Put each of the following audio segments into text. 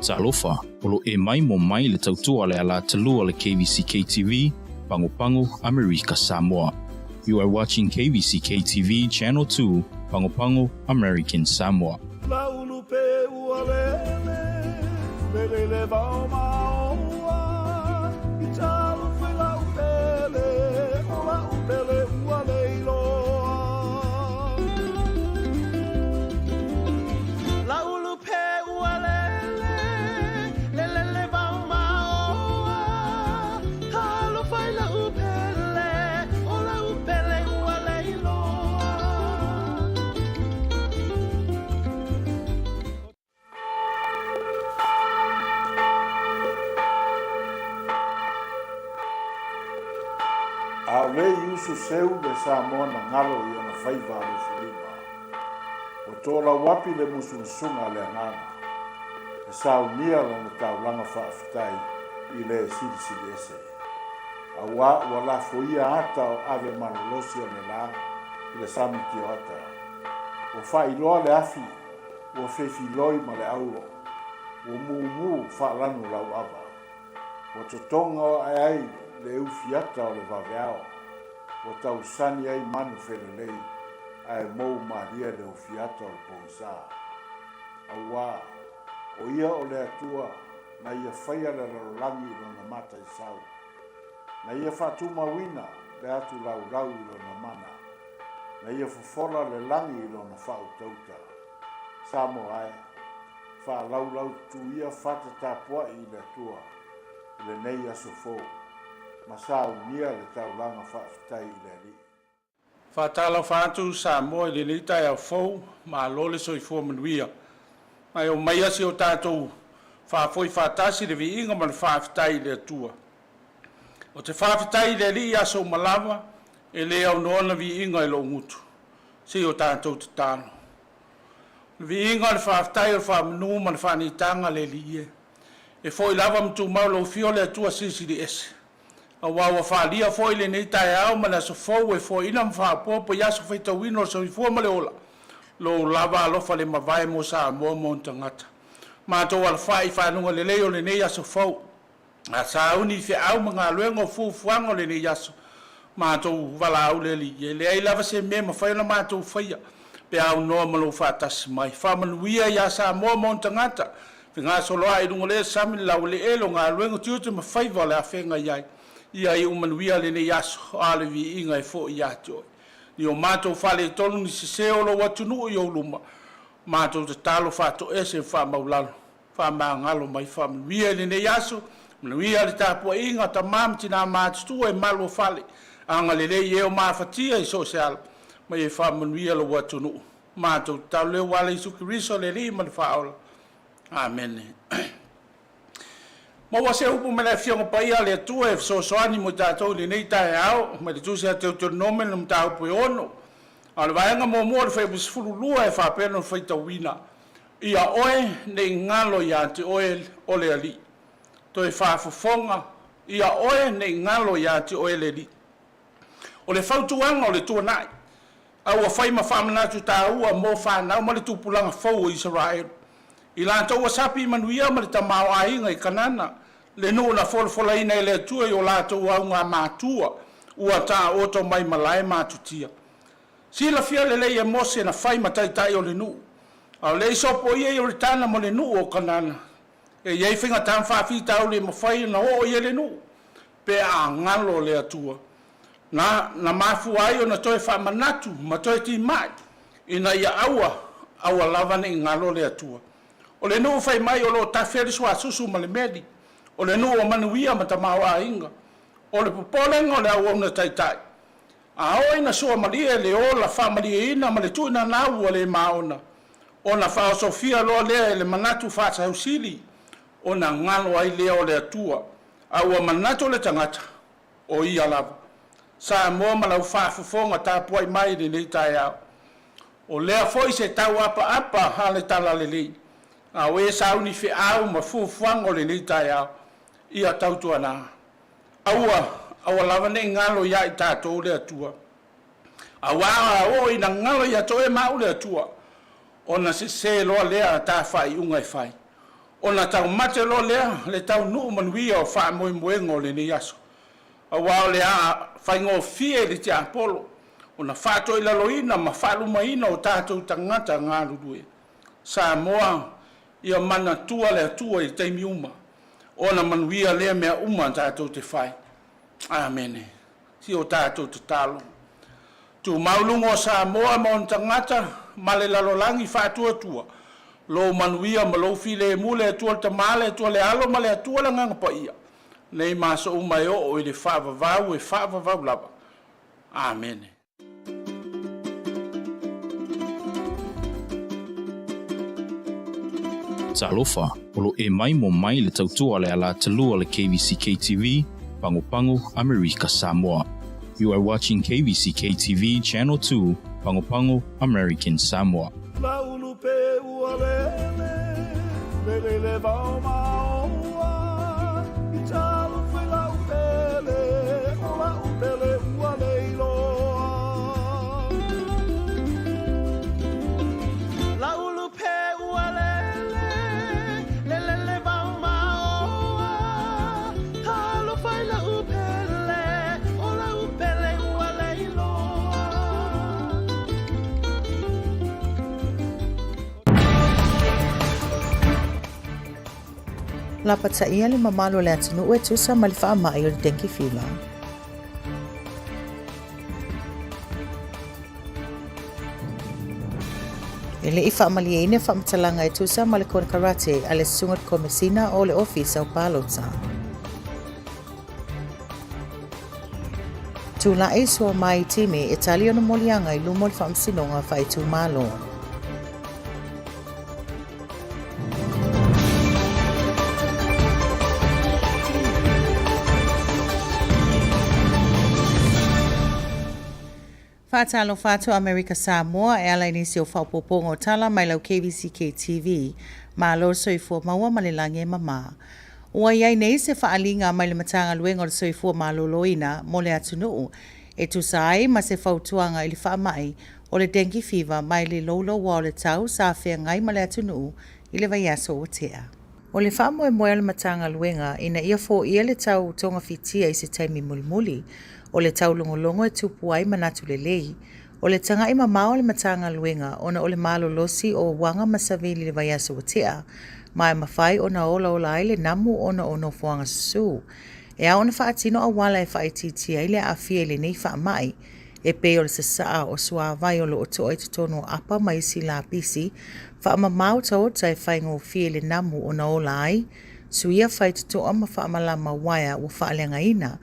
Talofa, olo e mai mo mai le tautua le ala talua le KVZK TV, Pango America Samoa. You are watching KVZK TV Channel 2, Pango American Samoa. Aulei usu seu le Samoa na ngalo i ona faiva musulima. O tōla wapi le musunga le ngana. E saunia lana taulanga whaafitai i le sili ese. Awa wala foia ata o ave manolosi o le la i le samiti o ata. O whailoa le afi, o whewhiloi ma le auro. O mumu whaalanu lau ava. O totonga o ai le ufiata o le vaveao, o tausani ai manu whenelei, ai mou maria le ufiata o le poisa. Awa, o ia o le atua, na ia whaia le rarolangi ilo na mata i sau. Na ia whatu mawina, le atu rau ilo na mana. Na ia fofola le langi ilo na whau tauta. Samo ai, wha lau tu ia whata tapua i le atua, le nei aso fōu. Masau nia le taulanga whaafitai i le li. Whātala whātu sa moe le lita e au fau, ma lole soi fua manuia. Mai o mai asi o tātou whāfoi whātasi le vi inga man whaafitai le atua. O te whaafitai le li aso malawa, e le au noana vi inga e lo ngutu. Si o tātou te tāno. Le vi inga le whaafitai o whaamanu man whanitanga le li e. E foi lava mtu maulo fio le atua sisi di ese. A wawa whaalia foi le nei tae au mana so fau e foi ina mwhaapopo yaso whaita wino so i fua male ola. Lo lava alofa le mawai mo sa mua mo ntangata. Mātou ala whai whanunga le leo le nei aso fau. A sa uni fe au mga luengo fuango le nei aso. Mātou wala au le li. E le ai lava se me ma whaina mātou whaia. Pe au noa malo whaatasi mai. Whamanuia ya sa mua mo ntangata. Ngā soloa i rungo le sami lau le elo ngā luengo tiutu ma whaiva le a whenga iai. Ia i umanuia le ne yaso ale vi inga e fo i atoi. Ni o mātou whale tonu ni se olo watunu i o luma. Mātou te talo whato ese wha maulalo. Wha maangalo mai wha manuia le ne yaso. Manuia le tāpua inga ta mamti nā mātutu e malo whale. Anga le le i eo mawhatia i so se ala. Mai e wha manuia lo watunu. Mātou talo leo wale i sukiriso le li man wha aula. Amen. Mo wa se upu mena fionga paia le tua e soani mo tātou le nei tae au, ma le tusi a te utonome na mtau pui ono. Ale vaenga mo mua le whai bisfulu lua e whapeno whai tawina. Ia oe ne ngalo ia te oe ole ali. To e whafofonga, ia oe ne ngalo ia te oe le li. O le whautuanga o le tua nai. Au a whai ma whamanatu tā ua mo whanau ma le tupulanga fau o Israel. I la tau wasapi manuia ma le tamau ainga I kanana. Le no na fola ina I le atua I o la tau au ngā mātua. Ua tā oto mai malai mātutia. Si la fia le lei e mose na whai mataitai o le nu. Au le isopo ia I o le tana mo le nu o kanana. E iei whinga tam whawhita au le mawhai na o ia le nu. Pe a ngalo le atua. Na mafu ai o na toi whamanatu ma toi ti mai. Ina ia aua lavane I ngalo le atua. O le nuu whai mai o lo tawheri sua susu ma le medi. O le nuu o manuia ma tamau a inga. O le popolenga o le au na taitai. A o ina sua maria le o la wha maria ina ma le tuina nau o le maona. O na wha o Sofia loa lea le manatu whata hausili. O na ngalo ai lea o le atua. A ua manatu le tangata. O ia lava. Sa mua ma lau whafofonga tāpuai mai le nei tai au. O lea foi se tau apa hale tala le lei. A we sauni fe au ma fuango le ni tai au ia tautu ana aua lava ne ngalo ia I tātou le atua awa o ina ngalo ia toe mau le atua ona se loa lea tā whai unga I whai Ona tau mate lo lea, le tau nuu manuia o wha moe moenga o le ne yaso. A wao le a whaingo fie le te apolo. Ona whato i laloina ma whalumaina o tātou tangata ngā rurue. Samoa ia mana tua le atua i teimi uma. Ona manuia lea mea uma tātou te whai. Amene. Si o tātou te talo. Tu maulungo Samoa ma on tangata ma le lalolangi whatua tua. Lo manuia ma lo file mule atua te male atua le alo ma le atua la nganga pa ia. Nei maso umai o i le whaavavau e whaavavau lava. Amene. Talofa, olo e mai mo mai le tautua le ala talua le KVZK TV, Pango America Samoa. You are watching KVZK TV Channel 2, Pango American Samoa. La pataia le mamalo le atunu e tusa ma le whaamai o le dengue fever. E le i whaamali e ine whaamatalanga e tusa ma le kona karate a le sungat komisina o le ofisa o palota. Tula e sua mai timi e tali ona molianga i lumo le whaamsinonga whai tu malo. Fatalo Fato America Samoa e ala inisi o whaupopongo tala mai lau KVZK TV ma lo soifua maua malilangi e mama. Ua iai nei se whaalinga mai le matanga luenga o soifua ma loloina mo le atunuu e tusai ma se whautuanga ili whaamai o le dengue fever mai le lolo wa o le tau sa whea ngai ma le atunuu ili vaiaso o tea. O le whaamoe moe le matanga luenga ina ia fo ia le tau tonga fitia i se taimi mulimuli o le tau longolongo e tupu ai manatu le lei, o le tanga ima mao le matanga luenga ona o le malo losi o wanga masavili le vaiaso o tea, mai mawhai ona ola ai le namu ona ono fuanga susu. E a ona whaatino a wala e whaititi ai le afia le nei whaamai, e pe o le sasaa o sua vai o lo o toa i tutono apa mai si la pisi, whaama mau tau tai whaingo fie le namu ona ola ai, suia whai tutoa ma whaamalama waia o whaalenga ina,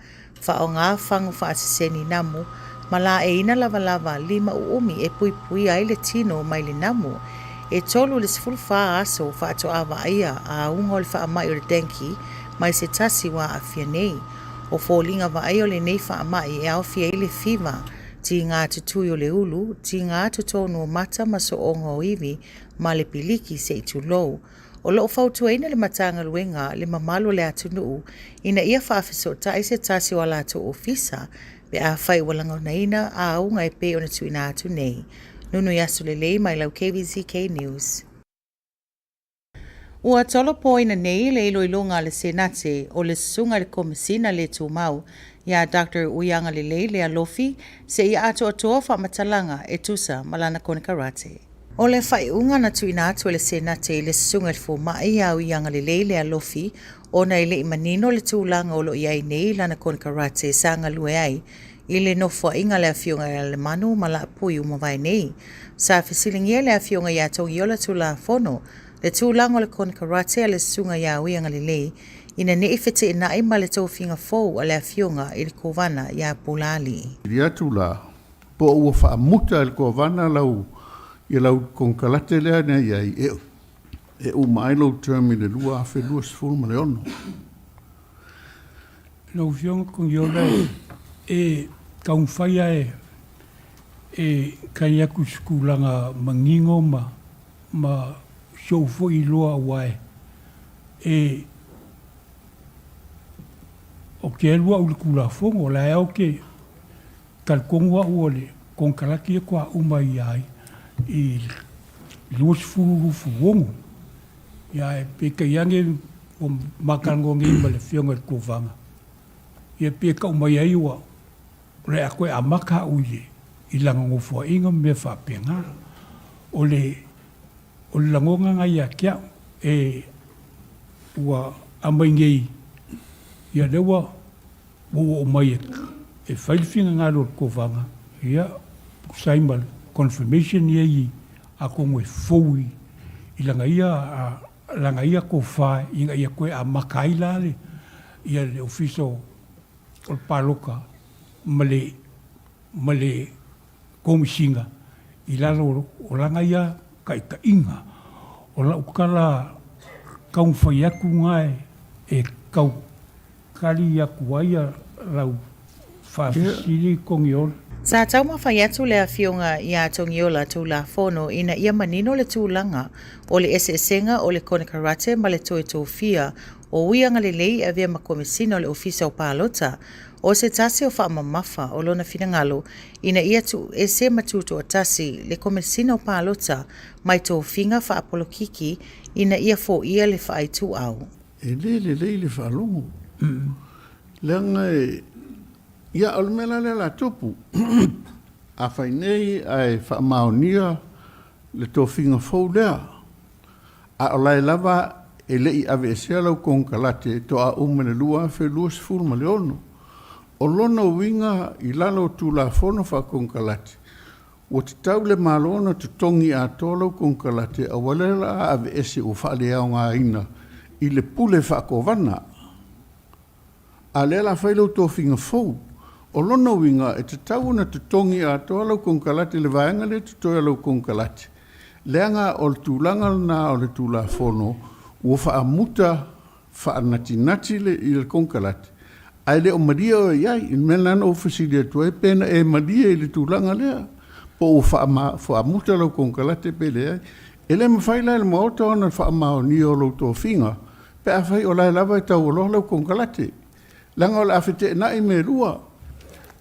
whao ngā whango whaasiseni namu, ma la e ina lava lima uumi e pui ai le tino mai le namu, e tolu le sifuru wha aso whaato awa aia a ungo le whaamai o le denki, mai se tasi wa a fia nei, o fōlinga wa aia o le nei whaamai e au fia i le fiva, ti ngā tutui o le ulu, ti ngā tutonu o mata ma so ongo o iwi, ma le piliki se i tu lou, o loo whautua ina le matanga luenga le mamalo le atunuu, ina ia whaafeso ta se tasi o ala to ofisa, be a whai walanga na ina a aunga e pe ona tu ina atu nei. Nunu yasu le lei mai lau KVZK News. Ua tolo po ina nei le ilo ilunga le senate o le sunga le komisina le tu mau, ia Dr. Uyanga le lei le alofi, se ia ato atoa whamatalanga e tusa malana kone karate. O le whaiunga na tuina atu le senate le sunga le fu mai au Uyanga le lei le alofi, ona ile imanino le tūlanga o lo iai nei lana kone karate sanga lue ai, ile no inga le afionga le manu ma la pui umawai nei. Sa fisilingia le afionga ia tongi ola tūla fono, le tūlanga o le kone karate le sunga ia Uyanga le lei, ina ne ifete ina ima le tōwhinga fōu a le afionga i le kovana ia pulali. Ia tūla, po ua whaamuta le kovana lau, ia lau konkalate lea nea iai e umai lau termi le lua afe lua sifuru ma le ono. Lau fionga kong iola e kaumwhaia e kai aku skulanga mangingo ma shofo i loa wae. O ke elua uli kula fongo, la eo ke kalkongwa uole konkalaki e kwa umai ai i lua sifuru rufu wongo. Ia e pika iange o makangongi ma le fionga kuvanga. Ia pika umai ai ua re a koe a maka uile i langa ngofua inga me whapenga. O le langonga ngai a kia e ua amaingei ia lewa ua umai e whailifinga ngā lor kuvanga. Ia saimal confirmation ia i a kongo e foui i langa ia ko whae inga ia koe a makai lale ia le ofiso o le paloka ma le komisinga i lalo o langa ia ka inga o la ukala kau whai aku ngai e kau kari aku aia lau whaafisiri kongi ola. Sa tau mawhai atu le a fionga i a tongi ola tū la whono ina ia manino le tūlanga o le esenga o le kone karate ma le toe tōwhia o uianga le lei a via makomisina o le ofisa o pālota o se tasi o whaamamafa o lona finangalo ina ia tu e se matuto o tasi le komisina o pālota mai tō whinga whaapolokiki ina ia fo ia le whaai tū au. E le whaalongo. Leanga e ia almela le la tupu. A whainei ai whaamaonia le tō whinga fau lea. A olai lava e lei ave e sealau kongkalate to a umene lua fe lua sifuru ma le ono. O lona winga i lalo tu la fono wha kongkalate. O te tau le malona tu tongi a tōlau kongkalate a walela ave e se o whaale au ngā ina i le pule whakovana. A lela whailau tō whinga fau. O lona winga e te tau na te tongi a tōlau kongkalate le vaenga le te tōlau kongkalate. Leanga o le tūlanga na o le tūla fono ua whaamuta whaanati le i le kongkalate. Ai le o maria o iai, i mena na ofisili atua e pena e maria i le tūlanga lea. Po o whaamuta lau kongkalate pe lea. E le mawhaila le maota ona whaamao ni o lau tō whinga. Pe a whai o lai lava e tau o lau kongkalate. Langa o le awhite na i me rua.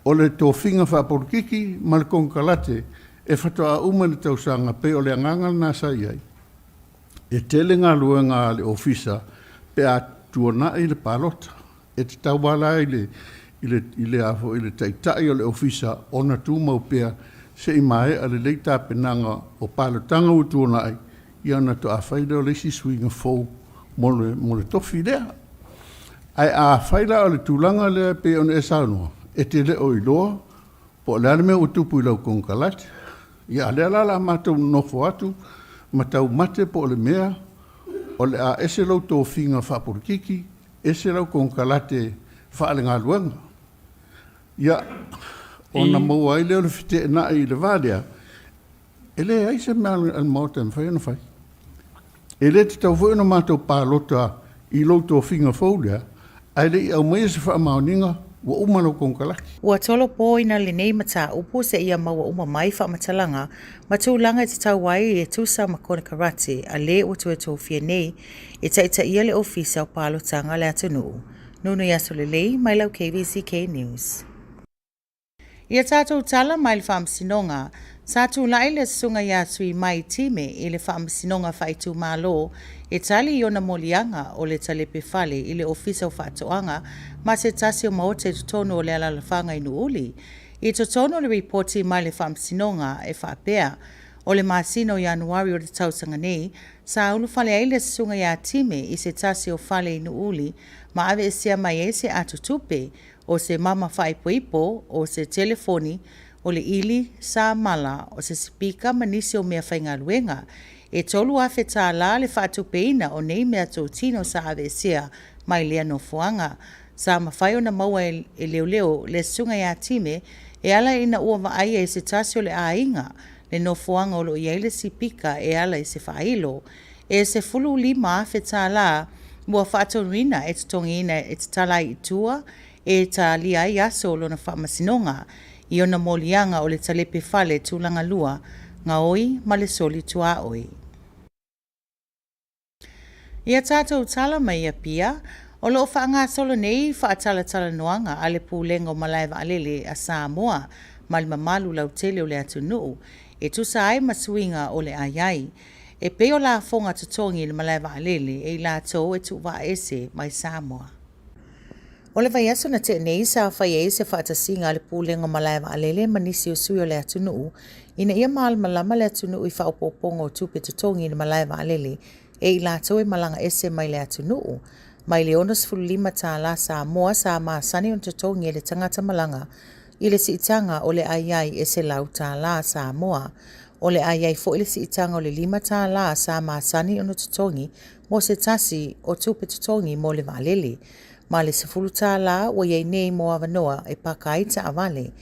O le tō whinga whaaporukiki ma le kongkalate. E whatoa umane tau sanga pe o le angangal na sa iai. E tele ngā luenga le ofisa pe a tuana i le palota. E te tau wala i le taitai o le ofisa ona tū mau pea se i mai a le leita penanga o palotanga u tuana ai i ana to a whaida o le si swinga fau mo le tofi lea. Ai a whaida o le tūlanga lea pe on e saunua. E te le o iloa po le alme o tupu i lau kongkalate. Ia le alala mātou nofo atu, matau mate po le mea, o le a ese lau tō whinga whapurikiki, ese lau kongkalate whaale ngā luanga. Ia, o na maua i leo le white na i le vālea, e le aise mea al maota mwhai ana whai. E le te tau whaina mātou pālota i lau tō whinga whaulea, ai le i au mea se whaamaoninga, wa umalo kongkalaki. Ua tolo po ina le nei mata upu se ia maua uma mai whaamatalanga, ma tūlanga te tau wai e tūsa ma kone karate a le o tu e tōwhia nei e taita ia le ofisa o pālotanga le atanu. Nunu yaso le lei, mai lau KVZK News. Ia tātou tala mai le whaamsinonga, sa tūlai le sunga ia sui mai time i le whaamsinonga whaitu mālo e tali i ona molianga o le talepe whale i le ofisa o whaatoanga ma se tasi o maote tutono o le alalawhanga i nuuli. I tutono le reporti mai le whaamsinonga e whaapea o le masino Januari o le tausanga nei, sa ulu whale ai le sunga ia time i se tasi o whale i nuuli ma ave e sia mai e se atutupe o se mama whaipoipo o se telefoni o le ili sa mala o se spika manisi o mea whainga luenga e tolu afe tā la le whatupeina o nei mea tō tino sa ave sia mai lea no fuanga. Sa mawhai o na maua e leo le sunga ia time e ala ina ua vaai e se tasi o le ainga le no fuanga o lo iaile si pika e ala i se whailo. E se fulu lima afe tā la mua whatonuina e te tongina e te tala i tua e ta lia i aso o lona whamasinonga i ona molianga o le talepe whale tūlanga lua ngā oi ma le soli tua oi. Ia tātou tala mai a pia, o loo whaanga solo nei whaatala noanga a le pūlenga o malaiva alele a Samoa ma le mamalu lau tele o le atunuu, e tusa ai masuinga o le ayai. e peo la fonga tutongi le malai vaalele e la tō e tu wa ese mai Samoa. O le vai aso na te nei sa whai e se whaatasinga le pūlenga malai vaalele manisi o sui o le atunuu, ina ia maal malama le atunuu i whaopopongo tupe tutongi le malai vaalele e i la tō e malanga ese mai le atunuu, mai le onas fulima tā la Samoa sa maasani on tutongi le tangata malanga i le siitanga o le aiai e se lau tā la Samoa, o le aiai fo ile siitanga o le 5 tā la sa maasani ono tutongi mo se tasi o tupe tutongi mo le vaalele, ma le 10 tā la o iei nei mo avanoa e pakai ta avale.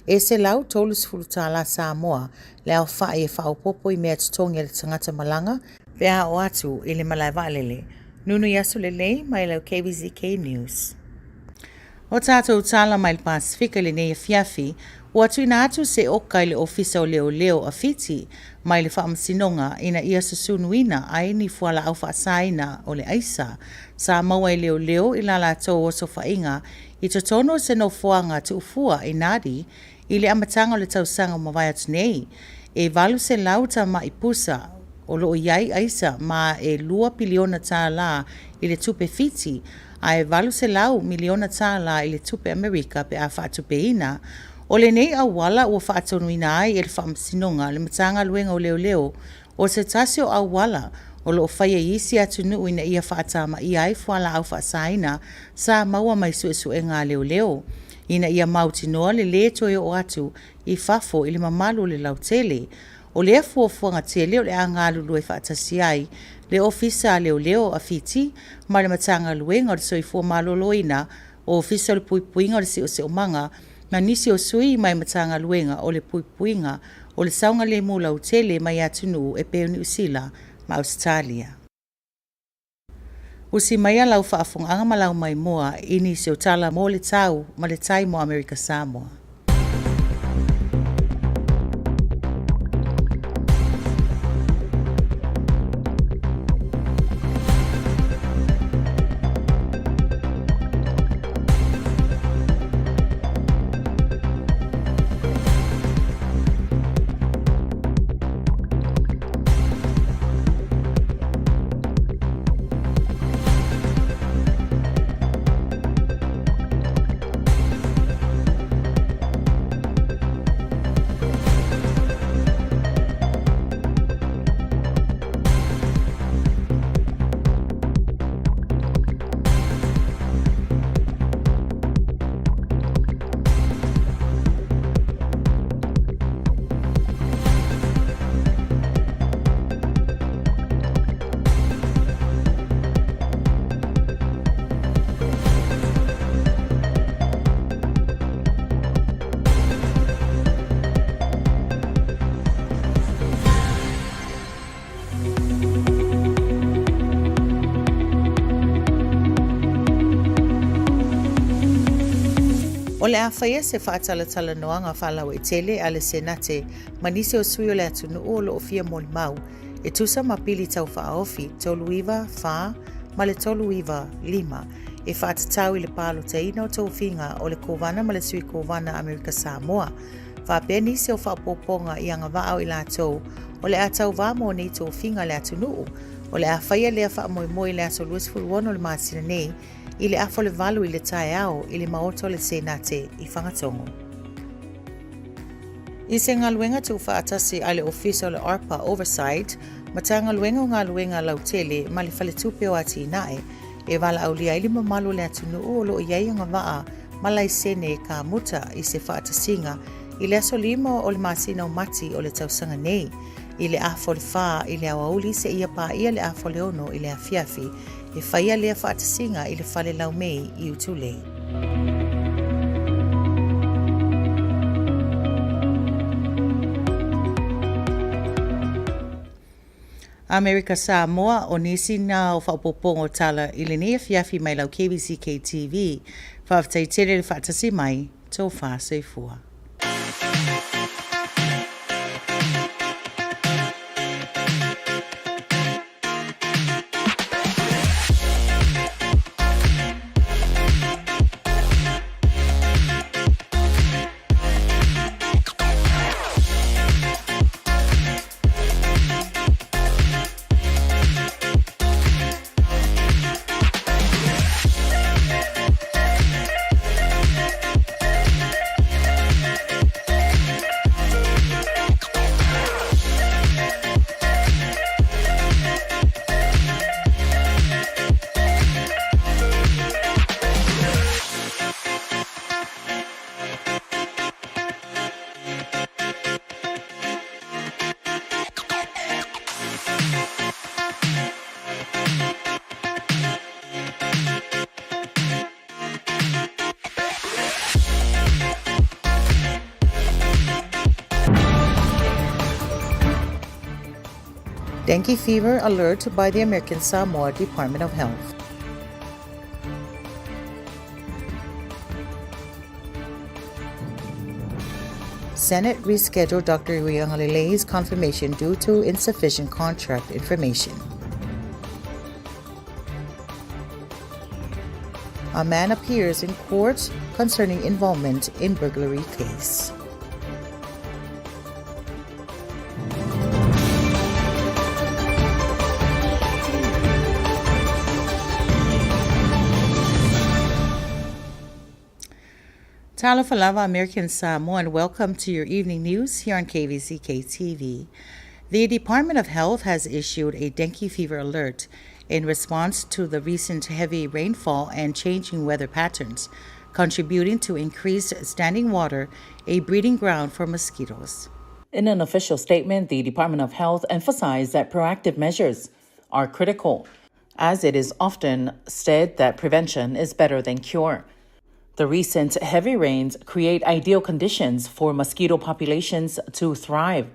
E se lau tolu 10 tā la Samoa le au whae e whaopopo i mea tutongi le tangata malanga pe a o atu i le malai vaalele. Nunu yasu le lei mai lau KVZK News. O tātou tala mai le Pasifika le nei fiafi, o atu ina atu se oka i le ofisa o leo a fiti, mai le whaamasinonga ina ia susunuina ai ni fuala au whaasaina o le aisa, sa maua i leo i la tō o sofainga, i to tono se no fuanga tu ufua i nadi, i le amatanga o le tausanga mawai atu nei, e valu se lauta ma i pusa, o loo iai aisa ma e 2 piliona tā la i le tupe fiti, a e valu se lau miliona tā la i le tupe Amerika pe a whaatupe ina, o le nei awala ua whaatonuina ai e le whaamasinonga le matanga luenga o leo o se tasio awala o loo whaia isi atu nuu ina ia whaatama i ai fuala au whaasaina sa maua mai suesue ngā leo. Ina ia mautinoa le le toe o atu i fafo i le mamalu le lautele. O le fuafuanga tele o le anga lulu e whaatasi ai, le ofisa leo a fiti, ma le matanga luenga o le soifua maloloina o ofisa o le puipuinga o le si o manga, na nisi o sui mai matanga luenga o le puipuinga o le saunga le mula o tele mai atunu e peo ni usila ma Australia. Usi mai lau whaafunga malau mai moa ini se o tala mo le tau ma le tai mo Amerika Samoa. O le awhaia se whaatalatala noanga whalau e tele a le senate, manise o sui o le atunu o lo ofia moli mau, e tusa mapili tau whaofi, toluiva, wha, ma le toluiva, 5, e whaatatau i le palo teina o tau whinga o le kovana ma le sui kovana Amerika Samoa. Whapeni se o whaapoponga i anga waao i la tau, o le atau wamo nei tau whinga le atunu o le awhaia lea whaamoimoi le aso luas fuluono le maasina nei, i le afo le valu i le tae ao i le maoto le senate i whangatongo. I se ngā luenga tu whaatasi a le ofisa o le ARPA Oversight, ma ta ngā luenga o ngā luenga lautele ma le whaletupe o ati inae, e wala au lia i le mamalu le atunu o lo iai anga waa ma lai sene ka muta i se whaatasinga i le aso 5 o le masina o mati o le tausanga nei, i le afo le wha i le awauli se ia pa ia le afo le ono i le afiafi, e whaia lea whaatasinga i le whale lau mei i utulei. Amerika Samoa o nisi nā o whapopongo tala i le nea fiafi mai lau KVZK TV, whaafatai tere le whaatasi mai, tō wha seifua. Dengue fever alert by the American Samoa Department of Health. Senate rescheduled Dr. Uyangalile's confirmation due to insufficient contract information. A man appears in court concerning involvement in burglary case. Talo Falava, American Samoa, and welcome to your evening news here on KVZK TV. The Department of Health has issued a dengue fever alert in response to the recent heavy rainfall and changing weather patterns, contributing to increased standing water, a breeding ground for mosquitoes. In an official statement, the Department of Health emphasized that proactive measures are critical, as it is often said that prevention is better than cure. The recent heavy rains create ideal conditions for mosquito populations to thrive,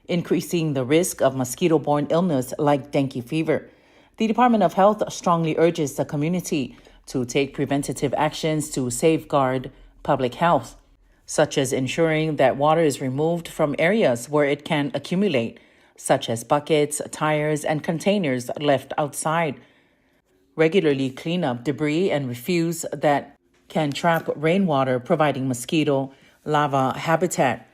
increasing the risk of mosquito-borne illness like dengue fever. The Department of Health strongly urges the community to take preventative actions to safeguard public health, such as ensuring that water is removed from areas where it can accumulate, such as buckets, tires, and containers left outside. Regularly clean up debris and refuse that can trap rainwater, providing mosquito larva habitat.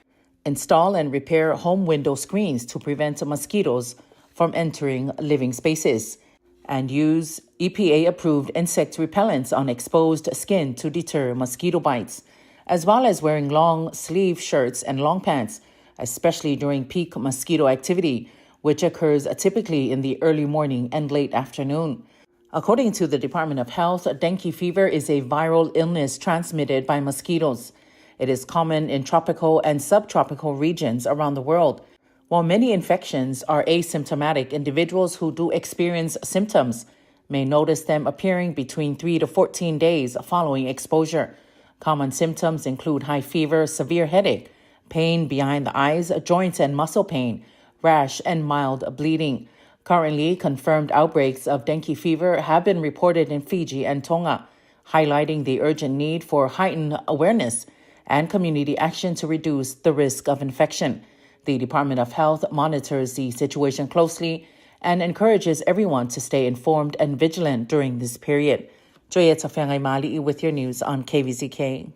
Install and repair home window screens to prevent mosquitoes from entering living spaces. And use EPA-approved insect repellents on exposed skin to deter mosquito bites, as well as wearing long-sleeve shirts and long pants, especially during peak mosquito activity, which occurs typically in the early morning and late afternoon. According to the Department of Health, dengue fever is a viral illness transmitted by mosquitoes. It is common in tropical and subtropical regions around the world. While many infections are asymptomatic, individuals who do experience symptoms may notice them appearing between 3 to 14 days following exposure. Common symptoms include high fever, severe headache, pain behind the eyes, joints and muscle pain, rash, and mild bleeding. Currently, confirmed outbreaks of dengue fever have been reported in Fiji and Tonga, highlighting the urgent need for heightened awareness and community action to reduce the risk of infection. The Department of Health monitors the situation closely and encourages everyone to stay informed and vigilant during this period. Joyeta Fengai Mali with your news on KVZK.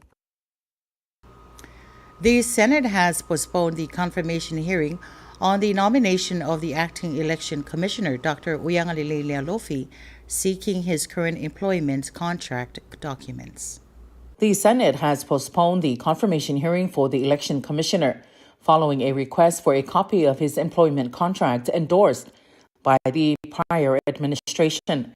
The Senate has postponed the confirmation hearing on the nomination of the acting election commissioner, Dr. Uyangalile Lealofi, seeking his current employment contract documents. The Senate has postponed the confirmation hearing for the election commissioner, following a request for a copy of his employment contract endorsed by the prior administration.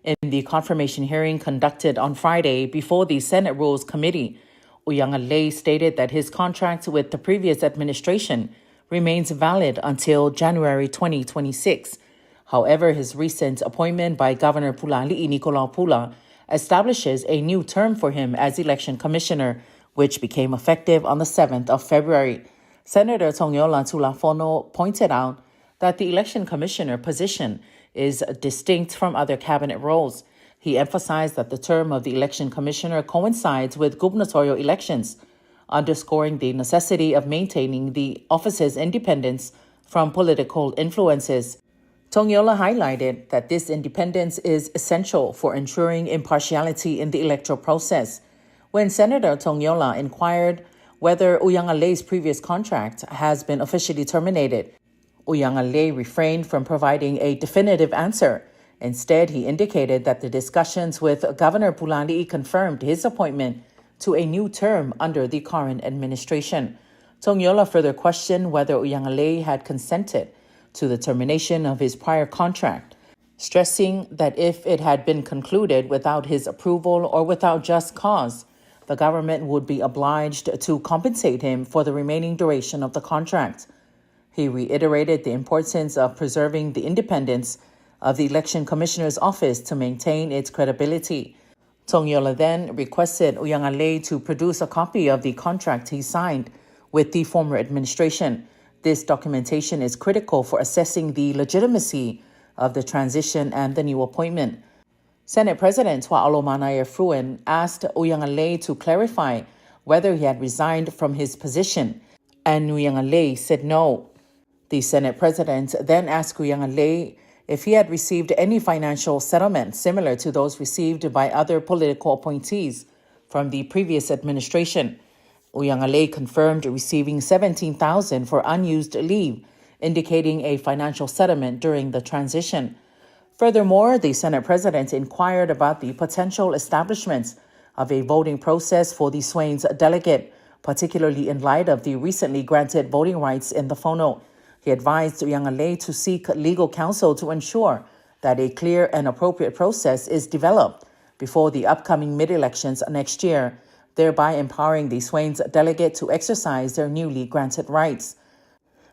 In the confirmation hearing conducted on Friday before the Senate Rules Committee, Uyangalile stated that his contract with the previous administration remains valid until January 2026. However, his recent appointment by Governor Pulali'i Nicolau Pula establishes a new term for him as election commissioner, which became effective on the 7th of February. Senator Tongiola Tulafono pointed out that the election commissioner position is distinct from other cabinet roles. He emphasized that the term of the election commissioner coincides with gubernatorial elections, underscoring the necessity of maintaining the office's independence from political influences. Tongiola highlighted that this independence is essential for ensuring impartiality in the electoral process. When Senator Tongiola inquired whether Uyangalile's previous contract has been officially terminated, Uyangalile refrained from providing a definitive answer. Instead, he indicated that the discussions with Governor Pulali'i confirmed his appointment to a new term under the current administration. Tongiola further questioned whether Uyangalile had consented to the termination of his prior contract, stressing that if it had been concluded without his approval or without just cause, the government would be obliged to compensate him for the remaining duration of the contract. He reiterated the importance of preserving the independence of the Election Commissioner's office to maintain its credibility. Tongiola then requested Uyangalile to produce a copy of the contract he signed with the former administration. This documentation is critical for assessing the legitimacy of the transition and the new appointment. Senate President Tua'olo Manaya-Fruen asked Uyangale to clarify whether he had resigned from his position, and Uyangale said no. The Senate President then asked Uyangale if he had received any financial settlement similar to those received by other political appointees from the previous administration. Uyangale confirmed receiving $17,000 for unused leave, indicating a financial settlement during the transition. Furthermore, the Senate President inquired about the potential establishment of a voting process for the Swains delegate, particularly in light of the recently granted voting rights in the Fono. He advised Uyangale to seek legal counsel to ensure that a clear and appropriate process is developed before the upcoming mid-elections next year, thereby empowering the Swains delegate to exercise their newly granted rights.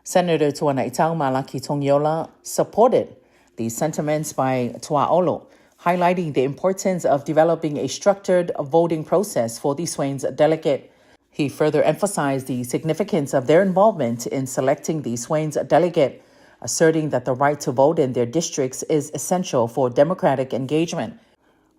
Senator Tuanaitau Malaki Tongyola supported the sentiments by Tua'olo, highlighting the importance of developing a structured voting process for the Swains delegate. He further emphasized the significance of their involvement in selecting the Swains delegate, asserting that the right to vote in their districts is essential for democratic engagement.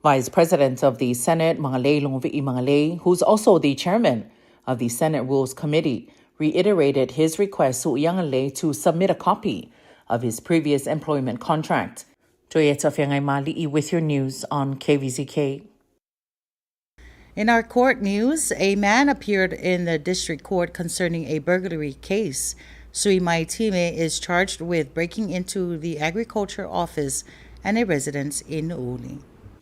Vice President of the Senate, Mangalei Longvi'i Mangalei, who's also the chairman of the Senate Rules Committee, reiterated his request to Uyangale to submit a copy of his previous employment contract. Joyeta Fiangay Mali'i with your news on KVZK. In our court news, a man appeared in the district court concerning a burglary case. Sui Maitime is charged with breaking into the agriculture office and a residence in Nu'uli.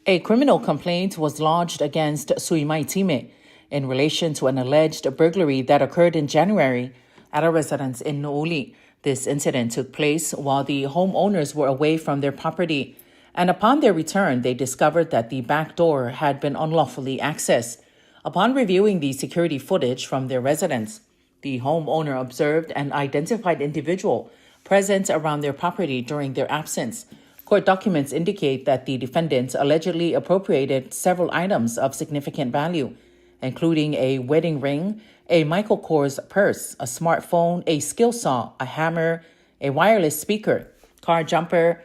A criminal complaint was lodged against Sui Maitime in relation to an alleged burglary that occurred in January at a residence in Nu'uli. This incident took place while the homeowners were away from their property, and upon their return, they discovered that the back door had been unlawfully accessed. Upon reviewing the security footage from their residence, the homeowner observed an identified individual present around their property during their absence. Court documents indicate that the defendants allegedly appropriated several items of significant value, including a wedding ring, a Michael Kors purse, a smartphone, a skill saw, a hammer, a wireless speaker, car jumper,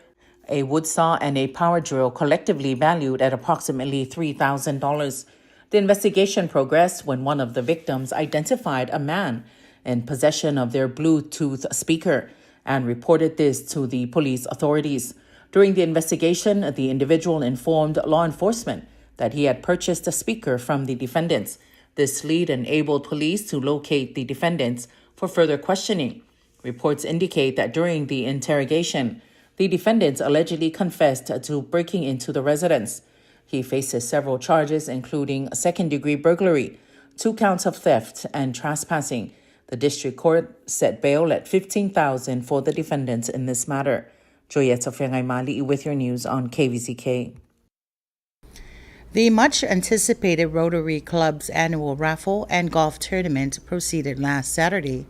a wood saw, and a power drill, collectively valued at approximately $3,000. The investigation progressed when one of the victims identified a man in possession of their Bluetooth speaker and reported this to the police authorities. During the investigation, the individual informed law enforcement that he had purchased a speaker from the defendants. This lead enabled police to locate the defendants for further questioning. Reports indicate that during the interrogation, the defendants allegedly confessed to breaking into the residence. He faces several charges, including second-degree burglary, 2 counts of theft, and trespassing. The district court set bail at $15,000 for the defendants in this matter. Joyeta Fiangay Mali'i with your news on KVZK. The much-anticipated Rotary Club's annual raffle and golf tournament proceeded last Saturday.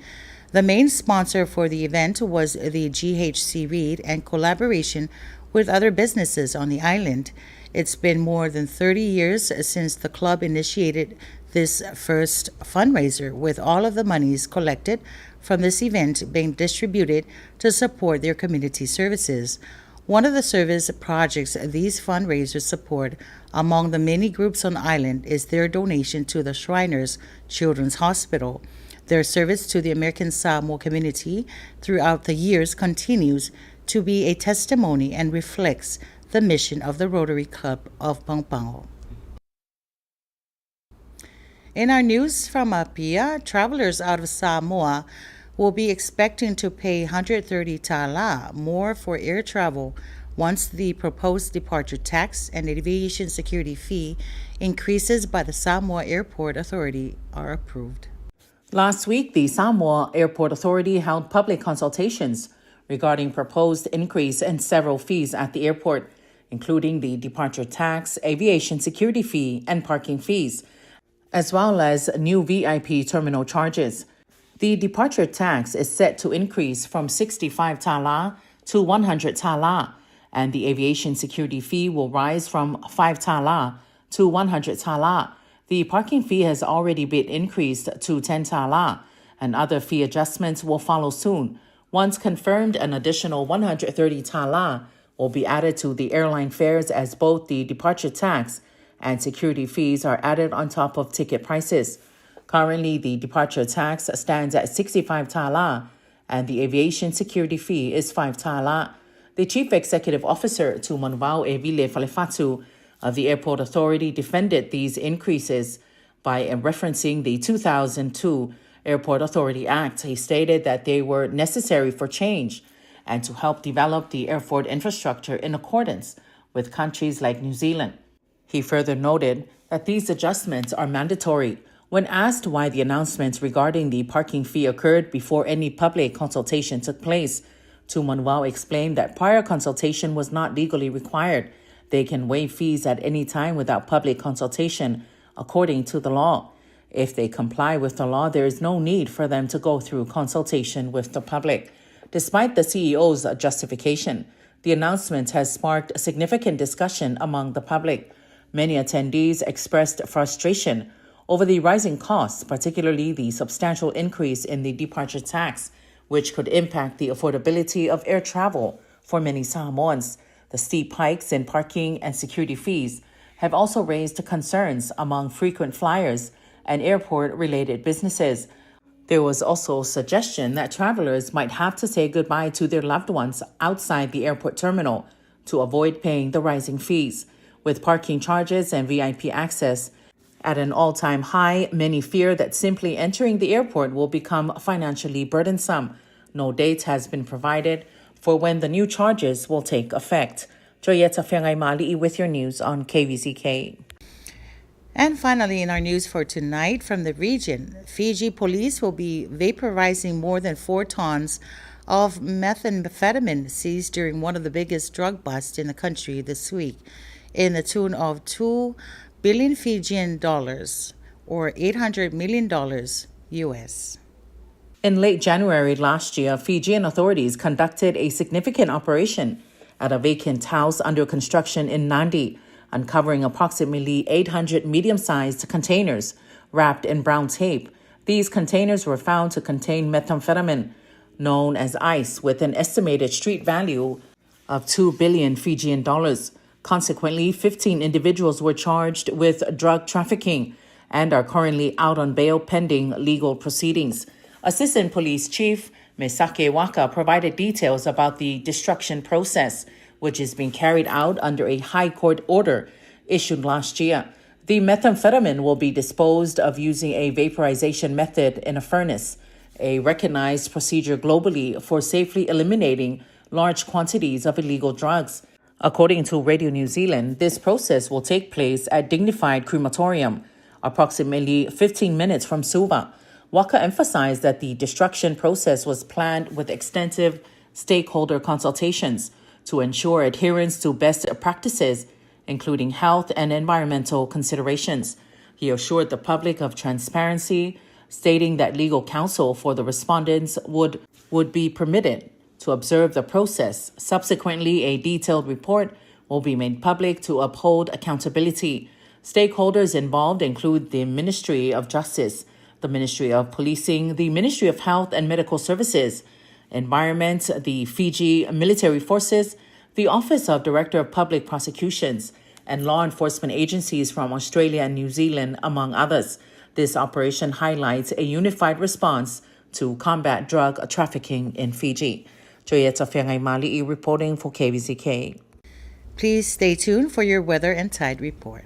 The main sponsor for the event was the GHC Reed in collaboration with other businesses on the island. It's been more than 30 years since the club initiated this first fundraiser, with all of the monies collected from this event being distributed to support their community services. One of the service projects these fundraisers support among the many groups on the island is their donation to the Shriners Children's Hospital. Their service to the American Samoa community throughout the years continues to be a testimony and reflects the mission of the Rotary Club of Paopao. In our news from Apia, travelers out of Samoa will be expecting to pay 130 tala more for air travel once the proposed departure tax and aviation security fee increases by the Samoa Airport Authority are approved. Last week, the Samoa Airport Authority held public consultations regarding proposed increase in several fees at the airport, including the departure tax, aviation security fee, and parking fees, as well as new VIP terminal charges. The departure tax is set to increase from 65 tala to 100 tala, and the aviation security fee will rise from 5 tala to 100 tala. The parking fee has already been increased to 10 tala, and other fee adjustments will follow soon. Once confirmed, an additional 130 tala will be added to the airline fares as both the departure tax and security fees are added on top of ticket prices. Currently, the departure tax stands at 65 tala and the aviation security fee is 5 tala. The chief executive officer, Tumanvao Evile Falefatu, of the airport authority defended these increases by referencing the 2002 Airport Authority Act. He stated that they were necessary for change and to help develop the airport infrastructure in accordance with countries like New Zealand. He further noted that these adjustments are mandatory. When asked why the announcements regarding the parking fee occurred before any public consultation took place, Tumanwao explained that prior consultation was not legally required. They can waive fees at any time without public consultation, according to the law. If they comply with the law, there is no need for them to go through consultation with the public. Despite the CEO's justification, the announcement has sparked significant discussion among the public. Many attendees expressed frustration over the rising costs, particularly the substantial increase in the departure tax, which could impact the affordability of air travel for many Samoans. The steep hikes in parking and security fees have also raised concerns among frequent flyers and airport-related businesses. There was also a suggestion that travelers might have to say goodbye to their loved ones outside the airport terminal to avoid paying the rising fees. With parking charges and VIP access at an all-time high, many fear that simply entering the airport will become financially burdensome. No date has been provided for when the new charges will take effect. Joyeta Fiangay Mali'i with your news on KVZK. And finally, in our news for tonight from the region, Fiji police will be vaporizing more than 4 tons of methamphetamine seized during one of the biggest drug busts in the country this week, in the tune of 2 billion Fijian dollars, or $800 million US. In late January last year, Fijian authorities conducted a significant operation at a vacant house under construction in Nadi, uncovering approximately 800 medium-sized containers wrapped in brown tape. These containers were found to contain methamphetamine, known as ice, with an estimated street value of 2 billion Fijian dollars. Consequently, 15 individuals were charged with drug trafficking and are currently out on bail pending legal proceedings. Assistant Police Chief Mesake Waka provided details about the destruction process, which is being carried out under a high court order issued last year. The methamphetamine will be disposed of using a vaporization method in a furnace, a recognized procedure globally for safely eliminating large quantities of illegal drugs. According to Radio New Zealand, this process will take place at Dignified Crematorium, approximately 15 minutes from Suva. Waka emphasized that the destruction process was planned with extensive stakeholder consultations to ensure adherence to best practices, including health and environmental considerations. He assured the public of transparency, stating that legal counsel for the respondents would be permitted to observe the process. Subsequently, a detailed report will be made public to uphold accountability. Stakeholders involved include the Ministry of Justice, the Ministry of Policing, the Ministry of Health and Medical Services, Environment, the Fiji Military Forces, the Office of Director of Public Prosecutions, and law enforcement agencies from Australia and New Zealand, among others. This operation highlights a unified response to combat drug trafficking in Fiji. Joyeta Fiangay Mali'i reporting for KVZK. Please stay tuned for your weather and tide report.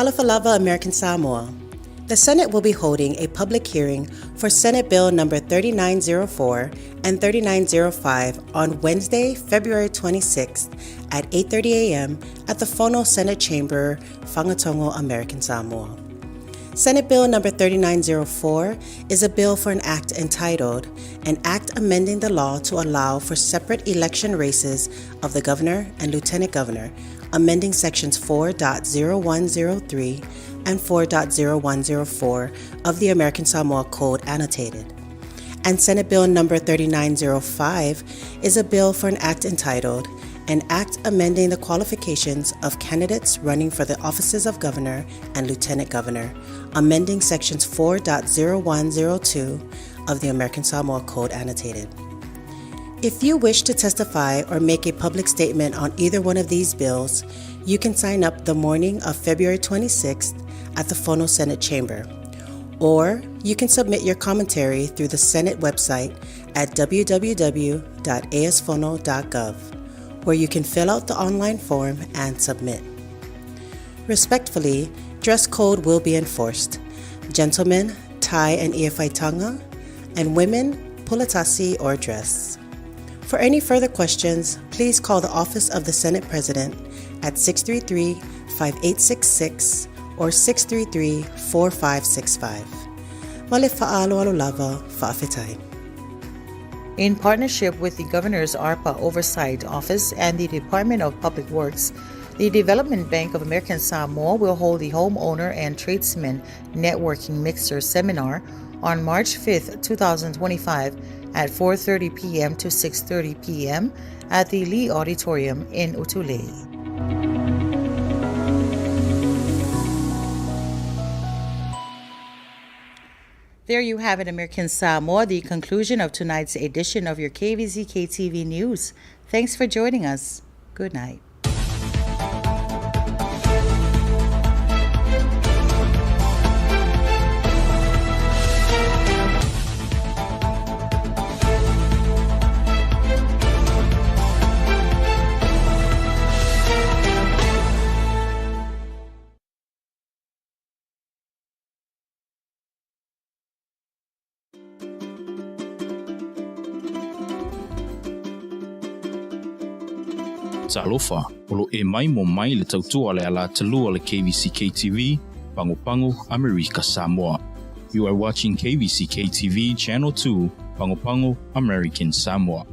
Talafalava, American Samoa. The Senate will be holding a public hearing for Senate Bill number 3904 and 3905 on Wednesday, February 26th at 8:30 a.m. at the Fono Senate Chamber, Whangatongo, American Samoa. Senate Bill number 3904 is a bill for an act entitled An Act Amending the Law to Allow for Separate Election Races of the Governor and Lieutenant Governor, amending sections 4.0103 and 4.0104 of the American Samoa Code Annotated. And Senate Bill number 3905 is a bill for an act entitled An Act Amending the Qualifications of Candidates Running for the Offices of Governor and Lieutenant Governor, amending sections 4.0102 of the American Samoa Code Annotated. If you wish to testify or make a public statement on either one of these bills, you can sign up the morning of February 26th at the Fono Senate Chamber, or you can submit your commentary through the Senate website at www.asfono.gov, where you can fill out the online form and submit. Respectfully, dress code will be enforced. Gentlemen, tie and iafaitanga, and women, pulatasi or dress. For any further questions, please call the Office of the Senate President at 633-5866 or 633-4565. Male fa'alo alulava fa'afetai. In partnership with the Governor's ARPA Oversight Office and the Department of Public Works, the Development Bank of American Samoa will hold the Homeowner and Tradesman Networking Mixer Seminar on March 5th, 2025 at 4:30 p.m. to 6:30 p.m. at the Lee Auditorium in Utulei. There you have it, American Samoa, the conclusion of tonight's edition of your KVZK TV News. Thanks for joining us. Good night. Talofa, olo e mai mo mai le tautua le ala talua le KVZK TV, Pango Pango, America Samoa. You are watching KVZK TV Channel 2, Pango Pango, American Samoa.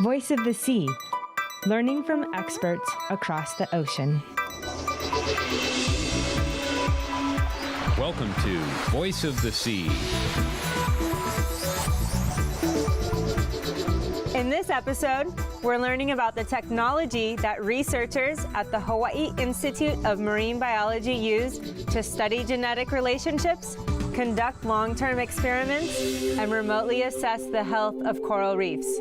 Voice of the Sea, learning from experts across the ocean. Welcome to Voice of the Sea. In this episode, we're learning about the technology that researchers at the Hawaii Institute of Marine Biology use to study genetic relationships, conduct long-term experiments, and remotely assess the health of coral reefs.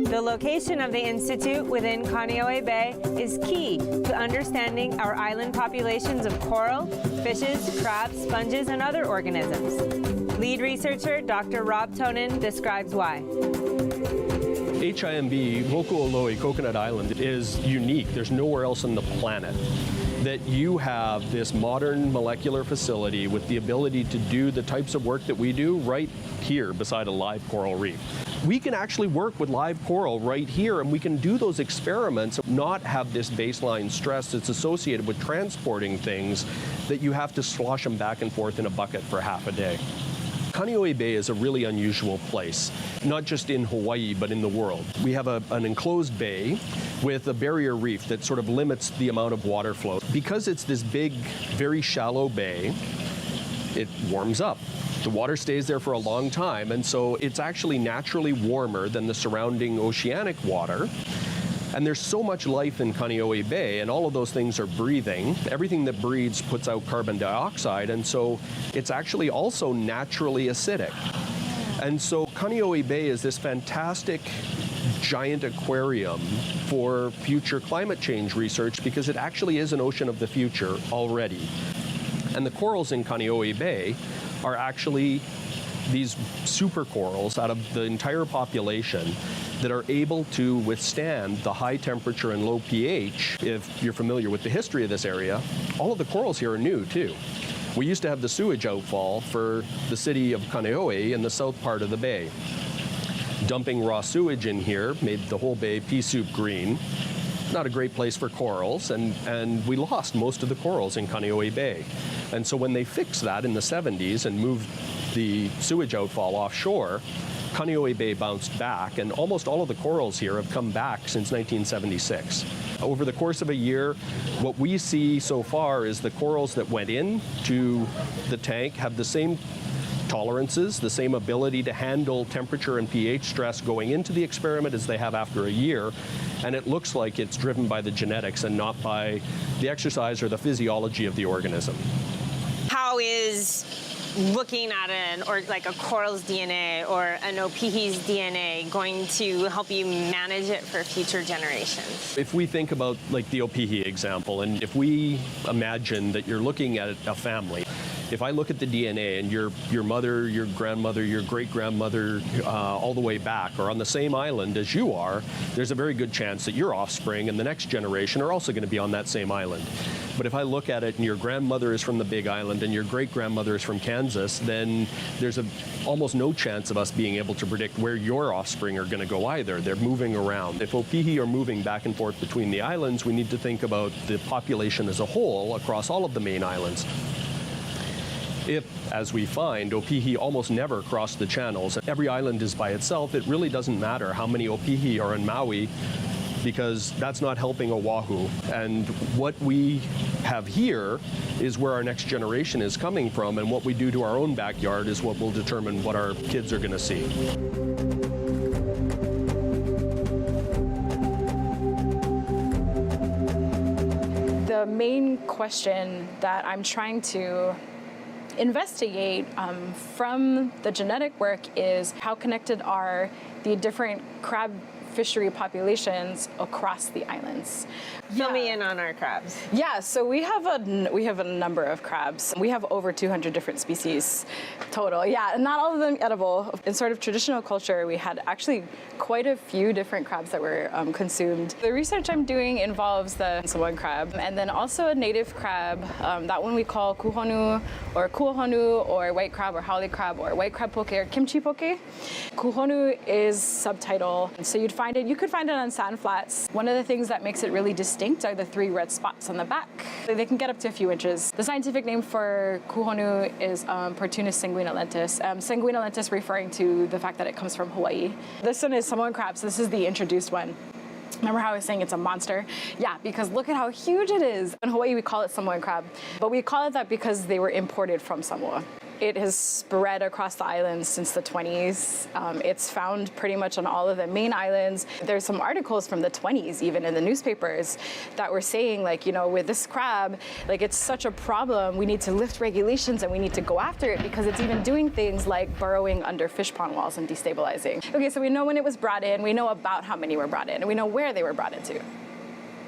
The location of the Institute within Kaneohe Bay is key to understanding our island populations of coral, fishes, crabs, sponges, and other organisms. Lead researcher Dr. Rob Tonin describes why. HIMB, Moku'oloi Coconut Island, is unique. There's nowhere else on the planet that you have this modern molecular facility with the ability to do the types of work that we do right here beside a live coral reef. We can actually work with live coral right here, and we can do those experiments, not have this baseline stress that's associated with transporting things that you have to slosh them back and forth in a bucket for half a day. Kaneohe Bay is a really unusual place, not just in Hawaii, but in the world. We have an enclosed bay with a barrier reef that sort of limits the amount of water flow. Because it's this big, very shallow bay, it warms up. The water stays there for a long time, and so it's actually naturally warmer than the surrounding oceanic water. And there's so much life in Kaneohe Bay, and all of those things are breathing. Everything that breathes puts out carbon dioxide, and so it's actually also naturally acidic. And so Kaneohe Bay is this fantastic giant aquarium for future climate change research because it actually is an ocean of the future already. And the corals in Kaneohe Bay are actually these super corals out of the entire population that are able to withstand the high temperature and low pH. If you're familiar with the history of this area, all of the corals here are new too. We used to have the sewage outfall for the city of Kaneohe in the south part of the bay. Dumping raw sewage in here made the whole bay pea soup green. Not a great place for corals, and we lost most of the corals in Kaneohe Bay. And so when they fixed that in the 70s and moved the sewage outfall offshore, Kaneohe Bay bounced back, and almost all of the corals here have come back since 1976. Over the course of a year, what we see so far is the corals that went into the tank have the same tolerances, the same ability to handle temperature and pH stress going into the experiment as they have after a year. And it looks like it's driven by the genetics and not by the exercise or the physiology of the organism. How is looking at like a coral's DNA or an opihi's DNA going to help you manage it for future generations? If we think about like the opihi example, and if we imagine that you're looking at a family, if I look at the DNA and your mother, your grandmother, your great-grandmother, all the way back are on the same island as you are, there's a very good chance that your offspring and the next generation are also going to be on that same island. But if I look at it and your grandmother is from the Big Island and your great-grandmother is from Kansas, then there's almost no chance of us being able to predict where your offspring are going to go either. They're moving around. If opihi are moving back and forth between the islands, we need to think about the population as a whole across all of the main islands. If, as we find, opihi almost never cross the channels, every island is by itself, it really doesn't matter how many opihi are in Maui, because that's not helping Oahu. And what we have here is where our next generation is coming from, and what we do to our own backyard is what will determine what our kids are going to see. The main question that I'm trying to investigate from the genetic work is how connected are the different crab fishery populations across the islands. Fill me in on our crabs. Yeah, so we have a number of crabs. We have over 200 different species total. Yeah, and not all of them edible. In sort of traditional culture, we had actually quite a few different crabs that were consumed. The research I'm doing involves the Samoan crab, and then also a native crab. That one we call kuhonu or kuahonu or white crab or haole crab or white crab poke or kimchi poke. Kuhonu is subtitle, so you could find it on sand flats. One of the things that makes it really distinct are the 3 red spots on the back. They can get up to a few inches. The scientific name for kuhonu is Portunus sanguinolentis. Sanguinolentis referring to the fact that it comes from Hawaii. This one is Samoan crab, so this is the introduced one. Remember how I was saying it's a monster? Yeah, because look at how huge it is. In Hawaii, we call it Samoan crab, but we call it that because they were imported from Samoa. It has spread across the islands since the 20s. It's found pretty much on all of the main islands. There's some articles from the 20s, even in the newspapers, that were saying, like, you know, with this crab, like, it's such a problem. We need to lift regulations and we need to go after it because it's even doing things like burrowing under fish pond walls and destabilizing. Okay, so we know when it was brought in, we know about how many were brought in, and we know where they were brought into.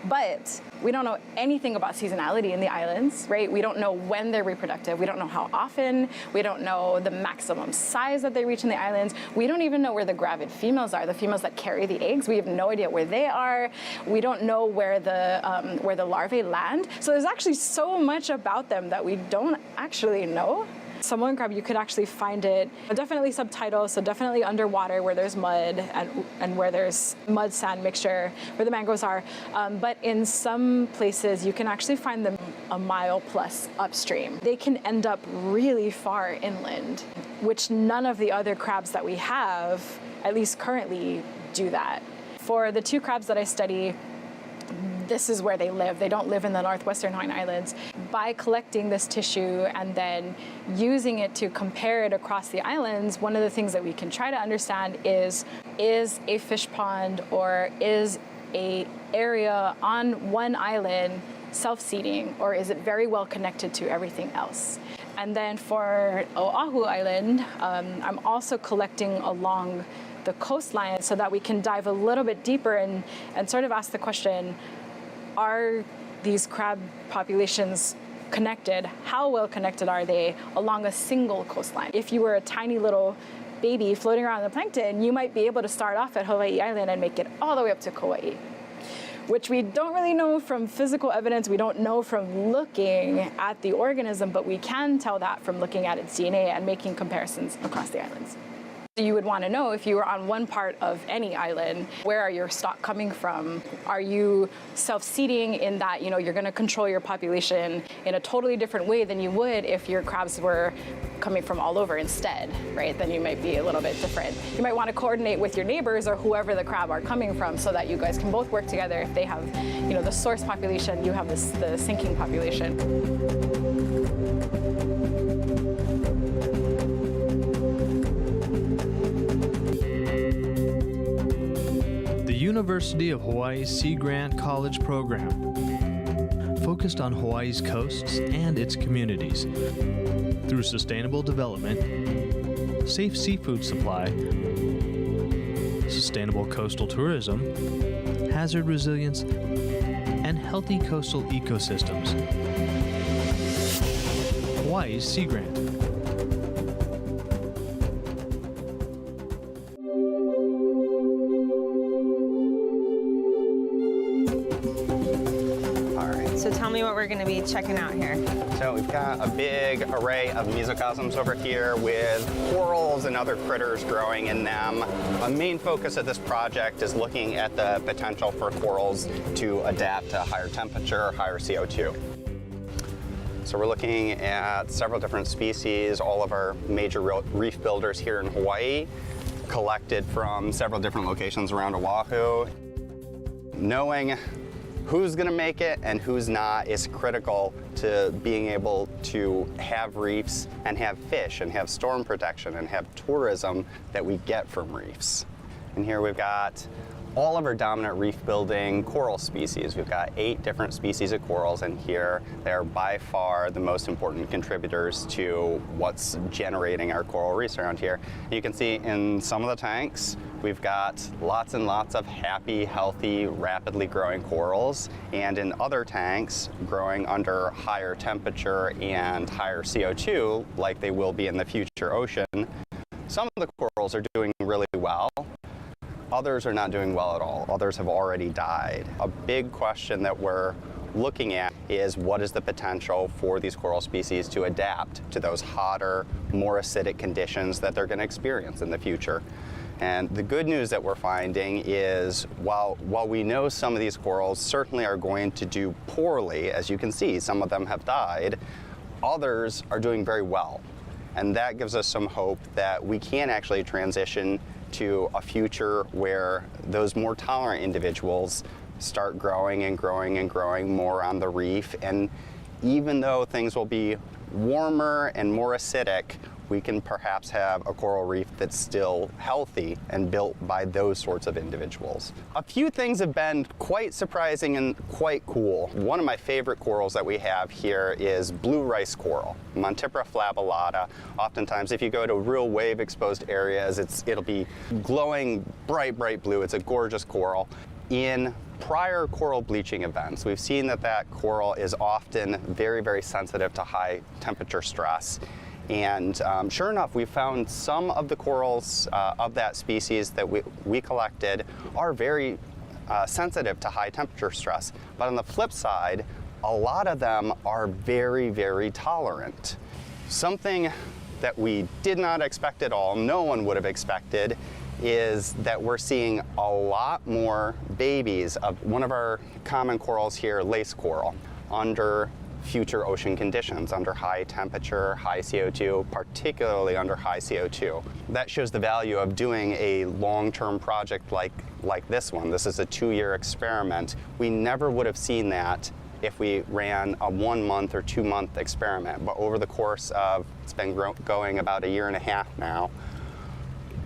But we don't know anything about seasonality in the islands, right? We don't know when they're reproductive. We don't know how often. We don't know the maximum size that they reach in the islands. We don't even know where the gravid females are, the females that carry the eggs. We have no idea where they are. We don't know where the larvae land. So there's actually so much about them that we don't actually know. Samoan crab, you could actually find it definitely subtidal, so definitely underwater where there's mud and where there's mud sand mixture, where the mangroves are. But in some places, you can actually find them a mile plus upstream. They can end up really far inland, which none of the other crabs that we have, at least currently, do that. For the 2 crabs that I study, this is where they live. They don't live in the northwestern Hawaiian Islands. By collecting this tissue and then using it to compare it across the islands, one of the things that we can try to understand is a fish pond or is a area on one island self-seeding, or is it very well connected to everything else? And then for Oahu Island, I'm also collecting along the coastline so that we can dive a little bit deeper and sort of ask the question, are these crab populations connected? How well connected are they along a single coastline? If you were a tiny little baby floating around in the plankton, you might be able to start off at Hawaii Island and make it all the way up to Kauai, which we don't really know from physical evidence. We don't know from looking at the organism, but we can tell that from looking at its DNA and making comparisons across the islands. You would want to know, if you were on one part of any island, where are your stock coming from? Are you self-seeding in that, you're going to control your population in a totally different way than you would if your crabs were coming from all over instead, right? Then you might be a little bit different. You might want to coordinate with your neighbors or whoever the crab are coming from so that you guys can both work together. If they have, the source population, you have the sinking population. The University of Hawaii's Sea Grant College program focused on Hawaii's coasts and its communities through sustainable development, safe seafood supply, sustainable coastal tourism, hazard resilience, and healthy coastal ecosystems. Hawaii's Sea Grant. So tell me what we're going to be checking out here. So we've got a big array of mesocosms over here with corals and other critters growing in them. A main focus of this project is looking at the potential for corals to adapt to higher temperature, higher CO2. So we're looking at several different species, all of our major reef builders here in Hawaii, collected from several different locations around Oahu. Knowing who's going to make it and who's not is critical to being able to have reefs and have fish and have storm protection and have tourism that we get from reefs. And here we've got all of our dominant reef building coral species. We've got 8 different species of corals in here. They're by far the most important contributors to what's generating our coral reefs around here. And you can see in some of the tanks, we've got lots and lots of happy, healthy, rapidly growing corals. And in other tanks, growing under higher temperature and higher CO2, like they will be in the future ocean, some of the corals are doing really well. Others are not doing well at all. Others have already died. A big question that we're looking at is, what is the potential for these coral species to adapt to those hotter, more acidic conditions that they're going to experience in the future? And the good news that we're finding is, while we know some of these corals certainly are going to do poorly, as you can see, some of them have died, others are doing very well. And that gives us some hope that we can actually transition to a future where those more tolerant individuals start growing and growing and growing more on the reef. And even though things will be warmer and more acidic, we can perhaps have a coral reef that's still healthy and built by those sorts of individuals. A few things have been quite surprising and quite cool. One of my favorite corals that we have here is blue rice coral, Montipora flabellata. Oftentimes, if you go to real wave-exposed areas, it'll be glowing bright, bright blue. It's a gorgeous coral. In prior coral bleaching events, we've seen that coral is often very, very sensitive to high temperature stress. And sure enough, we found some of the corals of that species that we collected are very sensitive to high temperature stress. But on the flip side, a lot of them are very, very tolerant. Something that we did not expect at all, no one would have expected, is that we're seeing a lot more babies of one of our common corals here, lace coral, under future ocean conditions, under high temperature, high CO2, particularly under high CO2. That shows the value of doing a long-term project like this one. This is a 2-year experiment. We never would have seen that if we ran a 1-month or 2-month experiment. But over the course of, it's been going about 1.5 years now,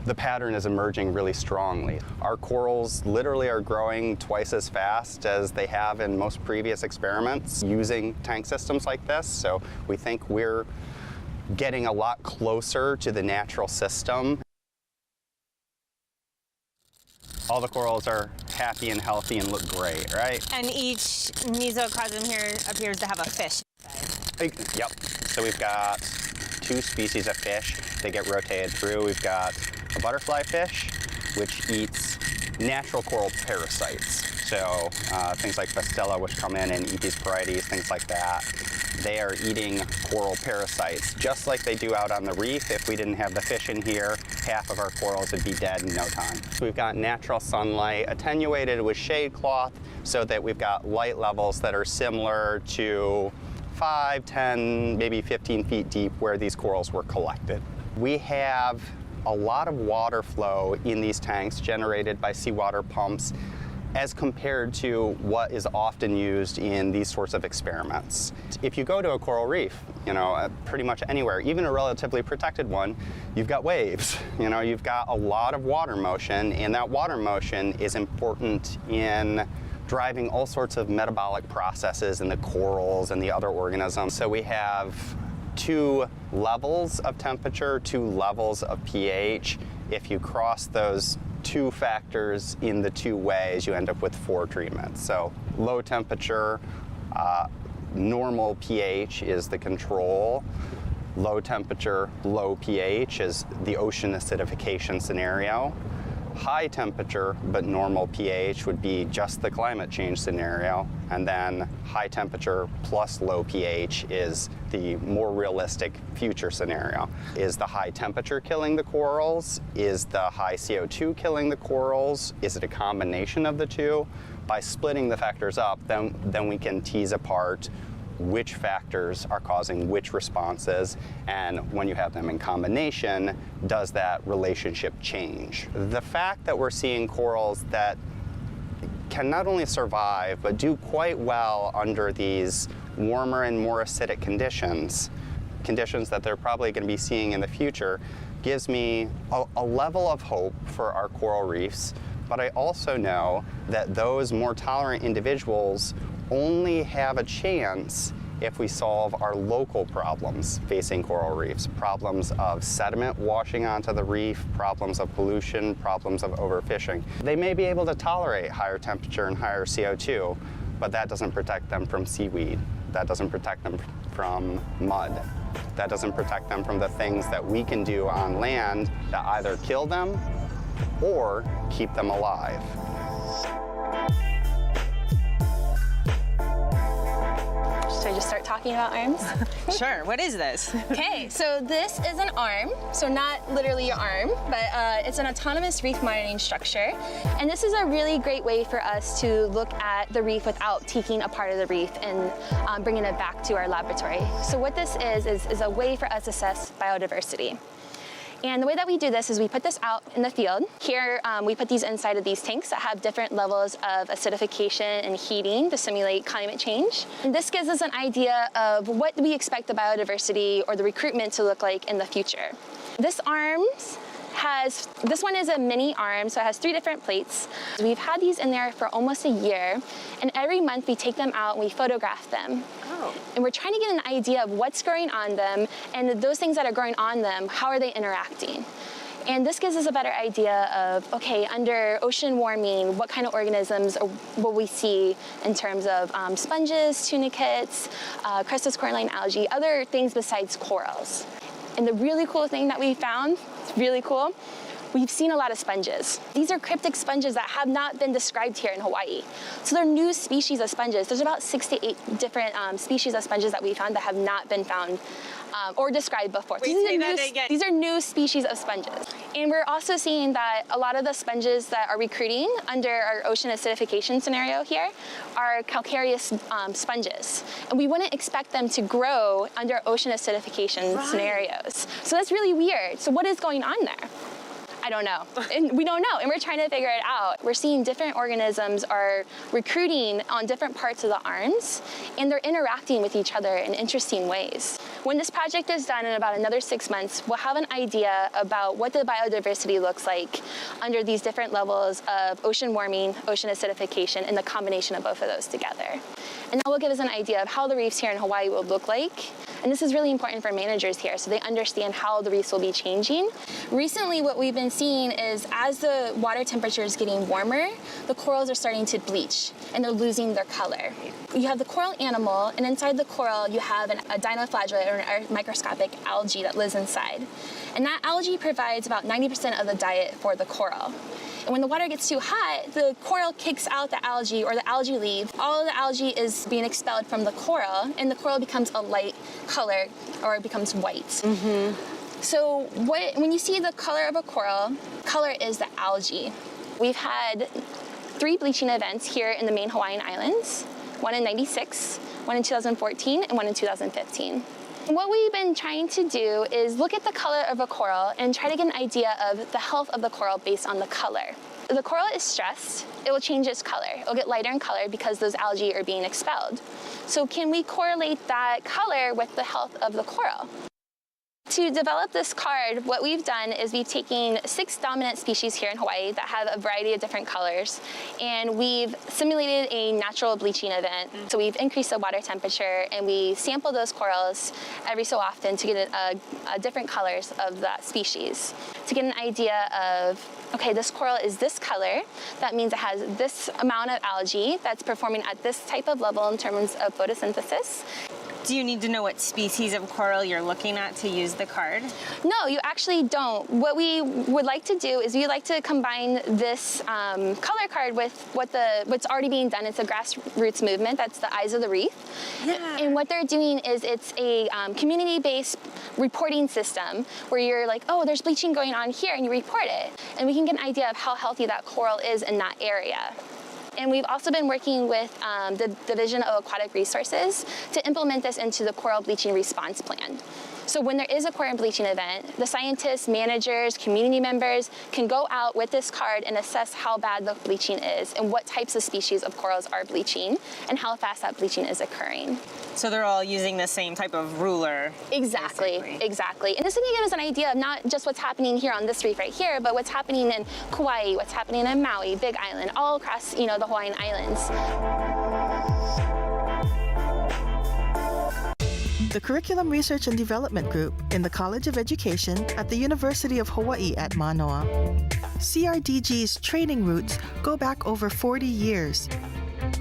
the pattern is emerging really strongly. Our corals literally are growing twice as fast as they have in most previous experiments using tank systems like this. So we think we're getting a lot closer to the natural system. All the corals are happy and healthy and look great, right? And each mesocosm here appears to have a fish. Yep. So we've got 2 species of fish that get rotated through. We've got a butterfly fish, which eats natural coral parasites. So things like Bastilla, which come in and eat these parietes, things like that. They are eating coral parasites, just like they do out on the reef. If we didn't have the fish in here, half of our corals would be dead in no time. So we've got natural sunlight attenuated with shade cloth so that we've got light levels that are similar to 5, 10, maybe 15 feet deep where these corals were collected. We have a lot of water flow in these tanks generated by seawater pumps as compared to what is often used in these sorts of experiments. If you go to a coral reef, pretty much anywhere, even a relatively protected one, you've got waves. You've got a lot of water motion, and that water motion is important in driving all sorts of metabolic processes in the corals and the other organisms. So we have 2 levels of temperature, 2 levels of pH. If you cross those 2 factors in the 2 ways, you end up with 4 treatments. So low temperature, normal pH is the control. Low temperature, low pH is the ocean acidification scenario. High temperature but normal pH would be just the climate change scenario, and then high temperature plus low pH is the more realistic future scenario. Is the high temperature killing the corals? Is the high CO2 killing the corals? Is it a combination of the 2? By splitting the factors up, then we can tease apart which factors are causing which responses, and when you have them in combination, does that relationship change? The fact that we're seeing corals that can not only survive, but do quite well under these warmer and more acidic conditions that they're probably going to be seeing in the future, gives me a level of hope for our coral reefs. But I also know that those more tolerant individuals only have a chance if we solve our local problems facing coral reefs. Problems of sediment washing onto the reef, problems of pollution, problems of overfishing. They may be able to tolerate higher temperature and higher CO2, but that doesn't protect them from seaweed. That doesn't protect them from mud. That doesn't protect them from the things that we can do on land that either kill them or keep them alive. Should I just start talking about arms? Sure, what is this? Okay, so this is an arm, so not literally your arm, but it's an autonomous reef monitoring structure. And this is a really great way for us to look at the reef without taking a part of the reef and bringing it back to our laboratory. So what this is a way for us to assess biodiversity. And the way that we do this is we put this out in the field. Here, we put these inside of these tanks that have different levels of acidification and heating to simulate climate change. And this gives us an idea of what we expect the biodiversity or the recruitment to look like in the future. This one is a mini arm, so it has 3 different plates. We've had these in there for almost a year, and every month we take them out and we photograph them. Oh. And we're trying to get an idea of what's growing on them, and those things that are growing on them, how are they interacting? And this gives us a better idea of, okay, under ocean warming, what kind of organisms will we see in terms of sponges, tunicates, crustose coralline algae, other things besides corals. And the really cool thing that we found, it's really cool, we've seen a lot of sponges. These are cryptic sponges that have not been described here in Hawaii. So they're new species of sponges. There's about 6 to 8 different species of sponges that we found that have not been found or described before. These are new species of sponges. And we're also seeing that a lot of the sponges that are recruiting under our ocean acidification scenario here are calcareous sponges. And we wouldn't expect them to grow under ocean acidification scenarios. So that's really weird. So what is going on there? I don't know. And we don't know, and we're trying to figure it out. We're seeing different organisms are recruiting on different parts of the arms, and they're interacting with each other in interesting ways. When this project is done in about another 6 months, we'll have an idea about what the biodiversity looks like under these different levels of ocean warming, ocean acidification, and the combination of both of those together. And that will give us an idea of how the reefs here in Hawaii will look like. And this is really important for managers here, so they understand how the reefs will be changing. Recently, what we've been seeing is as the water temperature is getting warmer, the corals are starting to bleach and they're losing their color. You have the coral animal, and inside the coral, you have a dinoflagellate or a microscopic algae that lives inside. And that algae provides about 90% of the diet for the coral. And when the water gets too hot, the coral kicks out the algae, or the algae leaves. All of the algae is being expelled from the coral, and the coral becomes a light color, or it becomes white. So when you see the color of a coral, color is the algae. We've had 3 bleaching events here in the main Hawaiian Islands, one in '96, one in 2014, and one in 2015. What we've been trying to do is look at the color of a coral and try to get an idea of the health of the coral based on the color. If the coral is stressed, it will change its color. It'll get lighter in color because those algae are being expelled. So can we correlate that color with the health of the coral? To develop this card, what we've done is we've taken 6 dominant species here in Hawaii that have a variety of different colors, and we've simulated a natural bleaching event. So we've increased the water temperature, and we sample those corals every so often to get different colors of that species. To get an idea of, okay, this coral is this color, that means it has this amount of algae that's performing at this type of level in terms of photosynthesis. Do you need to know what species of coral you're looking at to use the card? No, you actually don't. What we would like to do is we like to combine this color card with what's already being done. It's a grassroots movement. That's the Eyes of the Reef. Yeah. And what they're doing is it's a community-based reporting system where you're like, oh, there's bleaching going on here, and you report it. And we can get an idea of how healthy that coral is in that area. And we've also been working with the Division of Aquatic Resources to implement this into the coral bleaching response plan. So when there is a coral bleaching event, the scientists, managers, community members can go out with this card and assess how bad the bleaching is and what types of species of corals are bleaching and how fast that bleaching is occurring. So they're all using the same type of ruler. Exactly, exactly. And this is going to give us an idea of not just what's happening here on this reef right here, but what's happening in Kauai, what's happening in Maui, Big Island, all across, the Hawaiian Islands. The Curriculum Research and Development Group in the College of Education at the University of Hawaii at Manoa. CRDG's training roots go back over 40 years.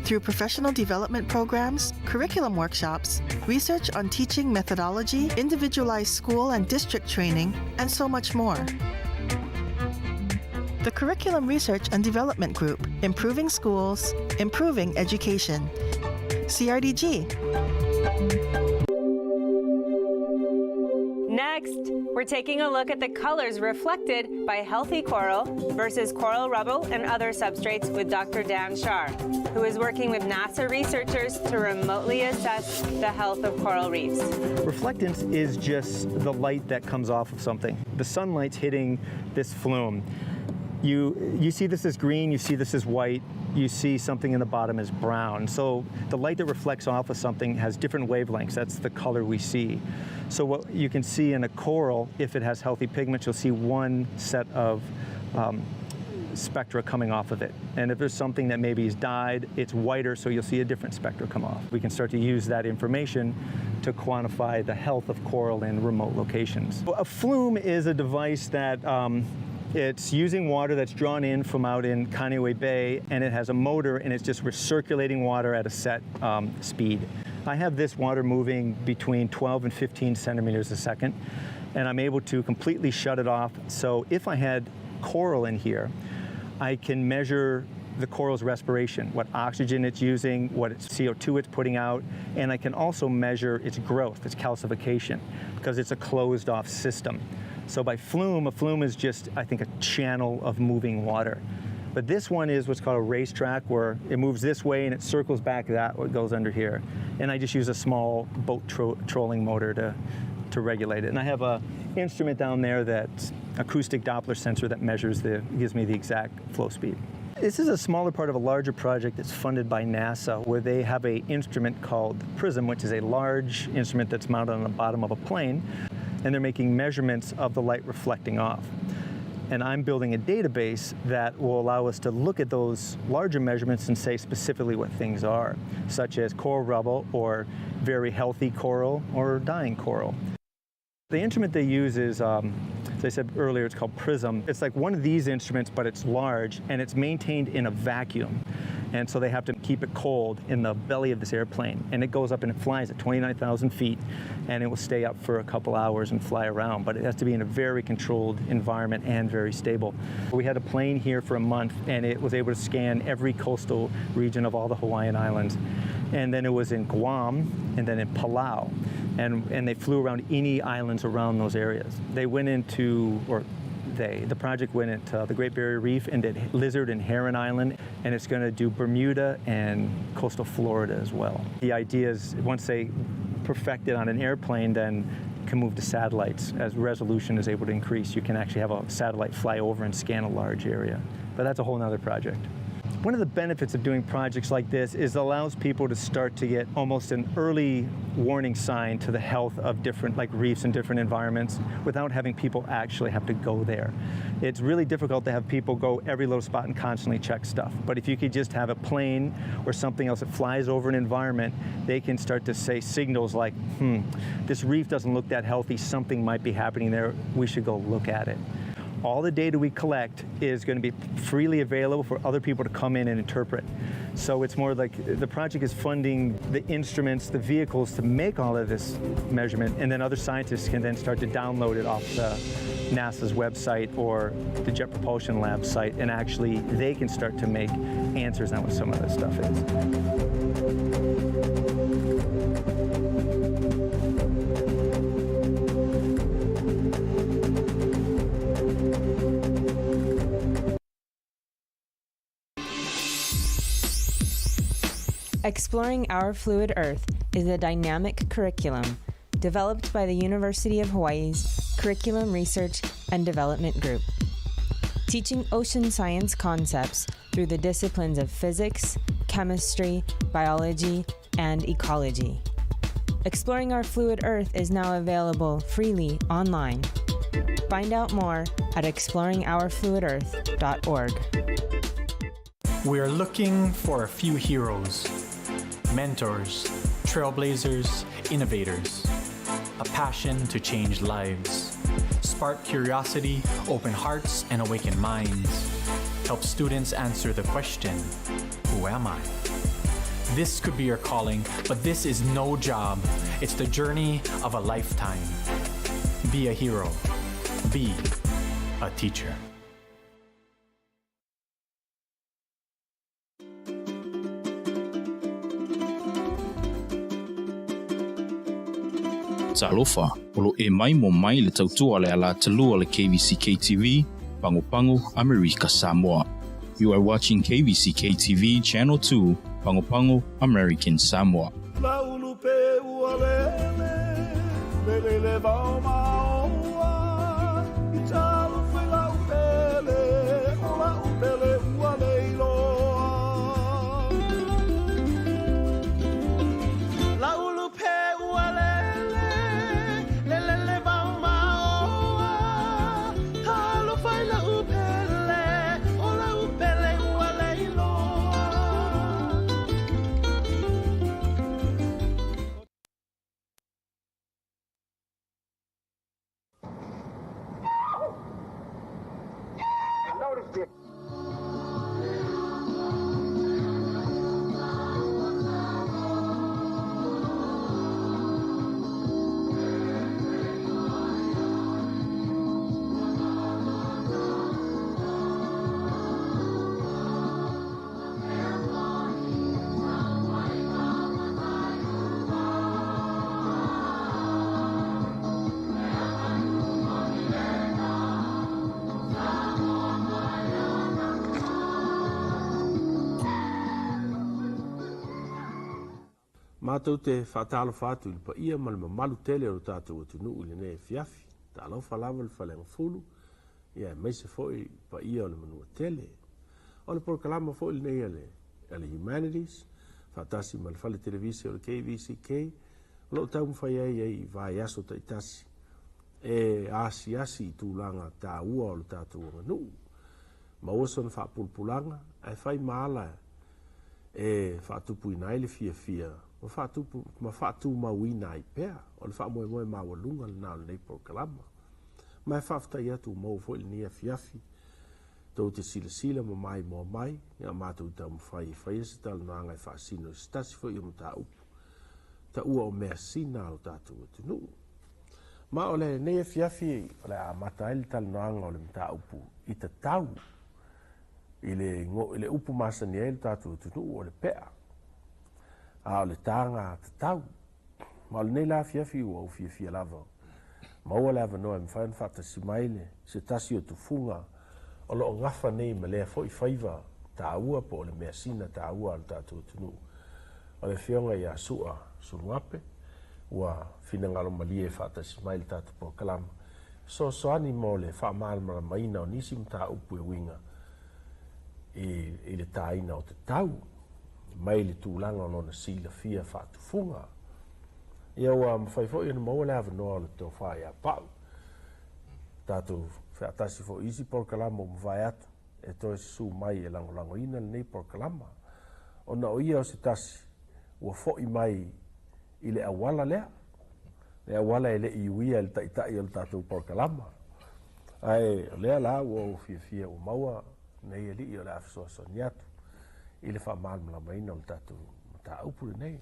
Through professional development programs, curriculum workshops, research on teaching methodology, individualized school and district training, and so much more. The Curriculum Research and Development Group, improving schools, improving education. CRDG. Next, we're taking a look at the colors reflected by healthy coral versus coral rubble and other substrates with Dr. Dan Shar, who is working with NASA researchers to remotely assess the health of coral reefs. Reflectance is just the light that comes off of something. The sunlight's hitting this flume. You see this as green, you see this as white, you see something in the bottom is brown. So the light that reflects off of something has different wavelengths. That's the color we see. So what you can see in a coral, if it has healthy pigments, you'll see one set of spectra coming off of it. And if there's something that maybe is dyed, it's whiter, so you'll see a different spectra come off. We can start to use that information to quantify the health of coral in remote locations. A flume is a device that it's using water that's drawn in from out in Kaneohe Bay, and it has a motor, and it's just recirculating water at a set speed. I have this water moving between 12 and 15 centimeters a second, and I'm able to completely shut it off. So if I had coral in here, I can measure the coral's respiration, what oxygen it's using, what CO2 it's putting out, and I can also measure its growth, its calcification, because it's a closed off system. So by flume, a flume is just, I think, a channel of moving water. But this one is what's called a racetrack, where it moves this way and it circles back that, or it goes under here. And I just use a small boat trolling motor to regulate it. And I have an instrument down there that's acoustic Doppler sensor that gives me the exact flow speed. This is a smaller part of a larger project that's funded by NASA, where they have an instrument called PRISM, which is a large instrument that's mounted on the bottom of a plane, and they're making measurements of the light reflecting off. And I'm building a database that will allow us to look at those larger measurements and say specifically what things are, such as coral rubble or very healthy coral or dying coral. The instrument they use is, as I said earlier, it's called PRISM. It's like one of these instruments, but it's large and it's maintained in a vacuum. And so they have to keep it cold in the belly of this airplane. And it goes up and it flies at 29,000 feet, and it will stay up for a couple hours and fly around. But it has to be in a very controlled environment and very stable. We had a plane here for a month, and it was able to scan every coastal region of all the Hawaiian Islands. And then it was in Guam, and then in Palau. And they flew around any islands around those areas. They went into, the project went into the Great Barrier Reef and did Lizard and Heron Island, and it's going to do Bermuda and coastal Florida as well. The idea is once they perfect it on an airplane, then can move to satellites. As resolution is able to increase, you can actually have a satellite fly over and scan a large area. But that's a whole nother project. One of the benefits of doing projects like this is it allows people to start to get almost an early warning sign to the health of different reefs and different environments without having people actually have to go there. It's really difficult to have people go every little spot and constantly check stuff. But if you could just have a plane or something else that flies over an environment, they can start to say signals like, this reef doesn't look that healthy, something might be happening there, we should go look at it. All the data we collect is going to be freely available for other people to come in and interpret. So it's more like the project is funding the instruments, the vehicles to make all of this measurement, and then other scientists can then start to download it off the NASA's website or the Jet Propulsion Lab site, and actually they can start to make answers on what some of this stuff is. Exploring Our Fluid Earth is a dynamic curriculum developed by the University of Hawaii's Curriculum Research and Development Group, teaching ocean science concepts through the disciplines of physics, chemistry, biology, and ecology. Exploring Our Fluid Earth is now available freely online. Find out more at exploringourfluidearth.org. We are looking for a few heroes, mentors, trailblazers, innovators, a passion to change lives, spark curiosity, open hearts, and awaken minds, help students answer the question, who am I? This could be your calling, but this is no job. It's the journey of a lifetime. Be a hero. Be a teacher. Talofa, olo e mai mo mai le tautua le ala talua le KVZK TV, Pango Pango, America Samoa. You are watching KVZK TV Channel 2, Pango Pango, American Samoa. Mātou te whātalo whātu ili pa ia ma le mamalu tele o tātou atunu ili ne fiafi. Tā lau whalawa le whalenga fulu. Ia meise foi pa ia o le manua tele. O le proklama fo le nei ale humanities, fatasi ma le fale televisi o le KVZK, lo tau mwhai ai vai aso ta itasi. E asi tūlanga tā ua o le tātou nganu. Ma oso na whapulpulanga, ai whai maala e whatupu inai le fia. Ma whatu mawina i pēr, o le whamoe mawalunga le nao le nei proklama. Ma e whaftai atu mau fo le nia fiafi, tau te sila ma mai mo mai, ia mātou tau mwhai se tala noanga i whaasino, stasi fo i o mta upu. Ta ua o mea sina o tātou atunu. Ma o le nei fiafi, o le amata ele tala noanga o le mta upu, i ta tau, i le upu masani ele tātou atunu o le pea. A o le tanga ta tau, ma o le nei la fiafi ua o fia lava. Ma ua le ava noa mwhaen whatasi maile, se tasi o tufunga, o lo ngafa nei ma lea fo i whaiva ta ua po le mea sina ta ua al tātou tunu. O le whionga i a sua suruape, ua whina ngalo malie whatasi maile tātou po kalama. So ani mo le whamalmara maina o nisi mta upu e winga i le taina o te tau, mai le tūlanga o lona sila fia whatufunga. Ia ua mwhaifo i na maua le ava noa le tō whae a pau. Tātou whaatasi fo isi porkalama o mwhai atu, e toi su mai e lango ina le nei porkalama. O na o ia o se tasi, ua fo i mai i le awala lea. Le awala e le iuia le taitai o le tātou porkalama. Ai, lea la ua o fia o maua, nei e li o le afisoa soniatu, i le wha malmala maina o le tātou mata upu le nei.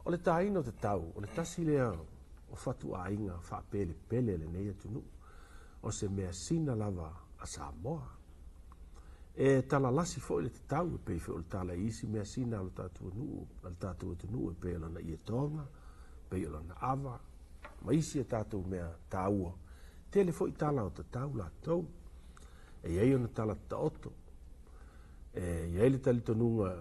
O le tāina o te tau, o le tasi lea o whatu a inga wha pele le nei atunu, o se mea sina lava a Samoa. E tala lasi fo i le te tau e pei o le tala isi mea sina o le tātou atunu e pei o lana i e tonga, pei o lana ava, ma isi e tātou mea tāua. Tele fo i tala o te tau la tau, e iei o na tala ta oto, e iei le tali tonunga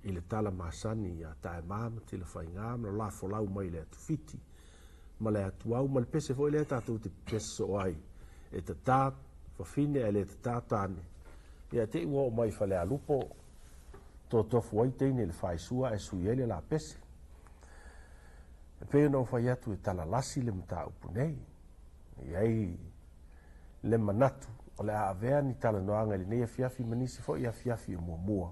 i le tala masani a tae mama te le whainga, ma la folau mai le atu fiti, ma le atu au, ma le pese fo i le tātou te pese so ai, e te tā, whawhine e le te tātane, ia te ua o mai whale a lupo, tō tofu ai teine le whaisua e sui ele la pese. E peo no whai atu e tala lasi le mta upu nei, iei le manatu, o le aavea ni tala noanga le nei a fiafi manisi fo i a fiafi o mua.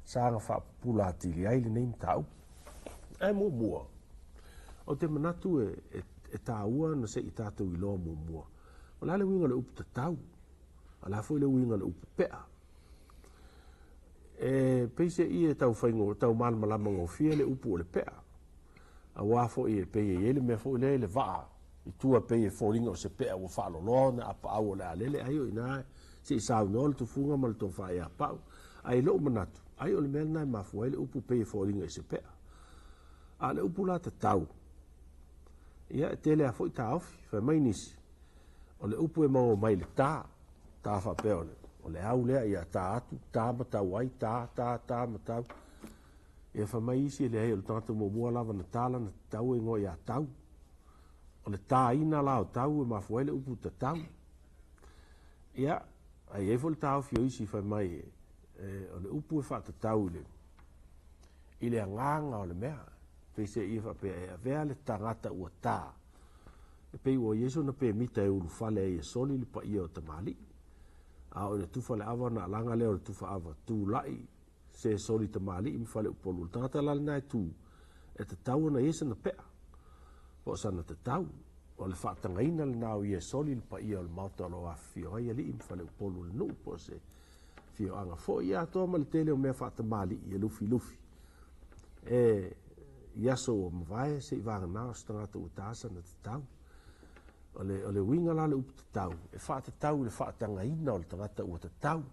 Sanga whapula atili ai le nei mta upu. E mua. O te manatu e tā ua na se i tātou i loa mua. O la le winga le upu te tau. A la foi le winga le upu pea. E peise i e tau whaingo, tau malama ngō fia le upu o le pea. A wafo i e peie i ele mea fo i le waa. I tua peie fōringa o se pea o whaalo loa na apa au o le alele. Ai o ina se i sau noa le tufunga ma le tō whae a pau. Ai lo manatu. Ai o le mea nai mafu ai le upu peie fōringa i se pea. A le upu la te tau. Ia e tele a fo i tā ofi, whai mai nisi. O le upu e mau mai le tā whapea o le au lea ia tā atu, tā matau ai, tā matau. Ia wha mai isi e le hei o le tangata mua lava na tāla na tau e ngoi a tau. O le tā ina la o tau e mafu ai le upu ta tau. Ia, ai e fo le tā ofi o isi wha mai o le upu e wha ta tau le. I le anganga o le mea, peise i whapea e a vea le tangata ua tā. E pei ua Yesu na pe mita e uru fale e soli li pa ia o te mali. A o le tufa le awa na alanga leo le tufa awa tu lai se soli te mali im fale upolu. Le tangata lali nai tu e te tau na Yesu na pea. Po sana te tau. O le whaatanga ina le nao i e soli li pa ia o le mauta lo a fio ai ali im fale upolu le nuu po se fio anga fo ia toa ma le tele o mea whaata mali i e lufi. E iaso o mwae se i vanga nao stangata utasa na te tau. O le winga la le upu te tau. E wha te tau le wha tanga ina o le tangata ua te tau.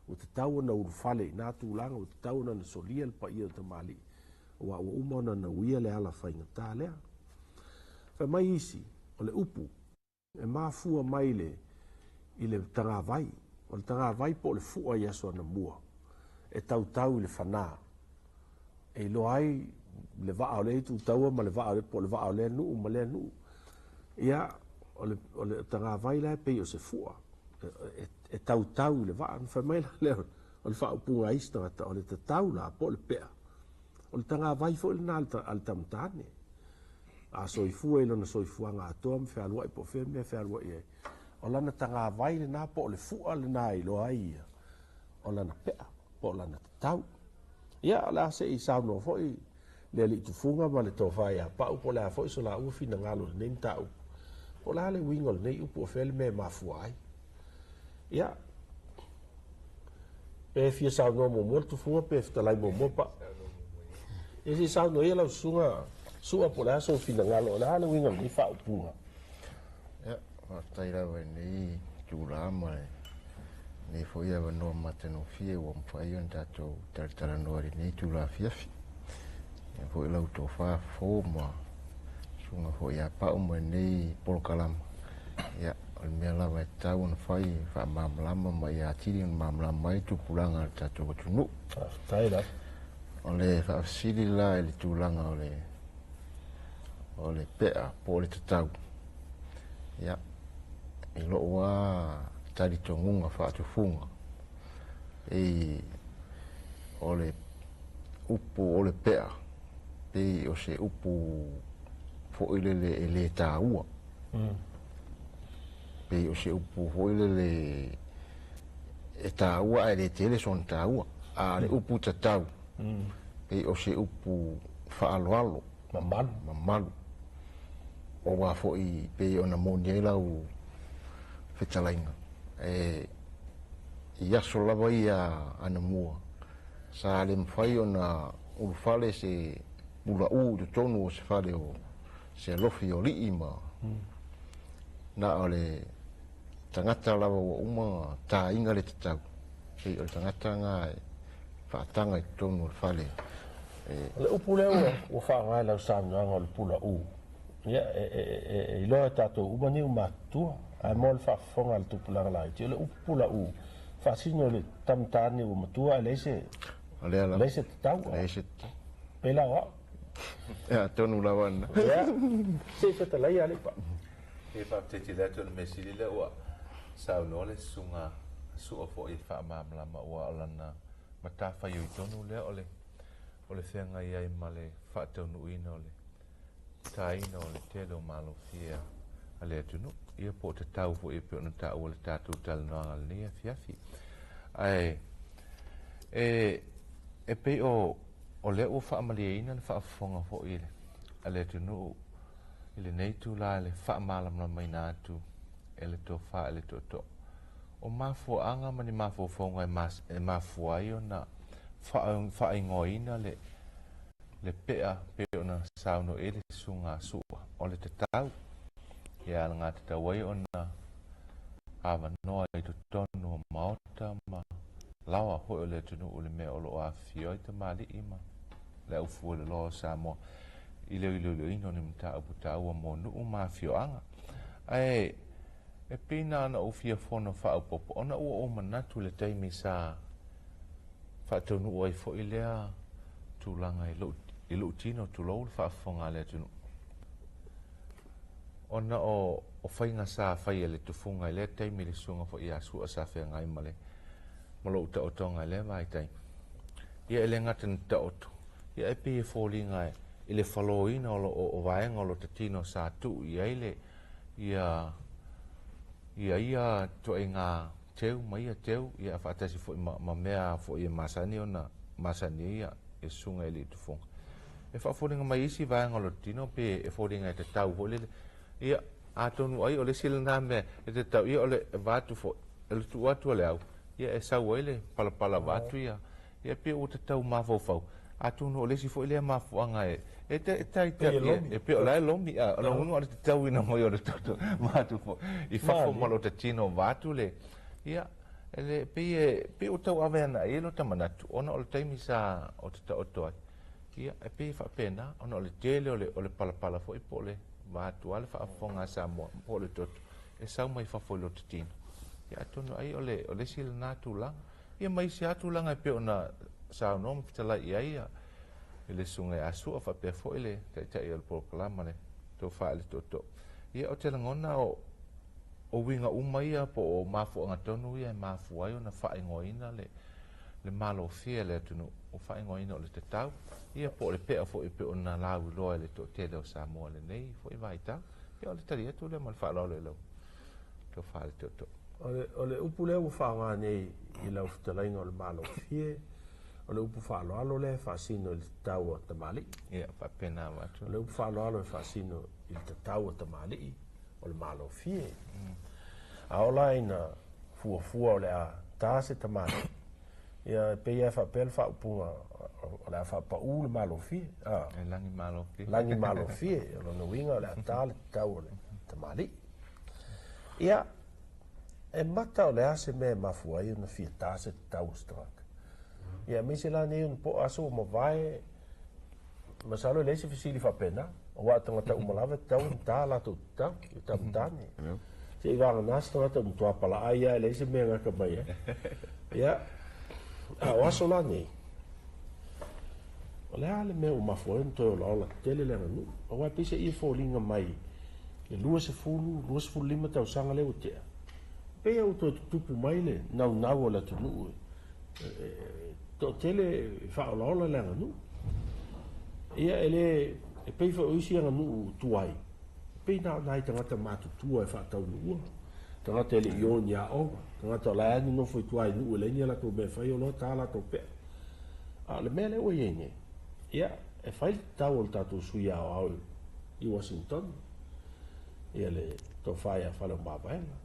O te tau na uru fale i nā tūlanga. O te tau na na solia le pa ia o te mali. O a ua umona na uia le ala whainga tā lea. Wha mai isi, o le upu, e mafua mai le i le tanga vai. O le tanga vai po le fua i aso ana mua. E tau le whanā. E lo ai le vaa o le itu taua ma le vaa o le po le vaa o le nuu ma le nuu. Ia, o le tanga vai la pei o se fua. E tau le vaa, wha mai la leo. o le whaupunga istangata o le tatau la po le pea. O le tanga vai fo le nā al tamtane. A soifua ilo na soifua ngā toa me whea lua i po whea mea whea lua i ai. O lana tanga vai le nā po le fua le nā i loa ia. O lana pea, po lana tatau. Ia, o la se i sauno fo i le li tufunga ma le tōwhai a pau po le a fo i so la ua fina ngalo le neim tau. Po la le wingo le nei upu o whea le mea mafua ai. Ia, pe fia sauno mo mo le tufunga pe fitalai mo mo pa. E si sauno ia lau sunga sua po le aso fina ngalo la le wingo le nei wha upunga. Ia, whataira wai nei tūra mai. Nei foi ava noa matano fie ua mwhai on tātou taratara noa ri nei tūra fiafi. Ia foi lau tō wha fō ma sunga foi a pao mai nei polokalama. Ia, o mea lawa e tau na whai wha mamlama mai a tiri on mamlama mai tūpulanga al tātou tunu. Taira. O le wha siri la e le tūlanga o le pea po le tatau. Ia, i lo wa tari tongunga whaatufunga. E o le upu o le pea. Pe o se upu foilele e le tāua. Pe o se upu foilele e tāua e le tele son tāua. A le upu tatau. Pe o se upu whaaloalo. Mamalu. O wa foi pe ona moni lau fetalainga. Ia so lava ia ana mua. Sa le mwhai o na urufale se ula u te tonu o se whale o se lofi o li ima. Na o le tangata lava o uma tā inga le tatau. Pei o le tangata ngā e whaatanga i tonu o le whale. Le upu leo o whaangai lau sānuanga o le pula u. Ia, i loa tātou umani o mātua. Ai mo le whaafonga le tupulanga lai. Te le upula u. Whaasino le tamtani o matua leise. Leise te tau. Leise. Pela wa. Ia, tonu lawana. Ia, se feta lai ale pa. E pa te le tonu mesili le ua. Sau no le sunga sua fo i whaamamlama ua alana. Matawha i tonu le ole. Ole whenga i ai ma le whaatonu ina ole. Tā ina ole telo malo fia. Ale tunu. Ia po te tau fo i pe ona tau o le tātou talanoanga le nia fiafi. Ai, e pe o le ua whaamalia le whaafonga fo i le. Ale tunu, i le neitu la le whaamalamna mai nātu, e le tō wha, e le tō tō. O mafua anga mani mafua fonga e mafua i ona whaingoina le pea pe ona sauno e le sunga sua o le te tau. Ia ngā te tawai o na awa noa i tu tonu o maota ma lawa hoi o le tunu o le mea o lo a fio i te mali ima. Le au fua le loa Samoa. I leo ino ni mta apu ta ua mo nuu ma fio anga. Ai, e pina ana o fia fono wha popo. Ona ua o manatu le taimi sa wha tonu o ai fo i lea tūlanga i lo tino tu lau le wha fonga le tunu. Ona o whainga sa whai e le tufunga i le taimi le sunga fo i a sua sa whea ngai male. Malo uta o tonga i le mai taimi. Ia e le ngata ni ta oto. Ia e pe e fōlinga i le whaloina o vaenga o lo te tino sa tu. Ia i le ia to e ngā teu, ma ia teu. Ia a whaatasi fo i ma mea fo i masani o na masani ia e sunga i le tufunga. E whaafōlinga mai isi vaenga o lo te tino pe e fōlinga i te tau fo le ia atonu ai o le silana me e te tau ia o le vatu fo e le tu atu le au ia e sau ai le palapala vatu ia pe o te tau mafofau atonu o le si fo ile mafuanga e te tai e pe o la lomi a la unu o te tau ina mo o le toto vatu fo i fafo malo te tino vatu le ia ele pe o tau avena e lo tamanatu ona o le taimi sa o te tau toi ia e pe fa pena ona o le tele o le palapala fo i po le vatu ale whaafonga Samoa po le toto e sau mai whafolo te tino ia tonu ai o le sila nā tūlanga ia mai si ātūlanga e pe o na sao nomi pitala i aia i le sunga e asua whapea fo i le tai o le porokalama le tō wha le toto ia o te langona o winga umaia po o mafu anga tonu ia e mafu ai o na whaingoina le le malo fia le tunu o fa ingoina o le te tau ia po le pea fo i pe ona lau loa le to te o Samoa le nei fo i vai tau ia o le tari atu le mal fa lo le lo to fa le to o le upu le u fa nga nei i lau ftalainga o le malo fie o le upu fa lo le fa sino il tau o tamali ia fa pena watu o le upu fa lo fa sino il tau o tamali o le malo fie a ola ina fua o le a tase tamali ia pe ia fa pel fa upunga o le fa pa u le malo fie langi malo fie o no winga o le tale tau o le tamali ia e mata o le ase me mafua i una fie tase tau strak ia misi la ne un po aso mo vai masalo le se fisili fa pena o wa tanga ta umalava tau ta la tu ta tani se i vanga nasta ta un tua pala aia le se me nga mai ia a waso la ne o le ale me o mafua en to la tele le nu o wa pise i fo linga mai le lua se fulu lima tau sanga le o tea pe o to tupu mai le nau o la tunu to tele fa o la le nu ia ele e pe fa o isi anga nu tuai pe na nai tanga ta matu tua e fa tau nu tanga tele ion ya o tanga to la ni no foi tuai nu le ni la to be fa yo lo ta la to pe a le mele o yenge ia e fai tau o tatu suia o i Washington ia le to faia fa lo mabela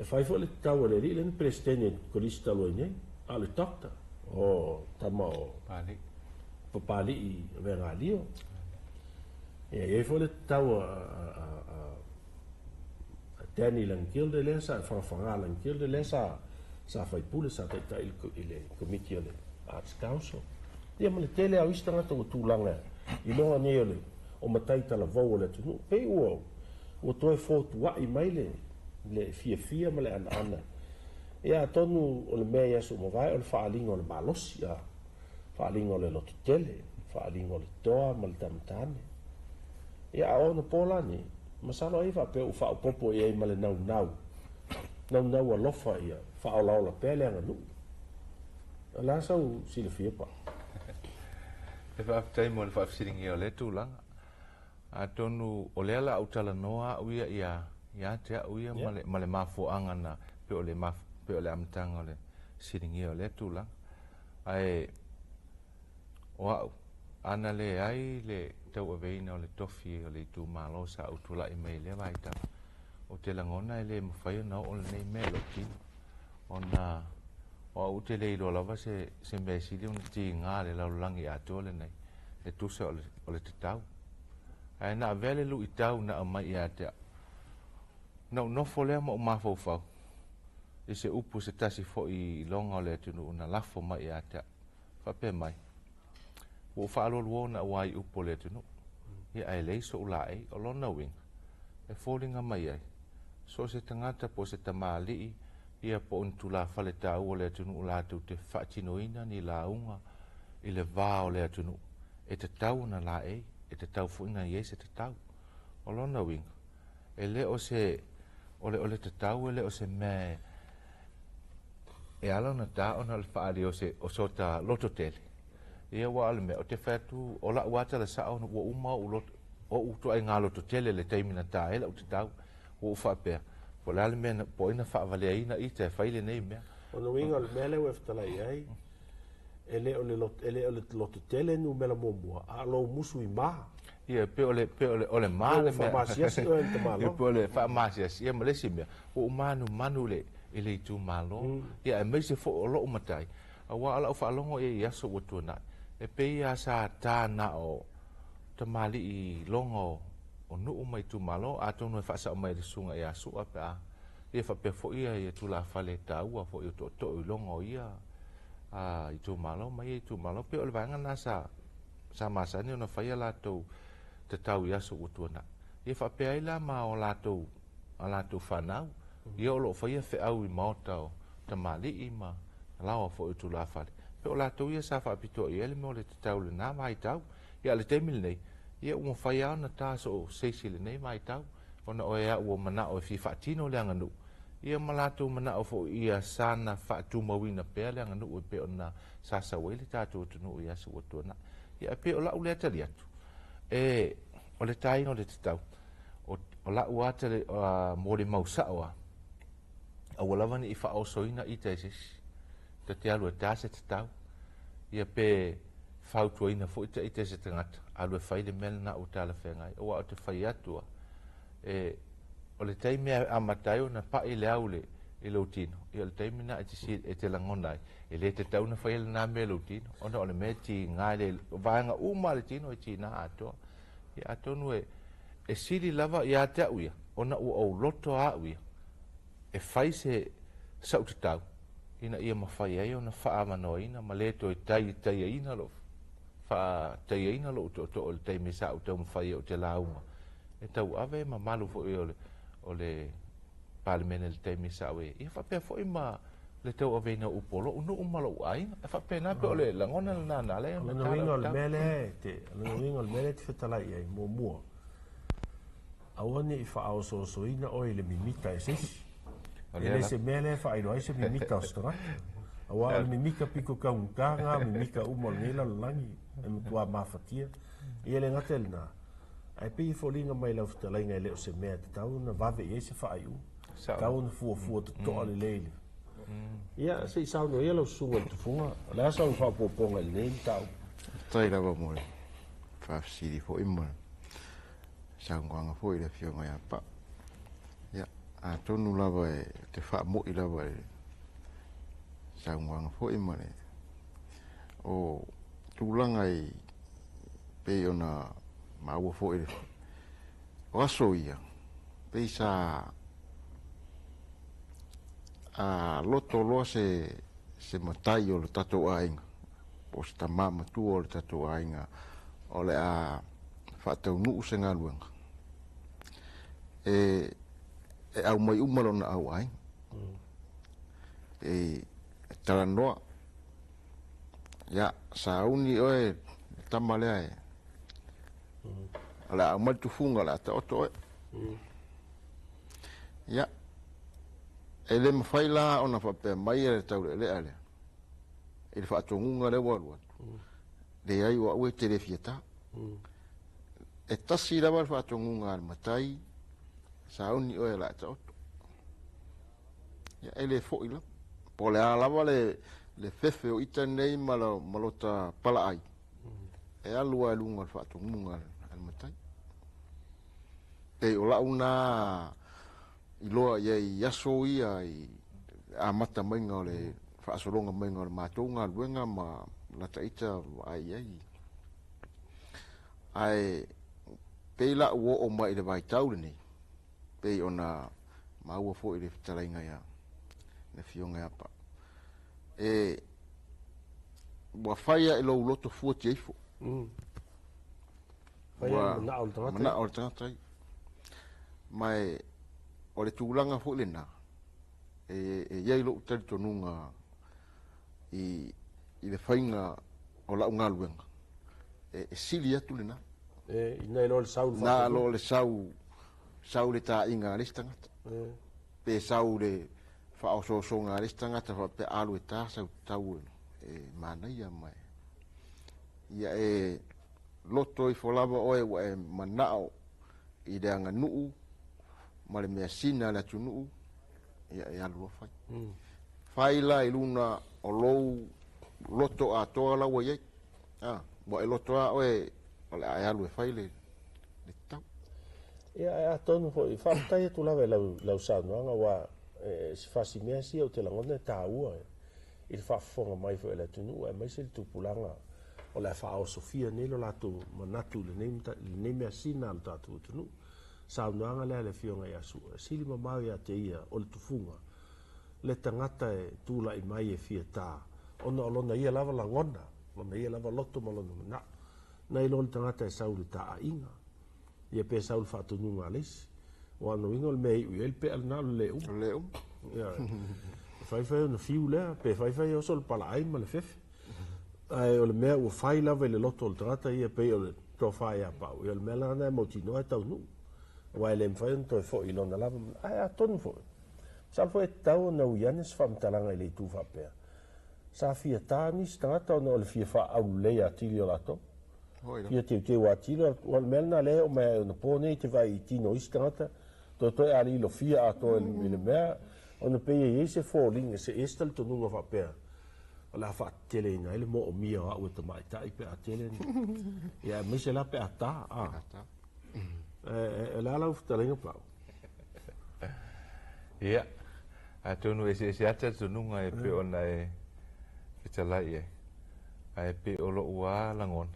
e fai fo le tau le ri le presidente Krista lo ne a le doctor o tamo pali i vengalio e fo le tau a Danny Lankilde le sa fa Lankilde le sa fai pule sa ta il committee le Arts Council ia ma le tele a istanga to tulanga i longa ne le o matai tala vo le tu pe o toi fo tua i mai le fia ma le ana ia tonu o le mea so mo vai o le faalinga o le malosi ia faalinga o le lotu tele faalinga o le toa ma le tamatane ia ona pola ni masalo ai fa pe o fa popo ia ma le nau a lofa ia fa o la pele anga nu ala sa si le fia pa e fa tai mo le fa siringi o le tulanga a tonu o le ala au tala noa uia ia te uia ma le mafuanga na pe o le amtanga o le siringi o le tula ai o ana le ai le tau aveina o le tofi o le tu malo sa au tula i mai le vai ta o te langona e le mawhai na o le nei me lo ki ona o au te le ilo lava se me sili un ti ngā le laulangi ato le nei le tusa o le te tau ai na vele lu i tau na mai i atea no fole mo mafofau e se upu se tasi fo i longa o le tunu una lafo mai i atea fa pe mai o fa lo na wai upu le tunu ia ai le so ulai o lona wing e fallinga mai ai so se tangata po se tamali ia po un tula fale tau o le tunu ula tu te fatinoina ni launga i le va o le tunu e te tau na la e te tau fuinga i se te tau o lona wing e le o se ole te tau e le o se me e ala na ta ona le faali o se o sota loto tele ia wa ale me o te fatu o la wata le sa ona o uma o lot o uto ai ngalo to tele le taimina ta ele o te tau o fa pe po la me po ina fa vale ina i te faile nei me o no winga le mele o ftala ai ele o le loto tele nu mela mo a lo musu i ma ia pe ole male farmacia si o ente malo ia pe ole farmacia ia malesi me o manu le ele tu malo ia me se fo lo matai a wa ala fa longo ia so wotu na e pe ia sa ta na o tamali i longo o nu mai tu malo a tonu fa sa mai le sunga ia su apa ia fa pe fo ia tu la fale ta u fo i to longo ia a i tu malo mai tu malo pe ole vanga na sa masa ni ona fa ia la to te tau ia so utuna ia fa pe ai la ma o la to ala to fanau ia lo fa ia fe au i mota te mali i ma la o fo tu la fa pe o la to ia sa fa pito ia le mo le te tau le na mai tau ia le temil nei ia o fa ia na ta so se sile nei mai tau ona o ia o mana o fi fa tino le nganu ia malato mana o fo ia sana fa tu mawina pe le nganu o pe ona sa sa wele ta tu nu ia su to na ia pe o la ule tali atu e o le tai o le tau o la ua te mo le mausa o a wala vani i fa o soina i te te alu ta se tau ia pe fa tu ina fo i te se tangata alu fa le mel na o tala fenga o o te fa atu e o le taimi a matai na pa i le aule i lo tino i le taimi na e te langona e le te tau na fa ile na me lo tino ona o le me ti nga le vaanga uma le tino i ti na ato i ato nu e sili lava i ate uia ona o loto a uia e fai se sau te tau ina ia mawhai ai ona wha amanoina ma le to i tai ina lo wha tai ina lo to o le taimi sa o tau mawhai o te launga e tau ave ma malu fo i o le palimene le taimi sa we ia fa pe fo i ma le tau ave na upolo unu umalo ai fa pe na pe o le langona na le no wingo le mele te no wingo le mele te fetala ai mo awani i fa au so ina o le mimita ese ele se mele fa i se mimita stra awa le mimika piko kaunga mimika umol nela langi e mtua mafatia ia le ngatelna ai pe folinga mai la futalinga le se mea te tau na vave e se fa aiu tau na fu to le lele ia se sa no ia lo sunga te funga la sa fa poponga le tau tai la va mo fa si fo immo sa nganga fo ile fionga ya pa ya a tonu lava te fa mo i lava sa nganga fo immo o tulanga i pe ona ma ua fo ile o aso ia pe sa a loto lo se matai o le tato ainga o sta mama tu o le tato ainga o le a fatau nu se ngaluenga e au mai umalo na au ai e taranoa ya sauni oe tamale ai ala amal tu funga la ta oto ya ele mafaila ona fa pe mai le tau le ale ele fa tongunga le walu le ai wa we te fieta e tasi la fa tongunga al matai sauni o la ta oto ya ele fo ila po le ala le fefe o itanei malota pala ai e alua lunga fa tongunga al matai e ola una iloa ye yaso ia i amata mainga ole fa solonga mainga ole matonga luenga ma la taita ai peila wo o mai le vai taulini pe ona maua fo ile talainga ya le fionga apa e wa faia ilo loto fu tifo faia na alta mai o le tūlanga fo lena e iai lo utari tonunga i le whainga o la unga luenga e sili atu lena ina ilo le sau na lo le sau le ta inga listangata pe sau le wha so ngā listangata wha pe alu e tā sau tau e mānaia mai ia e loto i wholava oe wa e manao i le anga nuu ma le mea sina la tunu ia alu fai faila i luna o lou loto a toa la wa ye mo e loto a oe o le alu fai le tau ia tonu fo i fatai tu la la usando anga wa si fasi mea si o te langona ta ua i fa fonga mai fo le tunu e mai se tu pulanga o la fa o sofia nelo la tu manatu le nem mea sina al tatu tunu saunoanga le fionga ia su sili mamau ia te ia o le tufunga le tangata e tula i mai e fieta ona olona ia lava langona ona ia lava loto malona na ilo le tangata e sauli ta inga ia pe saul fatununga lesi o ano ingo le mei uel pe al nalu leu ia fai na fiu lea pe fai o sol pala ai ma le fefe ai o le mea ua fai lava i le loto o le tangata ia pe o le tofa ia pau ia le mea lana e mautinoa e tau nuu wa le mfai to fo i lona lava ai a tonu fo Salvo e tau na uianes whamtalanga I le tu whapea. Sa fia tā nis tangata o le fia wha au lea atili o lato. Fia te wa atili o melna le o mea o na pōne te vai I tino isi tangata. Toi ali lo fia ato I le mea. O na peia I se fōlinga se estal tonunga whapea. O la wha tele ina ele mo o mia o au e ta mai tai pe a tele. Ia mise la pe a tā. E la lau futalenga pau. Ia. A tonu e se ata tonunga e pe ona e fitalai e. A e pe o lo ua langon.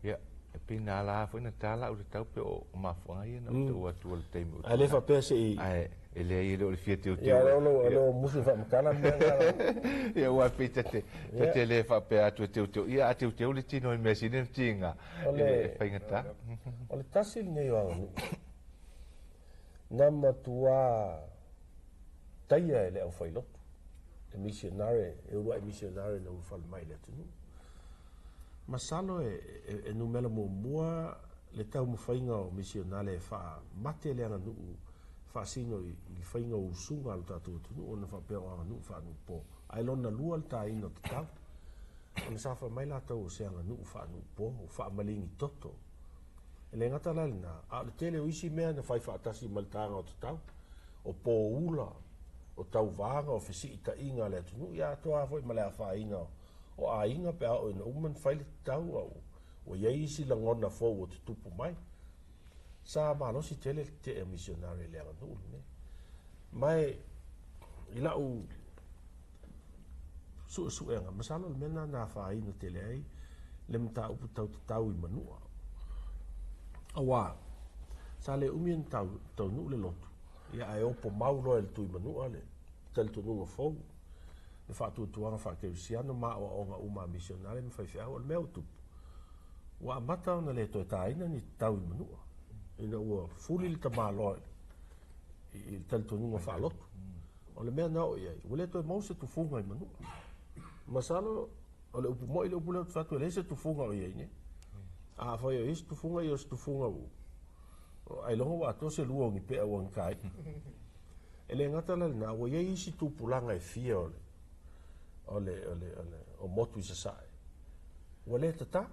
Ia. E pe nā la fo ina tāla u te tau pe o mafuanga ia na u te ua tua le teimu. A le whapea se I... E le i lo le fia teo teo. Ia lo musu whamakana mea ngā. Ia ua pe te le whapea atua teo teo. Ia a teo teo le tino I mea sine tinga. E whaingata. O le tasi nei o anu. Nā matua taia e le au whailotu. E missionare, e urua e missionare na ufal mai le tunu. Masalo e numela mua le tau mawhainga o missionale e wha mate le anga nuu wha sino I whainga o usunga alu tātua tunu o na whapea o anga nuu wha nuu po. Ai lona lua le tā ino te tau. O na sawha mai la tau o se anga nuu wha nuu po o wha malingi toto. E le ngata lalina, a le tele o isi mea na whai wha atasi maltanga o te tau. O po ula, o tau vanga o whisi I ta inga le tunu. Ia toa foi malea wha inga o a inga pe ao ina uman whaile tau au. O iei isi la ngona fau o te tupu mai. Sa malosi tele te e missionare le anga nuu ne. Mai I lau su enga. Masalo le mena na wha ina tele ai le mta upu tau I manua. Awa. Sa le umien tau nuu le lotu. Ia ai opo maulo e le tui manua le. Tel tu nunga fau. Le whātua tuanga whakeusiana ma o onga uma missionare me whaiwhiau al mea utupu. Wa amata ona le toi taina ni tau I manua. Ina ua fuli le tamāloa I tel tu nunga whaalotu. O le mea nao iai. Ua le toi mause tu funga I manua. Masalo, o le upu moi le upu leo tu whatua le se tu funga o iai ne. A whai o isi tu funga I o se tu funga u. Ai longa wa ato se lua ngi pea wang kai. E le ngata le na wa iai isi tu pulanga e fia o motu I se sae. Wa le tata.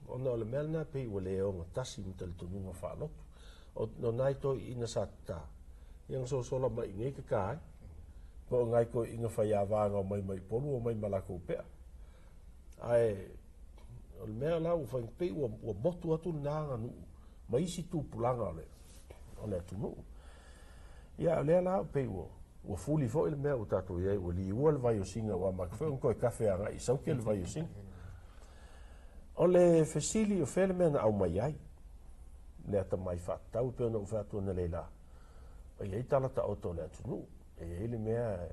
Ona o le melna pei wa le o ngatasi mtal tununga whaalotu. O no nai toi ina sa tata. Yang so sola mai ngai ka kai. Po ngai ko inga whai awanga o mai polu o mai malako pea. Ai, o le mea la u whai pei wa motu atu nanga nuu. Ma isi tu pulanga o le tunu. Ia le la pe o fuli fo il mea o tatu ia o li ua le vai o singa wa ma fe un ko kafe anga I sauke le vai o singa. O le fesili o fele mea na au mai ai. Le ata mai fa tau pe ona fa tu na le la. O ia tala ta auto le tunu. E ele mea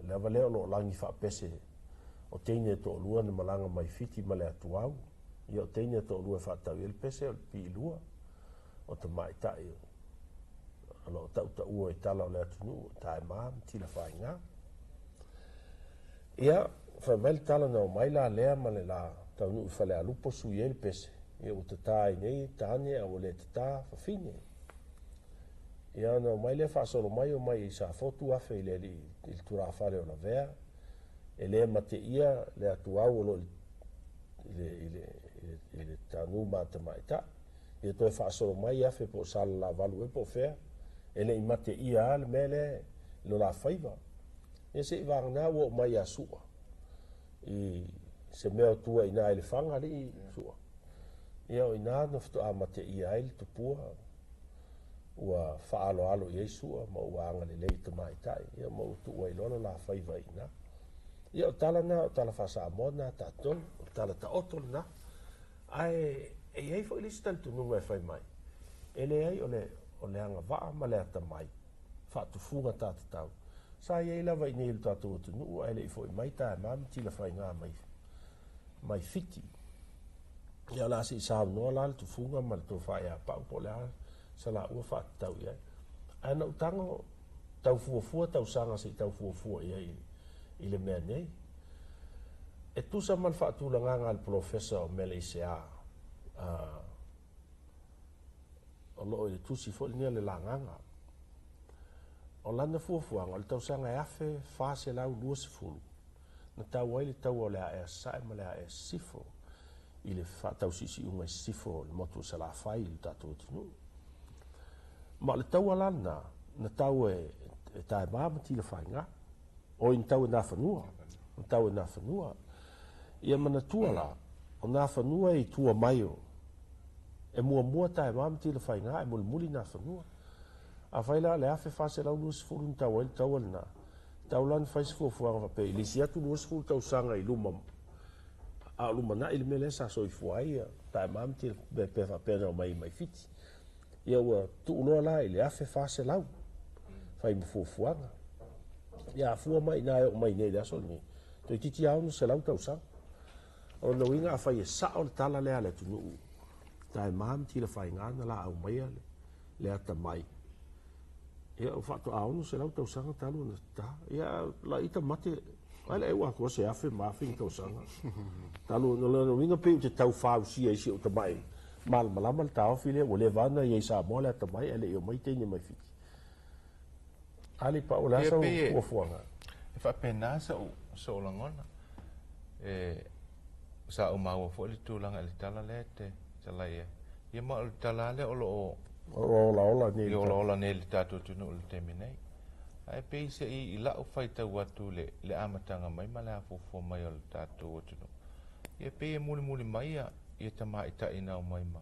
le vale o lo langi fa pese. O teine to lua na malanga mai fiti ma le atu au. Ia o teine to lua fa tau il pese o pi lua. O te mai tai alo tau ua I tala o le atunu tae maa tila whainga. Ia, whamel tala na o mai la lea ma le la tau nuu whale alupo sui ele pese. Ia o te tae nei taane a o le te tā whawhine. Ia na o mai le whaasolo mai o mai I sa fotu afe I le tura whale o la vea. E le ma te ia le atu au o lo I le tanu ma te mai ta. Ia toi whaasolo mai afe po sala la valu e po fea. Ele I mate ia ale mele lo la whaiva. Ia se I wangana o mai a sua. I se mea tua ina ele whanga li sua. Ia o ina noftu a mate ia ele tupua. Ua whaalo alo I sua ma ua anga le leite mai tai. Ia ma utu ua ilolo la whaiva ina. Ia o tala na, o tala whasa amona, ta tol, o tala ta otol na. Ai, e iei fo ili stal tu nunga e whai mai. Ele ai o le anga waa ma le ata mai. Whaatu funga tata tau. Sa iei lawa I neilu tatu o tunu, ai le I fo I mai tae mami tila whai ngā mai fiti. Ia la si sa noa la le tu funga ma le to whai a pau po le a sa la ua whaatu tau iai. Ana utango tau fuafua, tau sanga si tau fuafua iai I le mea nei. E tusa mal whaatu la nganga al professor o mele ICA. O loo I le tusi fo nia le la nganga. o lana fuafuaga o le tausaga e afe faselau 20 na tau ai le tau o le a e sae ma le a e sifo i le faatausisiʻuga i sifo le motu o salafai i le tatou atunuu ma o le tau alana na tau e taemā ma tilafaigā o i na tau e nafanua na tau e nafanua ia manatua la o nafanua e itua mai o e muamua taemā ma tilafaigā e mulimuli nafanua afai la le afe faselau 20 na tau ai le tau alana tau lana faisifuafuaga faapei lisi atu 20 tausaga i luma a lumanaʻi le mea lea sa soifua ai ia taemā ma pe faapena o mai fiti ia ua tuuloa la i le afe faselau fai mafuafuaga ia afua mai na e o mai nei le aso lenei toititi ao na selau tausaga o lona uiga afai e saʻo le tala lea le atunuu taemā ma tilafaigā na laau maia le atamai ia o faatoʻaona selau tausaga talu ona tatā ia laʻita mate ai le ua akoa se afe mafiga tausaga talu lona uiga pei o te tau fausia isi o tamaʻi malamalama le taofi lea ua le vana iai samoa le atamai e leʻi o mai teine mai fiti ali pa o le asa fuafuaga e faapena sa o lagona e sa o maua foʻi le tulaga i le tala lea te talai e ia ma o le tala lea o loo olaola nei le tatou tunuu le temi nei ae pei seʻi i laʻu faitau atu le amataga mai ma le a fuafua mai o le tatou atunuu ia pei e mulimuli mai ia tamaʻitaʻina o mai ma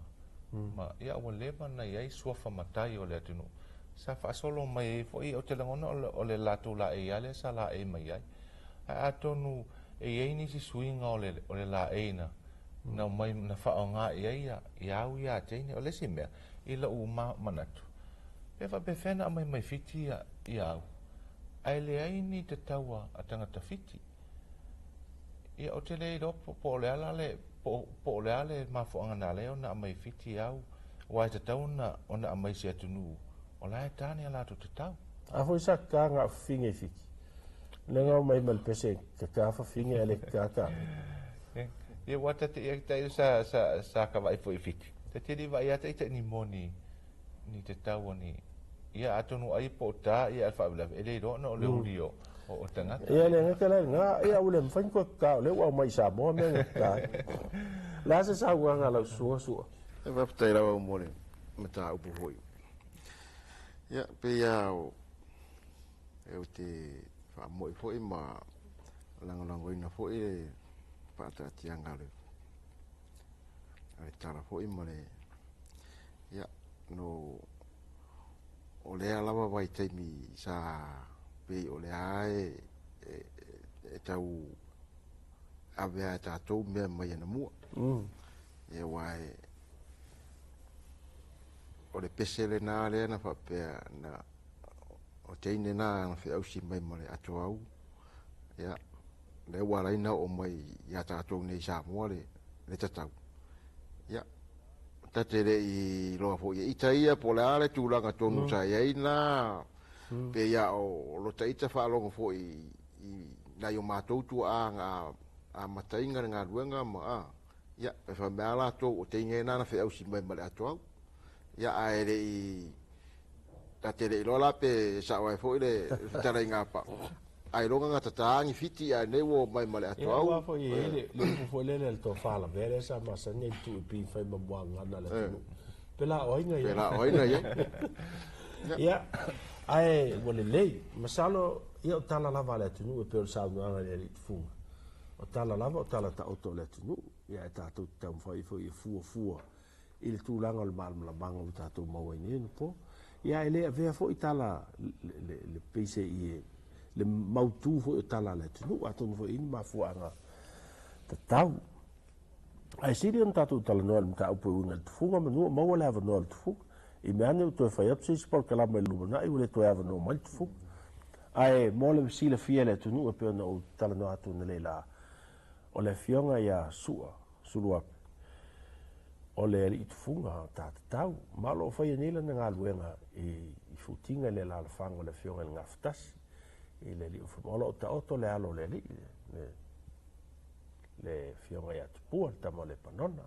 ia ua lē manai ai suafa matai o le atunuu sa faasolo mai ai foʻi o te lagona o le latou laʻei a lea sa laʻei mai ai ae atonu e iai nisi suiga o le laʻeina na mai na faaaogāʻi ai ia au iā teine o lesi mea i laʻu manatu pe faapefena a mai fiti ia au ae leai ni tatau a tagata fiti ia o te lē lopo po o le a le mafoʻaga lea ona a mai fiti au ua e tatau ona a mai se atunuu o la e tane a latou tatau a foi sa kakaga afafiga i fiti lega o mai ma le pese kaka afafiga e le kakaka ia ua tateʻia kitai sa kavaʻi foʻi fiti tatili vaʻi ata i taʻini mo ni tatau ani ia atonu ai po tā ia alfaavelafe e leilo ona o le uli o tagata ia le gakalaga ia ua le mafaini koe kakao le ua mai samoa mea kakaka la se sauaga lau suasua e faapetaʻi lava mo le mataupu foʻi ia peia e o te faamoʻi foʻi ma lagolagoina foʻi e faataatiaga le tala foʻi ma le ia no o lea lava vai taimi sa pei o lea e tau avea e tatou mea mai ana mua ia ua o le pese lenā lea na faapea na o teine na feʻausi mai ma le atoau ia le ua alaina o mai iā tatou nei samoa le tatau ia tateleʻi loa foʻi e ita ia po le a le tulaga tonu sa iai na pe ia o lo taʻita faalogo foʻi nai o matou tuaaga a mataiga le galuega ma a ia e faamea latou o teige na feʻausi mai ma le atoau ia ae leʻi tateleʻi loa la pe saʻo ai foʻi le talaiga paʻo ailoga gatatā agifiti ae nei ua mai ma le atoau ua foi le foi le tofalavel esa masani i tuuipi fai mamuagana le tunu pe la oina ia ia ae ua lelei masalo ia o tala lava le atunuu e pe o le saunoaga le alitufuga o tala lava o tala taoto o le atunuu ia e tatou taumafai foi e fuafua i le tulaga o le malamalamaga o tatou mauai no po ia e lē avea foʻi tala le peise i le mautū foʻi o tala le atunuu atonu foʻi ini mafuaaga tatau ae sili ona tatou talanoa le mataupu e uiga le tufuga manua maua le avanoa le tufuga i mea ane o toe fai atu seisi polokalama i le lumanaʻi ua le toe avanoa mai le tufuga ae mo le silafia le atunuu e pe ona ou talanoa atu na leila o le afioga ia sulu ape o le alii tufuga tatatau ma loo fai anei lana galuega i fuutiga i le lalafaga o le afioga i le gafetasi i le alii o loo taoto le alo le alii le fioga iā tupua le tama o le panona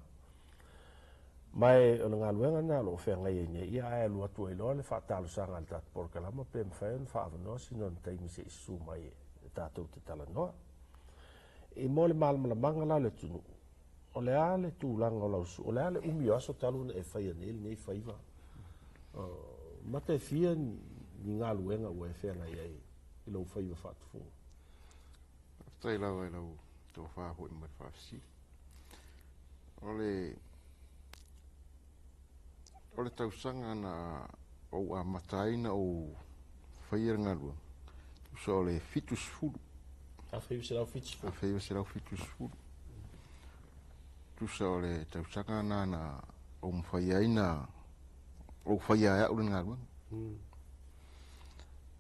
mai o nga luenga na lo fe ngai ni ia e lo tu lo le fa talo sanga tat por kala ma pem fen fa no sinon tai mi se su mai ta tu te tala no e mo le mal ma manga la le tu o le ale tu langa o su o le ale umi aso talo e fa ni fa iva ma te fia ni nga luenga o e fe ngai e lo fa iva fa tu tai la vai lo to fa ho mai fa si ole tausanga na o a mataina o whairenga rua. So le fitus furu. A whaiu se rau fitus furu. A whaiu se rau fitus furu. Tu so le tausanga na o mwhaiaina o whaiaia urenga rua.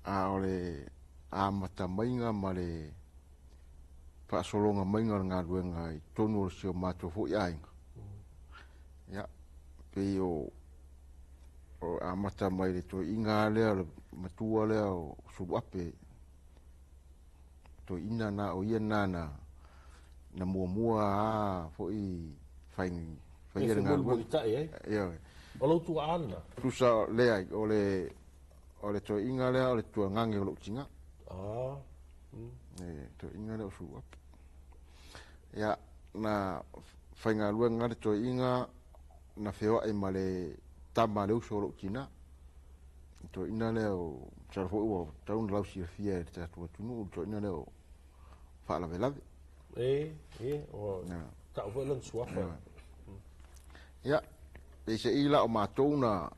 A ole a matamainga ma le whaasolonga mainga ngā ruenga i tonu o seo mātua fo i ainga. Ya, pe o amata mai le to inga lea matua lea o suape to ina na o ia na mua a fo i fain nga mo tai ya o lo tu ana tu sa lea o le to inga lea o le tu ngange o lo tinga to inga lea o suape ya na fainga luenga le to inga na feo ai male tama leu solo kina to ina leo charfo o taun lau si fia ta tu tunu to ina leo fa la vela o ta vo lan suafa ya e se ila o matona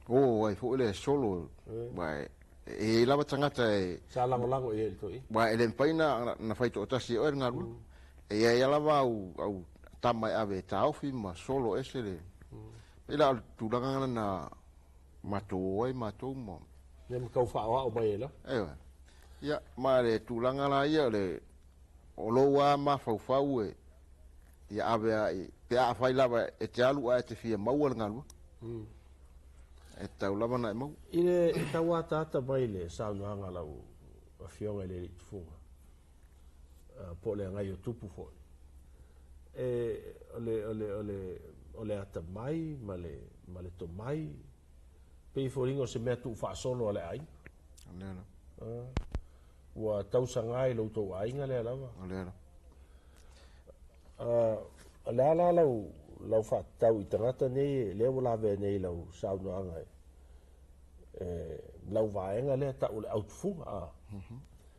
o ai fo le solo vai e la batangata e sa lango e to i vai ele paina na fai to tasi o ngaru e ia la va au tama ave taufi ma solo esele ila tulanga na mato ai mato mo nem kau fa o mai la ya ma le tulanga la ia le o lo wa ma fa fa e ya ave ai pe a fa la e te alu a te fia mau ngalu e tau lava na mau ile tawa tata mai le sa no hanga la o fionga le funga po le ngai o tupu fo ole ata mai male to mai pe foringo se me tu fa solo ale ai nena wa tau sangai lo to ai ngale lava nena ala lau fa tau i tangata nei le wala ve nei lau sau no anga lau vaenga le ta ule outfunga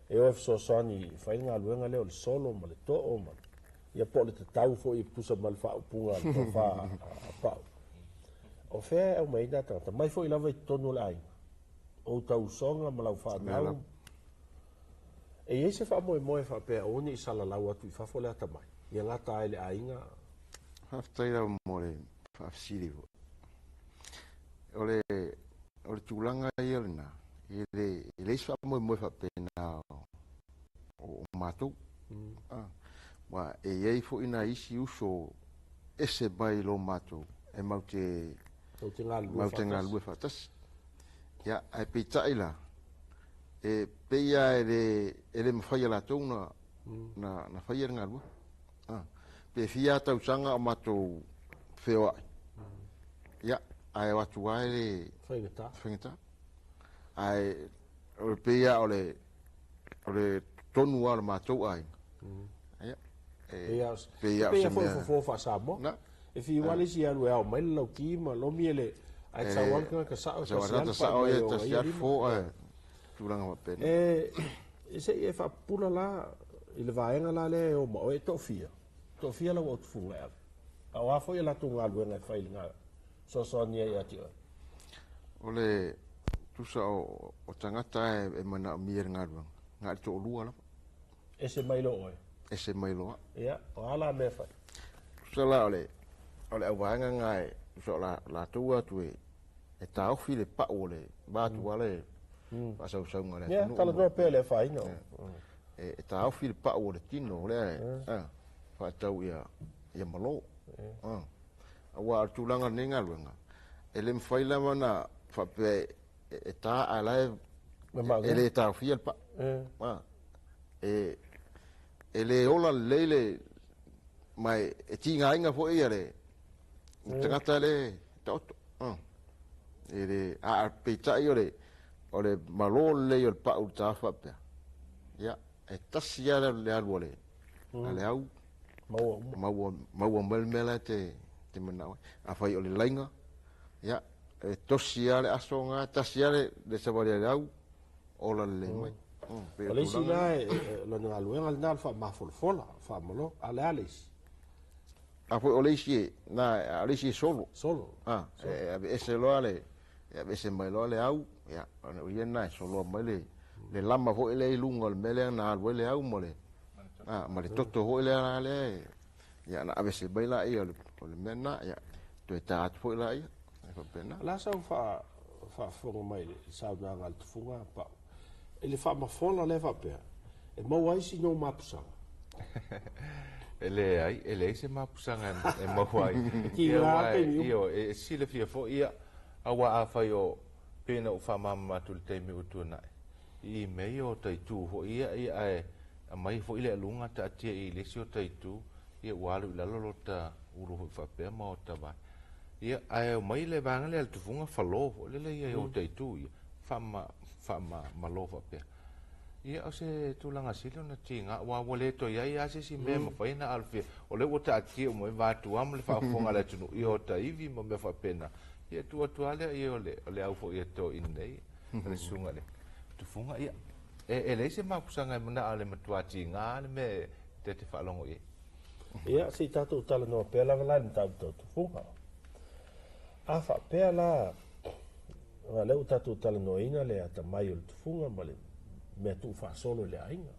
e o so soni fainga luenga le o solo male to o male ia po le tau fo i pusa mal fa punga fa pa o fe o mai da ta mai fo i lava i tonu lai o tau songa ma lau fa na e ese fa mo fa pe o ni sala lau atu fa fo le ata mai ia ngata ele ainga haftaira more fa sirivo ole tulanga yerna ele swa mo fa pe na o mato wa e ei fo ina isi uso ese bai lo mato e maute ngal fatas ya ai pita ila e peia ele mfaya la tona na faya ngal pe fia ta usanga mato feo ya ai watu ai fengeta ai o peia ole tonu al mato ai Pea fo fa samo. E fi wale si alu e au mai lau ki ma lo miele ai tawanga ka sa o sa o e ta sia fo turanga ma pena. E se e fa pula la il vaenga la le o mo e tofia. Tofia la o tfunga. A wa fo la tunga lu nga fa ilinga. So ni ya ti. Ole tu sa o tangata e mana mier ngadwa. Nga to lua la. Ese mai lo oi. Ese mai loa. Ia, o ala me fai. So la ole au wanga ngai, so la tua tue, e tau file pa ole, ba tu wale, ba sau ngale. Ia, tala no pele fai no. E tau file pa ole tino le, fa tau ia malo. Awa tulanga ninga luenga. Ele mfai la mana fa pe e ta ala ele tau file pa. Ele ola lele mai e tinga inga fo ia le Tangata le toto. Ele a pita ole malo le o pa u tafa pe. Ya, tasia le alwole. Ale au mau mel te mana. Afai ole lainga. Ya, tosia le asonga, tasia le sabale au. Ola le mai. Ole sila la na luenga na fa mafolfola, fa malo ale alis. Apo ole si na ale si solo. Ese lo ale. Ya ese mai lo le au, ya, ana ia na solo mai le lama ho le lunga le mele na le au mole. Ma le toto ho le ya na ave se baila ia le mena ya. Tu ta fo la ia. Fa pena. La sa fa fo mai sa na ngal funga pa. Ele fa ma fola le fa pe. E mo wai si no mapsa. Ele se mapsanga e mo wai. Io e si le fia fo ia awa afai o pena u whamama tu le teime utu nai. I mei o taitu ho ia e a mai fo ile alunga ta atia i lesi o taitu ia walu ila lolo ta uru hui whapea ma o ta vai. Ia ai o mai le vanga le al tufunga whalo ho le ia o taitu ia whama malo whapea. Ia o se tūlanga silo na tinga wa wale to ia ia se si mea ma whaina alfia o le o ta atia o moi vātu amu le whafonga le tunu i o ta iwi ma mea whapena. Ia tua le ia ole au fo ia to in nei le sunga le tu funga ia le se ma kusanga mana ale matua tinga le me te falongo ia ia si tatu tala no pela la tatu tu funga afa pela le tatu tala no ina le ata mai tu funga male me tu fa solo le ainga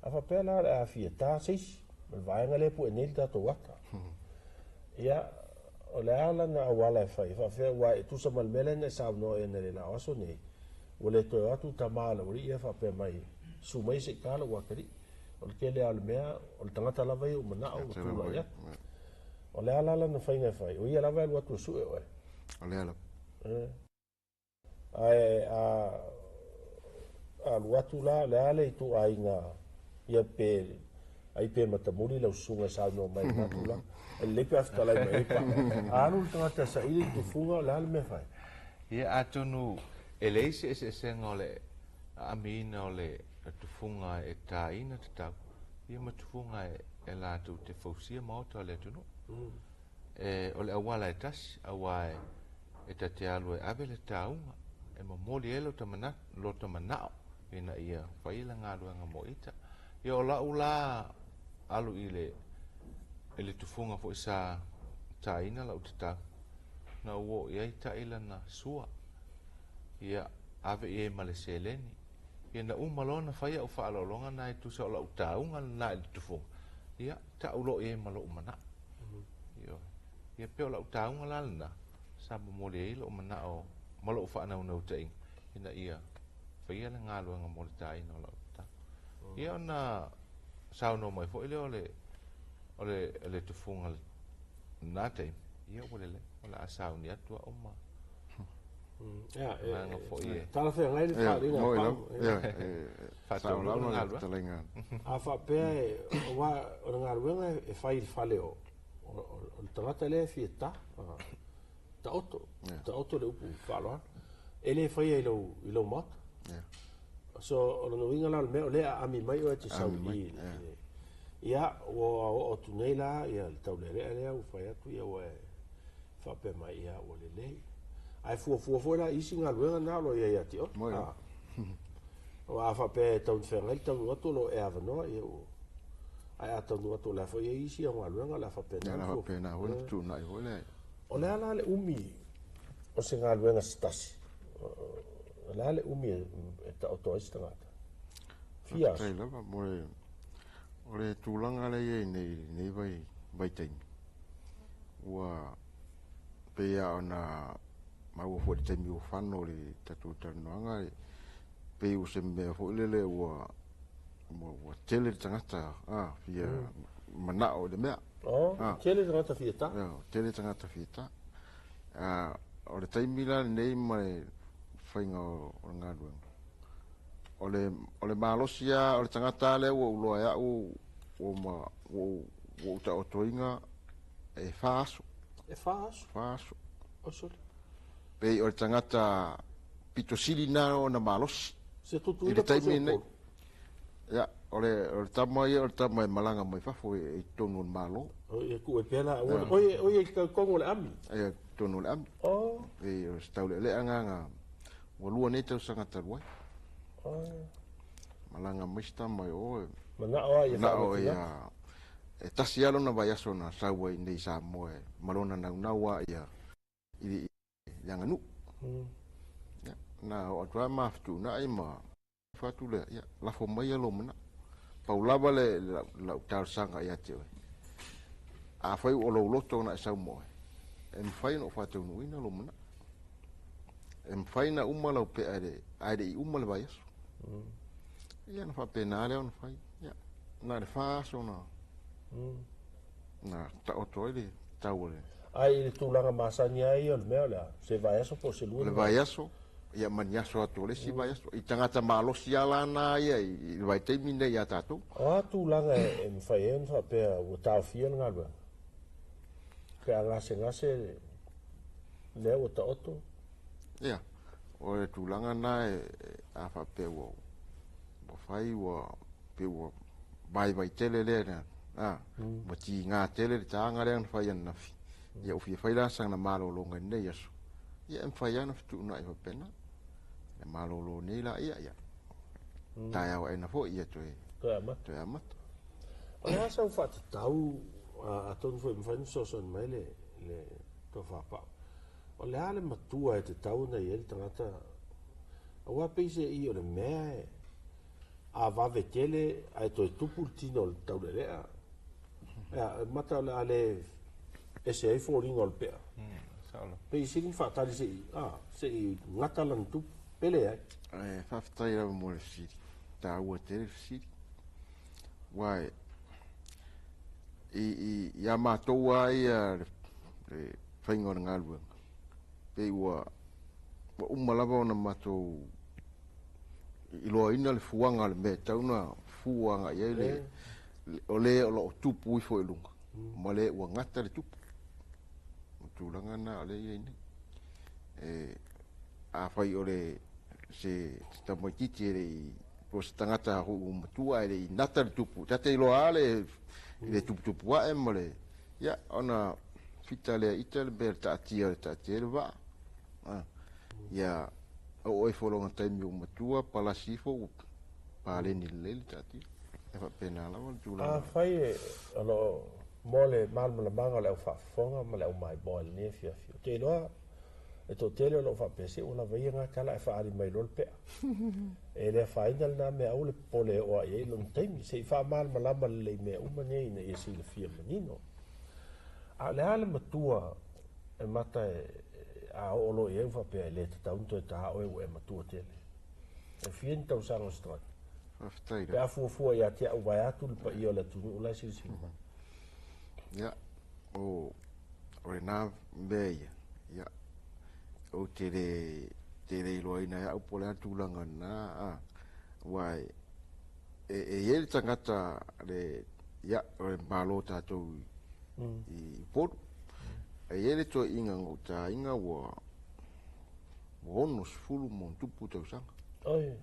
afa pela a fieta sis me vai ngale pu enil tatu waka ia o le ala na awala e fai fa wa tu sa malmele ne sa no e ne la oso ne o le to atu tamala o ia fa pe mai su mai se kala wa kari o ke le al mea o le tangata lava i o mana o tu la ia o le ala na fai ne fai o ia lava e tu su e o le ala a watu la le ale tu ainga ia pe ai pe mata muri la sunga sa no mai matula le pe afta la mai pa anu tata sa ili tu funga la me fai ia atonu eleise ese sengole amina ole tu funga e taina ta ia ma tu funga e la tu te fosia mota le tu no ole awala e tas awai e te alu e abele taunga e mo moli elo tamana lo tamana ina ia fai la ngalu nga moita ia ola ula alu ile tufunga fo isa taina la utata na wo ia ita ila na sua ia ave e maleseleni ia na umalona fai au fa longa na tu so la utaunga na tufunga ia ta ulo e malo mana ia pe la utaunga la na sa mo le lo mana o malo fa na no ting ina ia fai la ngalo nga mo taina la uta ia na sao no mai fo ile ole tu fungal na te ia ole asau ni atua oma ya nga fo ia tala fe ngai fa ringa fa sao la no talenga afa pe wa nga ruenga e fai fale o tangata le fieta ta auto le upu falo ele fai ilo mat so o no winga la me ole a mi mai o te sau ni ia o tu nei la ia le tau le le o fa ia tu ia o fa pe mai ia o le le ai fu la isi nga luenga na lo ia ti o o a fa pe tau fe ngai tau o to lo e ava no ia o ai a tau o to la fa ia isi o nga luenga la fa pe na la fa pe na o tu na o le ala le umi o se nga luenga stasi la le umi e ta auto istangata fia sai lava o le tūlanga le nei vai teimi ua pea ona mau fo teimi o whano le tatu tanuanga pe u se mea fo lele ua tele tangata fia mana o le mea tele tangata fia ta tele tangata fia ta o le teimi la nei mai whainga o ngā ruenga o le malosia o le tangata le ua uloa ea o ta o toinga e whaaso E faaso. Faaso. O soli. Pei o tangata pitosili na o na malos. Se tutu I le taimi nei. Ya, o le tamai malanga mai fafo e tonu malo. O e ku e pela, o e ka kongo le ami. E tonu le ami. Oh. E o stau le anga walua nei tau sanga taruai. Oh. Malanga mai tamai o. Mana o ia fa. Na e tasi alo na vai aso na saua i nei sa moe malona naua ia i yanganu. Na o atua maftu na ai ma fatu le ia la fo mai alo mana paulava le la tar sanga ia te a fai o lo loto na sa moe em fai no fatu no ina lo mana em fai na umala pe ade i umala vai aso ia na fa penale on fai ia na le fa so na na ta otoile taule ai tulanga masani ai o mea se vai aso po se lu le vai aso ia maniaso atole si vai aso i tangata malo si ala na ia i vai te mine ia tatu tulanga e fai en fa pe o ta fia nga ba ke ala se ngase le o ta oto ia o le tulanga na a fa pe wo fai wo pe wo vai tele le na mo ti nga tele ta nga le fa yan na fi ia o fi fa la sang na malo lo nga ne yaso ia em fa yan tu na i pena na malo lo ne la ia ta ya wa na fo ia to e amat ona sa fa tau a ton fo fa so son mai le to fa pa o le ale matua e te tau na i tangata a wa pese i o le me a va vetele ai to tupu tino tau le lea ya mata la ale ese ai fo ringo pe pe sin fa tali se ngata lan tu pele ai fa tai ra mo le si ta u te si wai i ya mato wai le faingo ngalu pe wa umalava na mato i loa ina le fuanga le me tauna fuanga ia le o lo tupu i fo ilunga ma le ua ngata le tupu tulanga na le ia ina a fai o le se tamoititi le po se tangata hu matua le nata le tupu tate i loa le tupu wa ma le ia ona fita le ita le berta atia le va ia o e folonga taimi o matua pala sifo pale ni lele tati e fa pena la wal tula a fai alo mole mal mala manga le fa fonga ma le mai bol ne fia te lo e to tele lo fa pese ona vai nga kala e fa ali mai lo pe e le fa indal na me au le pole o ai lo taimi se fa mal mala mal le me o mane ne e si le fia menino a le ale matua e mata a olo e fa pe le tanto ta o e matua tele e fien tau sango strat aftaira pe fu ia te o vai atu pa io la tu la si ya o renav beia ya o tere loina ya o pole tulanga na wai e ele tangata le ya o malota to i por e ele to inga ngota inga wa bonus fulu mon tupu tau sanga ai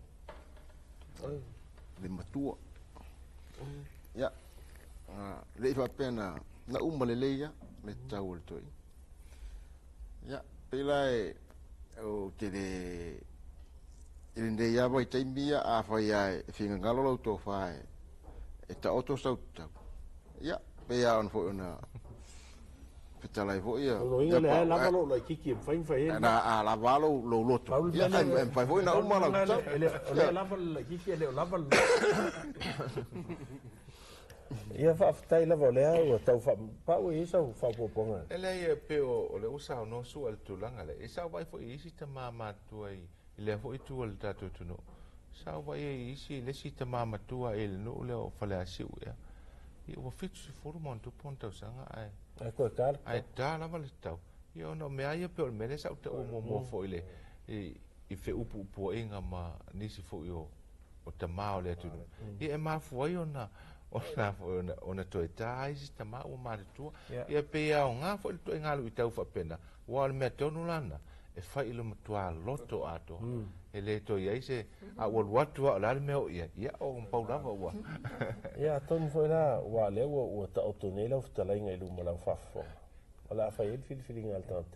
le matua ya le fa pena na umalele ya le tau le toi ya pela o tere inde ya vai taimia a fa ya finga ngalo lo to fa e ta auto sauta ya pe ya on fo na petala fo ya lo inga le la malo la kiki fai na a la valo lo loto ya em fa fo na umala le la la kiki le la ia fa ftai la volea o tau fa pa o isa fa poponga ele pe o le usa no su al tulanga le isa vai fo isi ta mama tu ai le fo itu al tatu tu no sa vai isi le si ta mama tu ai no le o fa le asiu ya i o fitu se formon tu ponta sanga ai ko kar ai ta la vale tau io no me ai pe o mele sa te o mo fo ile i fe upu po inga ma nisi fo io o ta mao le tu i e ma fo io na ona toi tai si tama o ma tu ia pe au nga fo to nga lu tau fa pena wa me tonu lana e fai lo matua loto ato e le to ia se a wal watu ala me o ia o pau lava wa ia ton foi la wa le o ta otonela of tala ngai lu mala fafo ala fa el fil ngal tant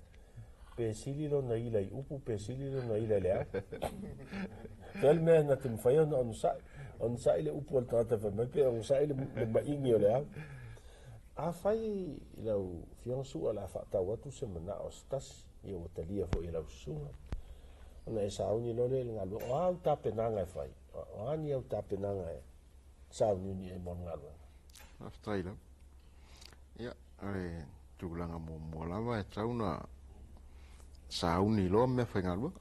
pesili lo na ila upu pesili lo na ila le tel me na tum fa on sa ile upu al tata fa me pe on sa ile ma ingi le a fai lo fion su ala fa ta watu se mana ostas io talia fo ila sunga ona e sauni lo le ngalu o ta penanga fai o ani o ta penanga sauni ni e mon ngalu aftaila ya tulanga mo lava e trauna sauni lo me fai ngalu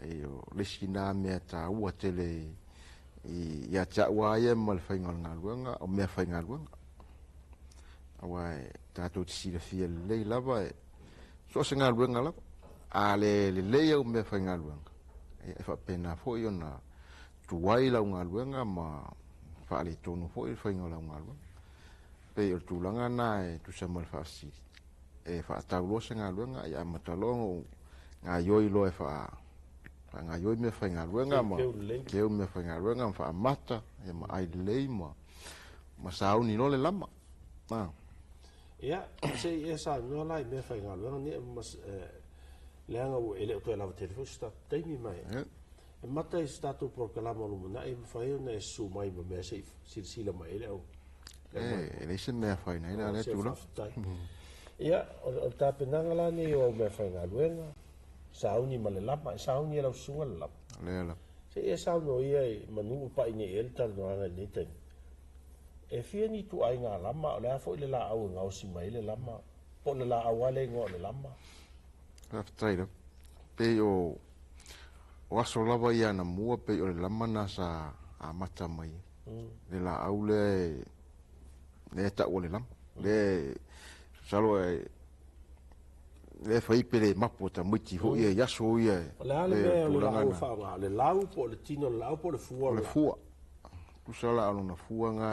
e o lesina me ta ua tele ya cha wa ye mal fai ngalu nga o me fai ngalu awai ta to si le fie le lava so se ngalu ngala ale le eu me fa ngalu e fa pena fo yo na tuai la ngalu nga ma fa le tonu fo fa ngola ngalu pe yo tu langa na e tu se mal fa si e fa ta lo se ngalu nga ya matalongo nga yo lo e fa nga yo me fa ngalu nga ma ke eu me fa ngalu nga fa mata e ma ai le ma sa uni no le lama ia se esa no lai me fa ngalu ni mas leanga o ele to la telefone sta taimi mai e mata sta to proclama lo na e fa yo na su mai me se silsila mai ele o ele se me fa na ina le tu lo ia o ta penanga la ni o me fa ngalu sa uni male lapa sa uni la sunga la le se esa no ia manu pa ni el tal no anga ni te e fia ni tu ai nga lama le fo le la au nga o si mai le lama po le la awale ngo le lama aftaila pe o aso lava ia na mua pe o le lama na sa a mata mai le la au le ta o le lama le salo le fai pe le mapo ta muti ho ia yaso ia le la fa ma le lau po le tino lau po le fua tu sala alo na fua nga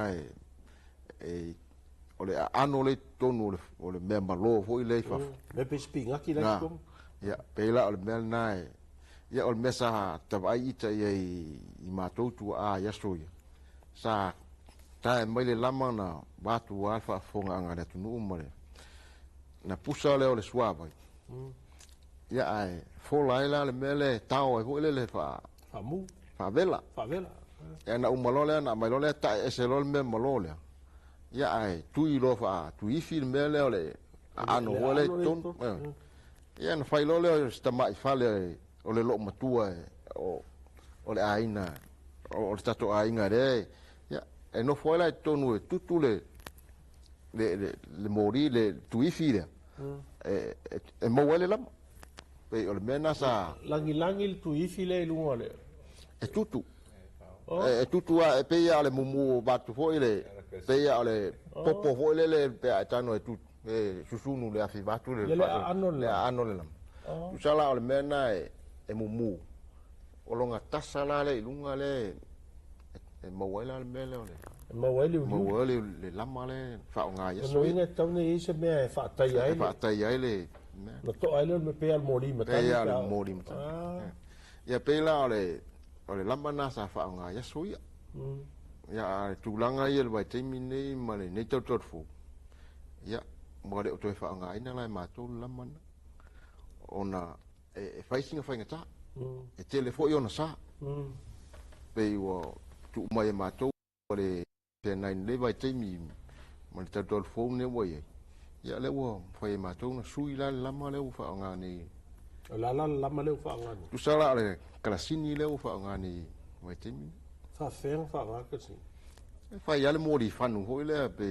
o le ano le tonu o le mea malo fo i le fa me pe spinga ki la kom ya pela o le mea nai ya o le mesa tawai ita i matou tu a yaso ia sa ta mai le lama na batu alfa fonga anga le tunu umare na pusa le o le suava ya ai fo laila le mele tau e fo le fa mu favela e na umalole na malole ta ese lol me malole ya ai tu i lo fa tu i fil mele ole ano ole ton ya na fai lole sta mai fale ole lo matua o le aina o le tato aina re ya e no foi la tonu tutu le mori le tu i fil e mo wele lam pe ole mena sa langi tu i fil e lungole e tutu e tutu e pe ya le mumu batu foi le pe ya le popo foi le pe atano e tu e susunu le afi batu le ano le lam tu sala ole mena e mumu o longa tasala le lunga le e mawela le mele ole mawele le lama le fa nga ya so ina tone ise me fa tai le no to ai le me pe al mori mata ya le mori mata ya pe la ole ole lama na sa fa nga ya so ya tulanga ia le taimi nei male nei fu ya mo le to fa nga ina la ma to lama ona e facing fa ngata e telefo ona sa pe wo tu mai ma to le pe nai le vai taimi mo le fu ne wo ya le wo fa ma to na sui la lama le fa nga ni la lama le fa nga ni tu sala le klasini le fa nga ni vai taimi fa fer fa nga ka si fa ya le mori fanu ho le pe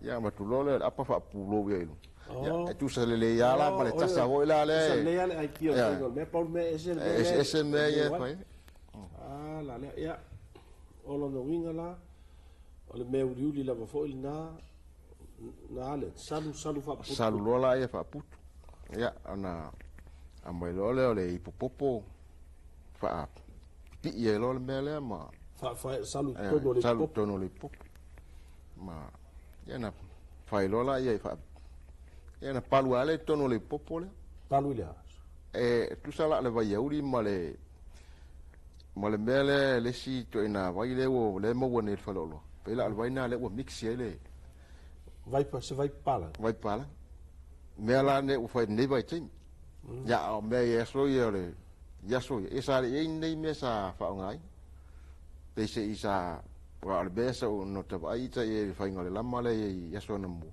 ya ma tu lo le apa fa pulo ya lu ya tu se le ya la pa le tasa ho la le se le ya le ai pio me por me ese me ya fa la le ya o lo no winga la o le me uri la va fo na le salu fa putu salu lo la ya fa putu ya ana amai lo le ipopopo fa pi ye lo me le ma fa salu tono le pop ma ia na fai lola ia fa ia na palu ale tono le popole palu le tu sala le vai uri male mele le si to ina vai le o le mo wone fa lolo pe la vai na le o mix ele vai pa se vai pala me la ne o fa ne vai tin ya me ye so ye le ya so ye sa le nei me sa fa ngai pe se isa wa le besa o no ta vai ta ye fa ngale la male ye ya so na mu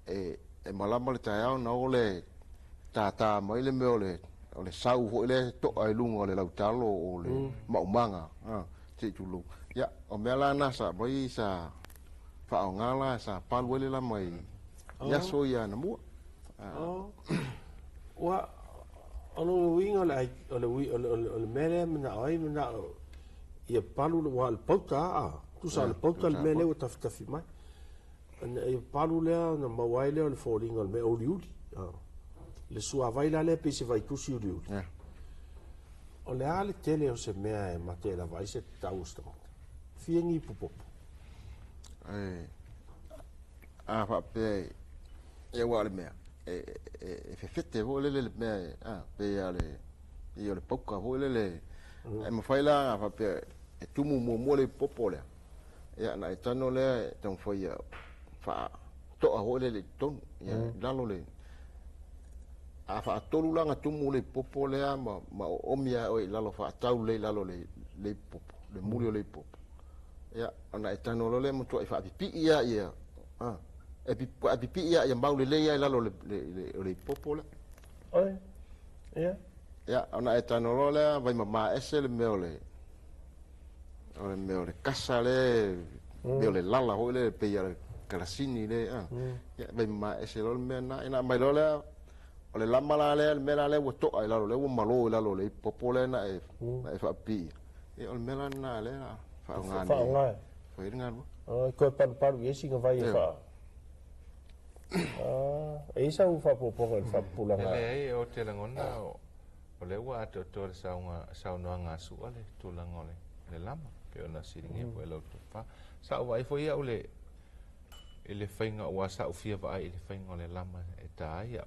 e malama le ta na ole ta mai le me ole sau ho le to ai lungo le lautalo o le maumanga te tulu ya o mela na sa bai sa fa ngala sa palwele la mai ya so ya na mu wa ono winga le mele na ai na ia palu wa al pauta tu sa al pauta le mele o tafi mai ana ia palu le na mawaile o le foringa le me o liuli le sua vai la le pe se vai tusi uriu o le ale tele o se mea e mate la vai se tausta fiengi popopo fa pe e wa le mea e fete vo le mea pe ale io le poka vo le e ma fai la fa pe e tumu mo le popole ya na etano le ton foi fa to a vo le ton ya dalo le a fa tolu langa tumu le popo le ma o mia o lalo fa tau le lalo le popo le mulio le popo ya ana etano le mo to fa pi ia e pi ia mau le ia lalo le popo le ya ana etano le vai ma ese le meole casa le meole lala ho le pe ia kalasini le ya vai ma ese lo me na ina mai lo le o le lama la le mela le wo to ai lalo le wo malo lalo le popole na e fa pi e o mela na le fa ngani fa ngan ko par yesi nga vai fa e sa u fa popo fa pulanga e o te langona o le wa to sa no nga su ale tu langole le lama pe ona siringe po lo to fa sa vai fo ia ole ele fainga wa sa u fia vai ele fainga le lama e ta ia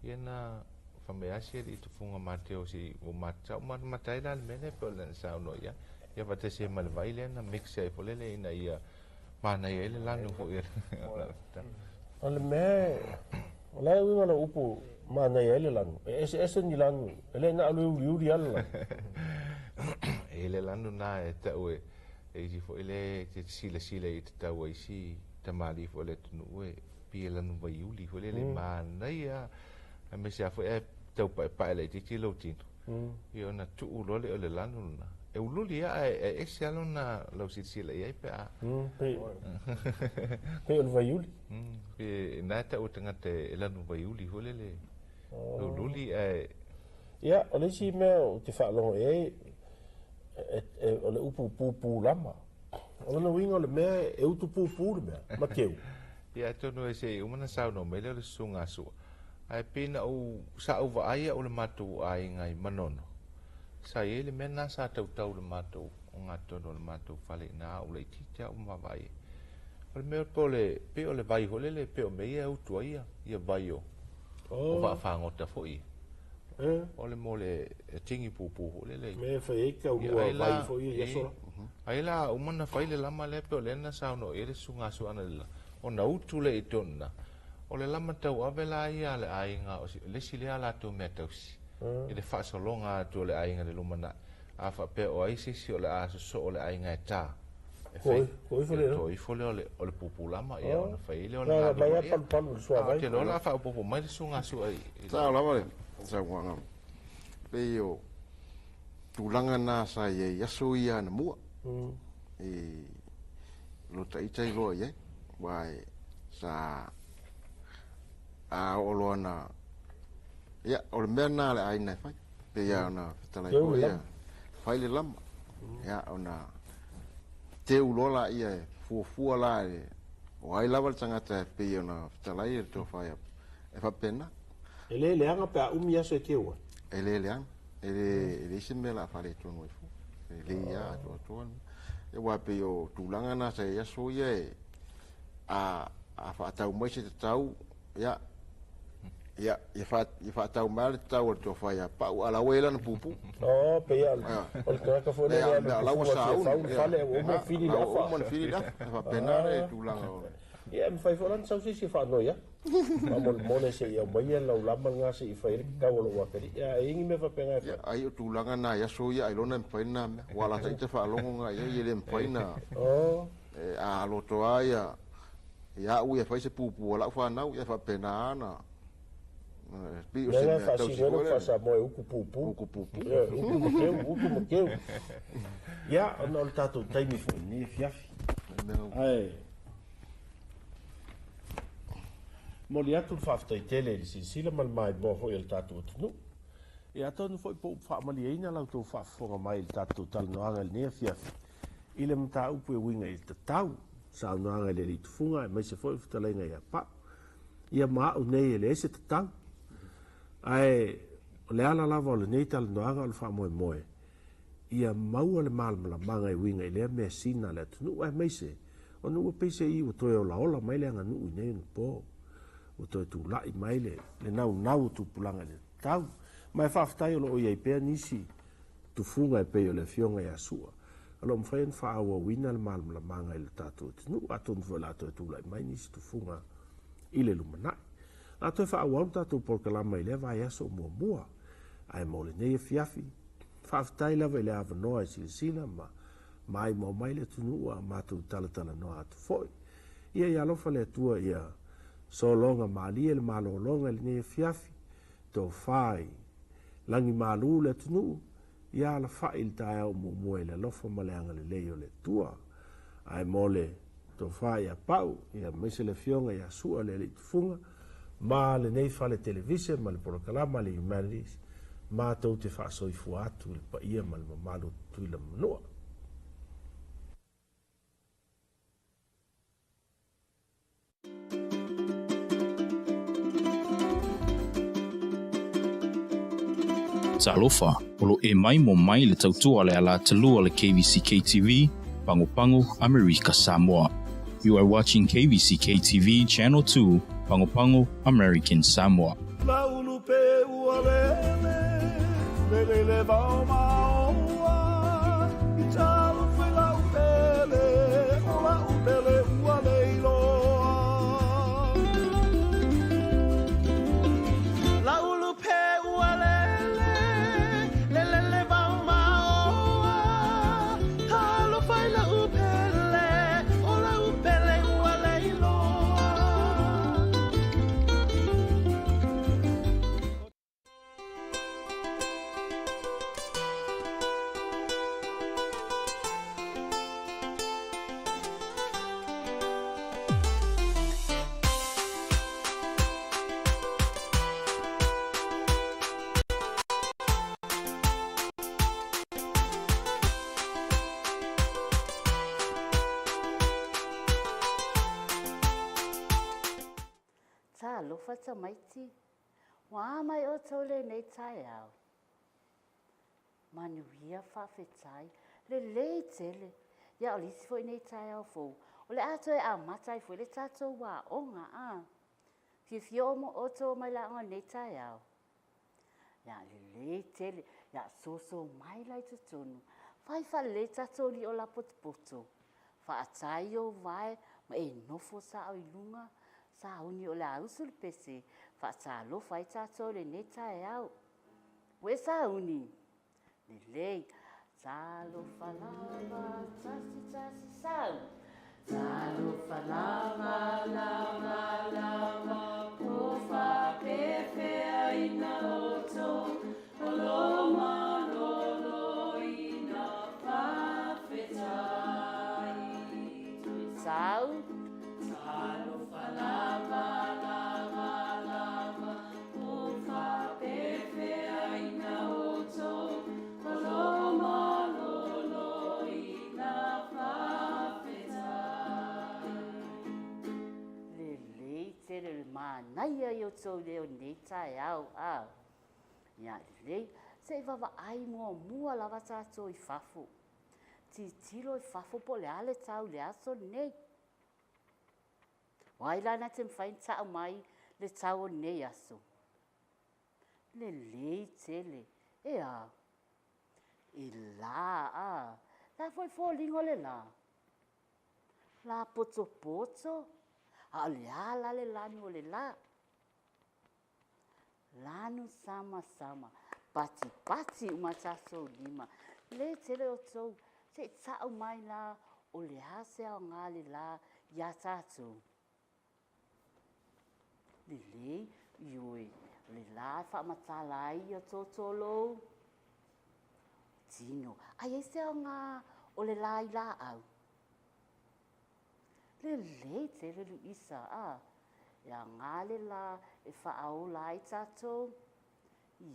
Iena fambeasia di tu funga mateo si o matau matai dal mene polen sa no ya ya vate se mal vaile na mix e polele ina ia mana ia le lanu fo ia ole me ole wi mana upu mana ia le lanu ese ni lanu ele na lu ri ala ele lanu na e ta we e si fo ele te sila i ta we si tamali fo le tu we pi lanu vai uli fo le mana ia a me sia foi tau pa le ti lo tino io na tu lo le lanu na e ululi e sia lo na lo si le ai pa pe o vaiuli pe na ta o tanga te lanu vaiuli ho le ululi ya o le si me o te fa lo o le upu lama o le winga le me e utu pu me ma keu ya to no se o mana sa no me le sunga su ai pena o sa o vai o le matu ai ngai manono sa ele mena sa tau le matu o ngato no le matu fale na o le tita o mavai o me pole pe o le vai ho le pe o me ia o tuia ia vai o va fa ngota foi o le mole tingi pupu ho le me fa e ka o vai foi ia so ai la o mana fai le lama le pe o le na sa no ele sunga su ana o na utu le itona o le lama tau avela ia le ainga o le sile ala tu metausi e le fasolonga tu le ainga le lumana a fa pe o ai si o le a so o le ainga e ta e fole o le pupulama ia ona fai le ona te lola fa pupu mai le sunga su ai sa la vale sa wanga pe yo tulanga na sa ye yaso ia na mua e lo tai tai lo ye wai sa a olona ya o mena le ai na fai pe ya na tala ko ya fai le lama ya ona te ulola ia fu la o ai lava tanga te pe ya na tala ia to fai e fa pena ele anga pe umia so ke wa ele anga ele simbe la fale to no fu ele ya to e wa pe yo tulanga na sa ya so ye a whaatau mai se te tau, ia whaatau mai le tau al tō whai a pau, ala wela na pupu. O, pe ia, o le tōka whone ia le lawa saun, whale, o mo whiri la wha. O mo whiri la, whapena re tūlanga o. Ia, mi whai whoran sau si whanoi, ia. Ma mone se ia mai ia lau lama ngā se i whaire ki kau alo wakari. Ia, ingi me whapenga e wha. Ai o tūlanga nā ia so ia, ilona mpwaina me, wala ta ite whaalongo ngā ia, ile mpwaina. O. A alotoa ia, ia ui e whai se pupu o lau whanau, ia whapena ana. Nega whasingero whasa moe uku pupu. Uku pupu. Uku makeu. Ia, ana o le tātou taimi fo ni fiafi. Ai. Mo li atu whaftai tele li sinsila mal mai mo fo i le tātou atunu. Ia tonu fo i po whaamali eina lau tō whaafonga mai le tātou talanoanga le nea fiafi. Ile mta upu e winga i te tau. Sa noanga le li tufunga e mai se fo i futalainga ia pa. Ia maa u nei e le ese te tau. Ai, o le ala lava o le nei talanoanga o le wha moe moe. Ia maua le malmala manga i winga i lea mea sina le atunu ai mai se. O nua peise i o toe o la ola mai le anga nuu i nei no po. O toe tu lai mai le nau tu pulanga le tau. Mai whaftai o lo o iei pea nisi tufunga e peo le fionga i asua. Alo mwhaen wha awa wina le malmala manga i le tātou atunu. Atonu fo la toe tu lai mai nisi tufunga i le lumanai. A toi wha awam tātou porkalama i lea vai aso mua mua. Ai mo le nei e fiafi. Whaftai lava i le awanoa i silisila ma mai mo mai le tunua mātou talatala noa atu foi. Ia i alofa le atua ia so longa maali e le malo longa le nei e fiafi. Tō whai langi malu le tunu. Ia la whai il tae au mua mua i le alofa ma le anga le leo le tua. Ai mo le tō whai a pau. Ia meise le fionga ia sua le li tufunga. Ma le nei fa le televise, ma le porokalama, le humanities, ma tau te whaasoifu atu le pa ia ma le mamalu tui la manoa. Talofa, olo e mai mo mai le tautua le ala talua le KVZK TV, Pango America Samoa. You are watching KVZK TV Channel 2, Pango American Samoa. Fata maiti, wa mai o tole nei tai au. Manuia whawhetai, le tele, ia o lisi fo nei tai au fo. O le ato e a matai fo le tato wa onga a. Fio mo o to mai la o nei tai au. Ia le tele, ia so mai lai tutunu. Fai fa le tato li o la poto. Fa atai o vai, ma e nofo sa o ilunga. Sa uni o la usul pese, fa sa lo fai tato le nei tai au. We sa uni, le lei, sa lo falava, tasi sau. Sa lo falava, lava, po fa pepe aina oto, o loma lolo ina fa fetai. Sau, sa lo falava, lava, po fa pepe aina oto, o loma lolo ina fa fetai. Le tere manaia yo tau leo nei tai au. Ia le, se vava ai mua lava tato I fafu. Ti tilo I fafu po le ale tau le aso nei. Wai lana te mwhai tau mai le tau nei aso. Le lei tele, ea. I la a, la foi fōlingo le la. La poto poto, a le ala le lanu o le la. Lanu sama sama, pati pati umataso lima. Le tele o tau, se tau mai la, o le hase au ngā le la, ya tātou. Le lei, ioi, le la whaamatala ai o tōtolo. Tino, ai e se au ngā o le la i la au. Le lei te le luisa a. Ia ngā le la e whaau la i tātou.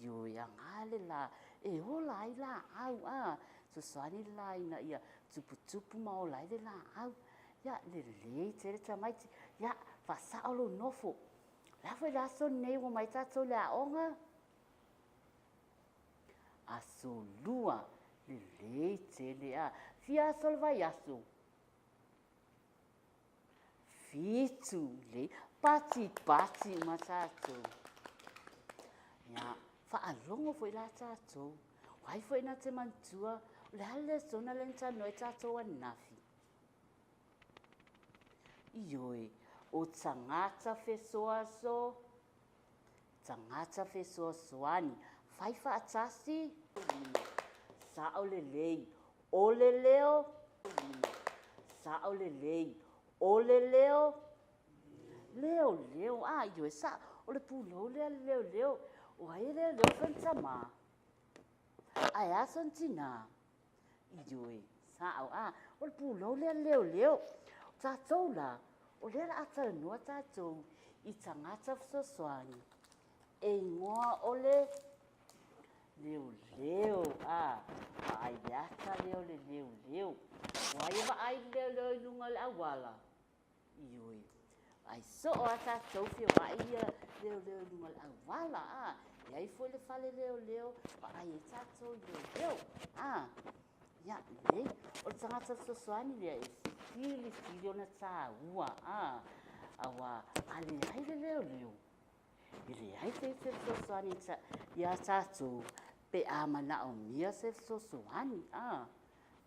Ioi, ia ngā le la e ho la i la au a. So swani la i na ia tupu tupu ma o la i le la au. Ia le lei te le tamaiti. Ia whasao lo nofo. La foi la so nei o mai tātou le aonga. Aso lua, le lei te le a. Fia aso le vai aso. Fitu le, pati pati ma tātou. Ia, whaalongo foi la tātou. Wai foi na te mantua, le hale sona le ntano e tātou anafi. Ioi, o tangata fesoa so. Tangata fesoa soani. Fai whaatasi. Sao le lei. O le leo. Sao le lei. O le leo. Leo leo. Ah, ioi sa. O le pulo leo leo leo. O hai leo leo whantama. Ai ason tina. Ioi. Sao. Ah, o le pulo leo leo leo. Tātou la. O lera ata noa tātou I tangata whasoani. E ngoa ole leo leo. Ai ata leo le leo leo. Wai wa ai leo leo lunga le awala. Ioi. Ai so o tātou whia wai leo leo lunga le awala. Iai foi le fale leo leo. Wa ai tātou leo leo. Ia, le. O le tangata whasoani lea Fili ona tā ua, awa, ale ai le leo leo. Ile ai te sosoani ia tātou, pe mana o mia se sosoani,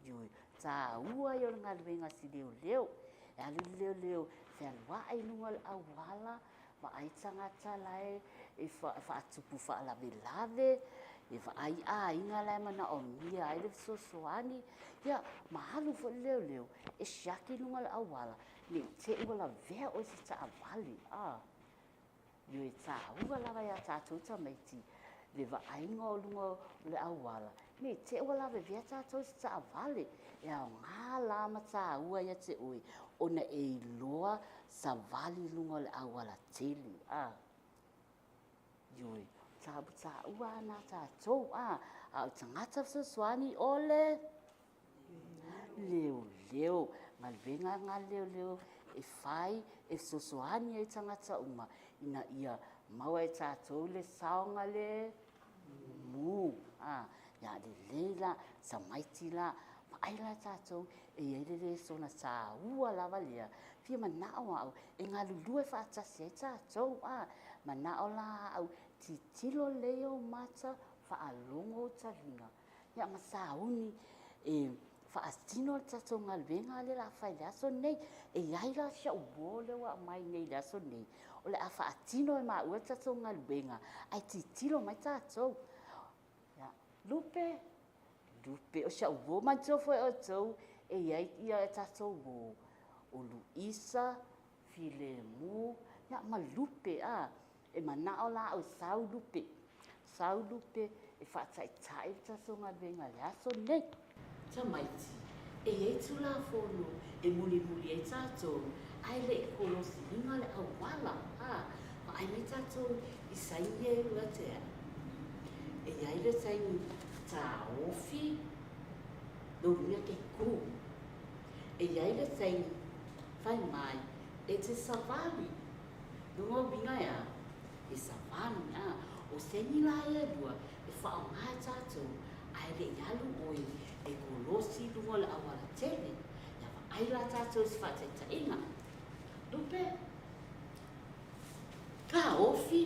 Ioi, tā ua i o ngā luenga si leo leo. E alu leo leo, whea wa ai nunga awala, wa ai tangata lai, e whaatupu whaalawe lave, e ai inga lai mana o mia ai le sosoani. Ia, mahalu fo leo leo, e shaki lunga le awala, ne te ua la vea o si ta awali. Yo e ta ua lava ia tātou ta maiti, le va ainga o lunga le awala, ne te ua la vea tātou si ta awali. E au ngā lama ta ua ia te oi, ona e loa sa vali lunga le awala teli. Yo e, ta ua na tātou, au tangata whaswani ole, leo leo, ngā leo leo, e whai, e sosoani e tangata uma, ina ia maua e tātou le saonga le mū. Ia le leila, sa maiti la, maaila tātou, e eirere sona sa ua lava lea, pia manao au, e ngā lulue whaatasi e tātou, manao la au, titilo leo mata, whaalongo tarina. Ia masauni, e whaastino tātou ngā luenga le la whai le aso nei, e iai la sia uo le wa mai nei le aso nei. O le a whaatino e maa ua tātou ngā luenga, ai titilo mai tātou. Lupe, o sia uo mai tōwhoi o tau, e iai ia e tātou uo. O Luisa, Filemu, ia ma lupe e manao la au sau lupe. Sau lupe, e whaatai tai tātou ngā luenga le aso nei. Ta maiti, e ei tula fono, e muli e tātou, ai le e kolosi inga le awala, ma ai me tātou I saini e ua tea. E ai le saini tā ofi, doria ke ku. E ai le saini, whai mai, e te savali, dunga winga e savali, o saini la e lua, e whao ngai tātou, ai le ialu oi, e kolosi lunga le awala tele, ia wa ai la tātou si whaatai ta inga. Lupe, ka ofi.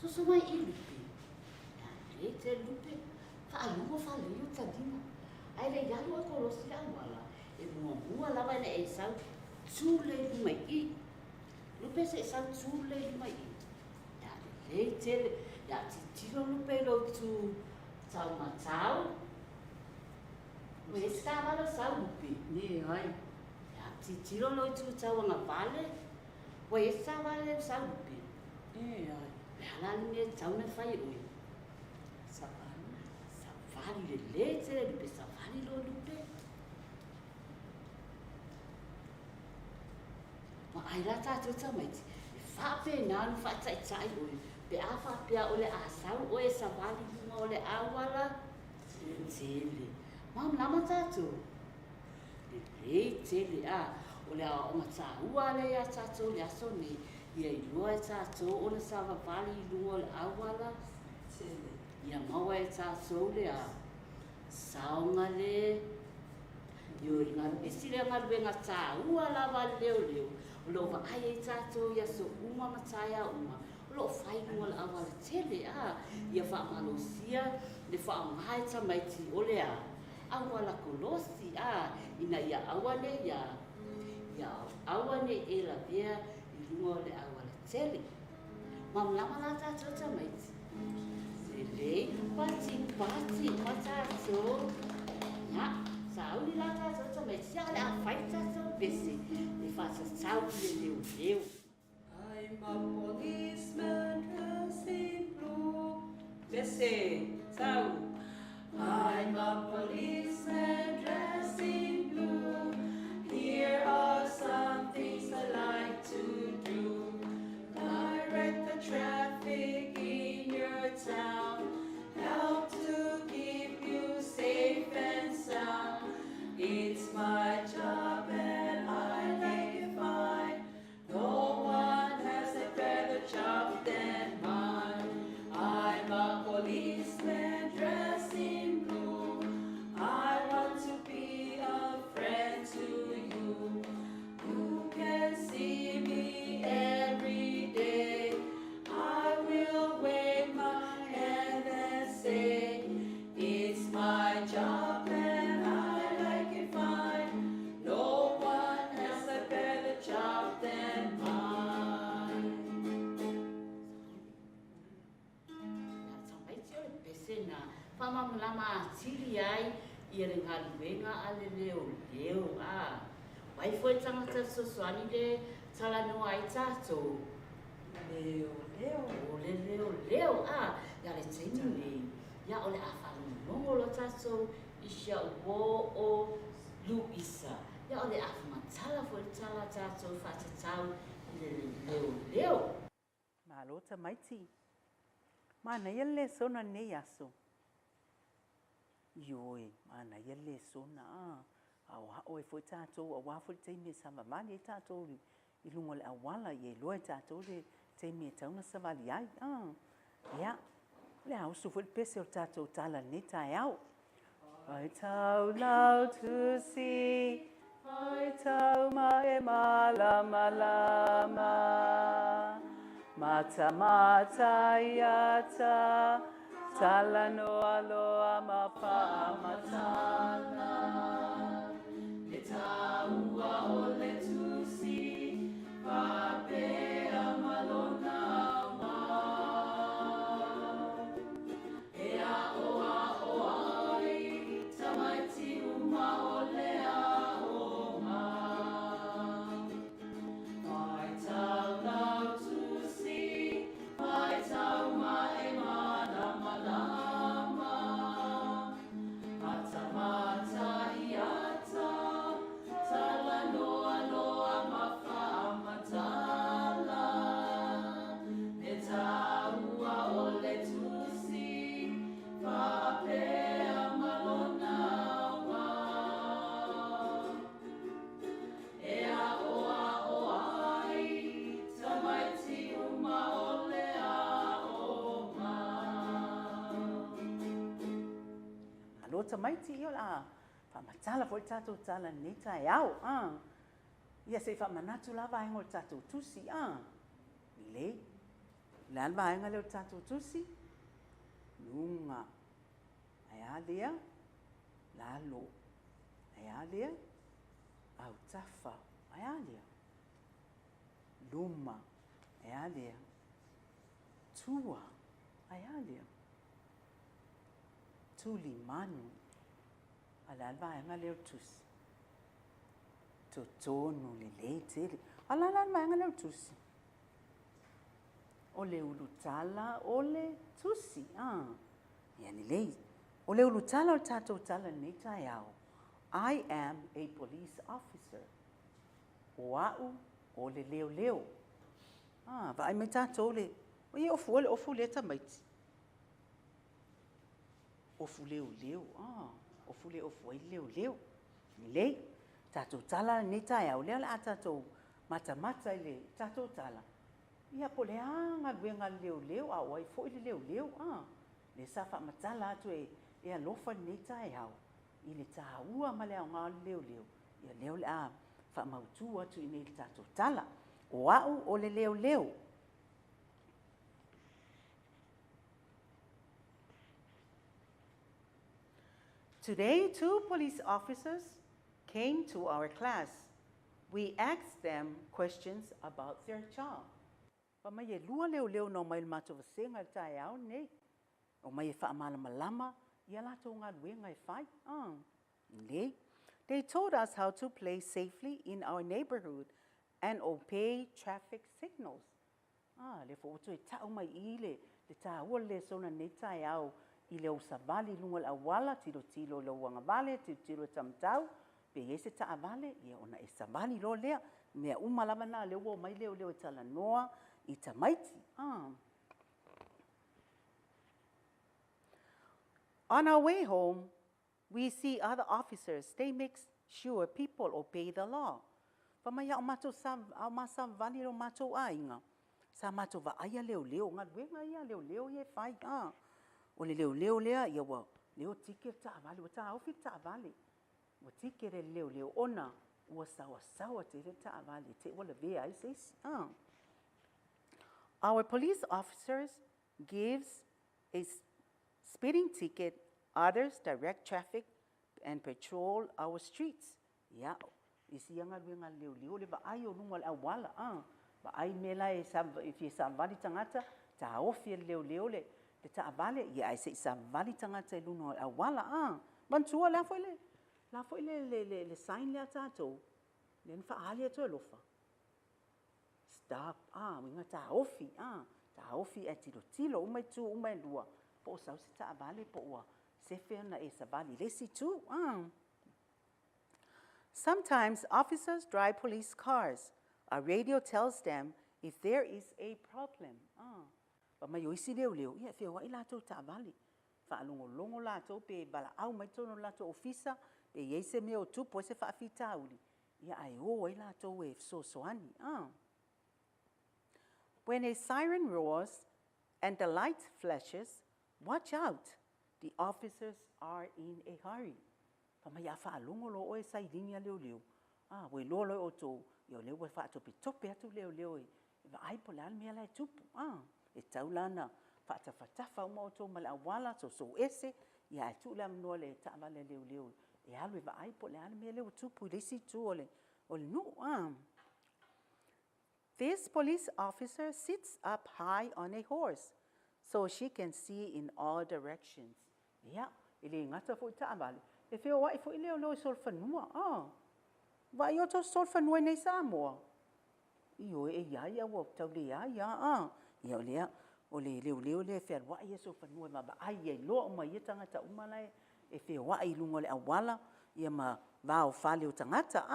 So mai I lupe. Le te lupe. Ka alungo fa le yo tadina. Ai le yalo ko lo si wala. E mua lava ne e sau tule mai I. Lupe se sau tule mai I. Ya le te ya tiro lupe lo tu tau matau. We stava lo sau lupe. Ni ai. Ya tiro lo tu tau nga vale. We stava le sau lupe. Eh ai. Hala ni tau na fai oi. Savali le te lupe savali lo lupe. Ma ai la tātou tamaiti, e whape nānu whatai oi, pe a whapea ole a sau o e savali hunga ole a wala, tele. Mam lama tātou, le tele a, ole a o ngata ua le a tātou le aso ne, ia I lua e tātou ole savali hunga ole a wala, tele. Ia maua e tātou le a, saonga le, yo I ngā pisi le ngā ruenga tā ua lava leo. Lo va ai tātou ia so uma mataya uma. Lo fai no ala awala tele a. Ia fa malosia le fa mai tamaiti ole a. Awala kolosi a ina ia awane ia. Ia awane e la vea I lunga le awala tele. Mam lama la tātou tamaiti. Le pati matatou. Ya, sauli la tātou tamaiti. Ia le a fai tātou bese. Sau leu. I'm a policeman dressed in blue. Listen, sau. I'm a policeman dressed in blue. Here are some things I like to do. Direct the traffic in your town. Help to keep you safe and sound. It's my job and I like it fine. No one has a better job than mine. I'm a policeman dressed in blue. I want to be a friend to you. You can see me every day. I will wave my hand and say, it's my job and I like it fine. No one has a better job than mine. Pama lama tiri ai ia le ngaluenga ale leo a. Wai foi tangata sosoani le talanoa ai tātou. Leo a. Ia le teini nei. Ia ole a whalu mongo lo tātou isha uo o Luisa. Ia ole a matala foi tala tātou whatatau le leo. Malota maiti. Mana yele sona nei aso. Yoi, mana yele sona a o e foi tātou a wafo te me sama mani e tātou I lungo le awala ye loe tātou le te me tauna savali ai. Ia, le au su foi pese o tātou tala ne tai au. Ai tau lau to see, ai tau ma e malama. Mata mata iata, tala noa loa mapa matala. Le taua o le tusi, pape amalona ma. E a oa ai, tamaiti uma o le a o ma. Ai tau lau tusi, ai tau ma e malama lama. Mata mata iata, tala noa loa mafa matala. Ne taua o le tusi, pape amalona wa. E a oa ai, tamaiti uma o le a o ma. Alo tamaiti io la fa matala foi tātou tala nei tai au. Ia se fa manatu lava ai ngol tātou tusi. Lei. Le alba ainga leo tatou tusi. Lunga. Ai lea. Lalo. Ai lea. Au tafa. Ai lea. Luma. Ai lea. Tua. Ai lea. Tuli manu. Ala alba ainga leo tusi. Totono le leitele. Ala alba ainga leo tusi. Ole ulutala, ole tusi. Yani lei. Ole ulutala o tato tala neta yao. I am a police officer. Oau, ole leo leo. Vai me tato ole. Oye ofu le tamaiti. Ofu leo leo. Ofu leo leo. Lei. Tato tala neta yao. Lea la tato mata ile tato tala. Ia po le anga luenga leo a wai fo ile leo le safa matala atu e alofa nei tai au i le taua ma le anga leo ia leo le a fa mautu atu i nei tato tala o au o le leo Today, 2 police officers came to our class. We asked them questions about their job. Pa mai e lua leo no mai mato vasenga tai au nei. O mai e wha malama, ia lato ngā ruenga e whai. Nei. They told us how to play safely in our neighborhood and obey traffic signals. Le fo oto e tau mai i le tā ua le sona nei tai au i le o savali lunga la wala tilo lo wanga vale, tilo tamtau, pe ese ta vale, ia ona e savali lo lea, mea umalama na leo mai leo e tala noa, Ita mighty. On our way home, we see other officers. They make sure people obey the law. Pamaya o mato sa vali o mato ainga. Sa mato va aya leo nga wenga ia leo ye fai O le leo lea ia wa leo tike ta vali wa ta ofi ta vali. Wa tike le leo ona wa sawa te ta vali te wala ve ai says Our police officers gives a speeding ticket, others direct traffic and patrol our streets. Ya, isi nga luenga leo le ba ai o lunga awala ba ai mela e if you savali tangata ta ofi leo le ta vale ia ai se savali tangata e lunga awala bantua la foi le sign le tato len fa ali to lofa Stop. Winga ta ofi e tilo umai tu umai lua. Po sau si ta vale po ua. Se na e sa vale lesi tu. Sometimes officers drive police cars. A radio tells them if there is a problem. Pa mai oisi leo. Ia fia wa ilato ta vale. Fa longo lato pe bala au mai tono lato ofisa. Pe yeise meo tu po se fa fita uli. Ia ai o ilato we so soani. When a siren roars and the light flashes, watch out. The officers are in a hurry. Pamaya fa longo lo o sai linia leo. We lo o to yo leo fa to pitope atu leo e. Va ai pola me la tupu. E taulana fa ta mo to mal awala so ese ya tu la no le ta vale leo. E alwe va ai pola me leo tupu lesi tu ole no This police officer sits up high on a horse so she can see in all directions. Yeah, ili ngata fo ta vale. E fe wa fo ile lo sol fanua. Va yo to sol fanua nei Samoa. Io e ya wo tau le ya. Ia le o le fe wa ye sol fanua ma ba ai lo ma ye tangata umala e fe wa i lungo le awala ia ma va o fale o tangata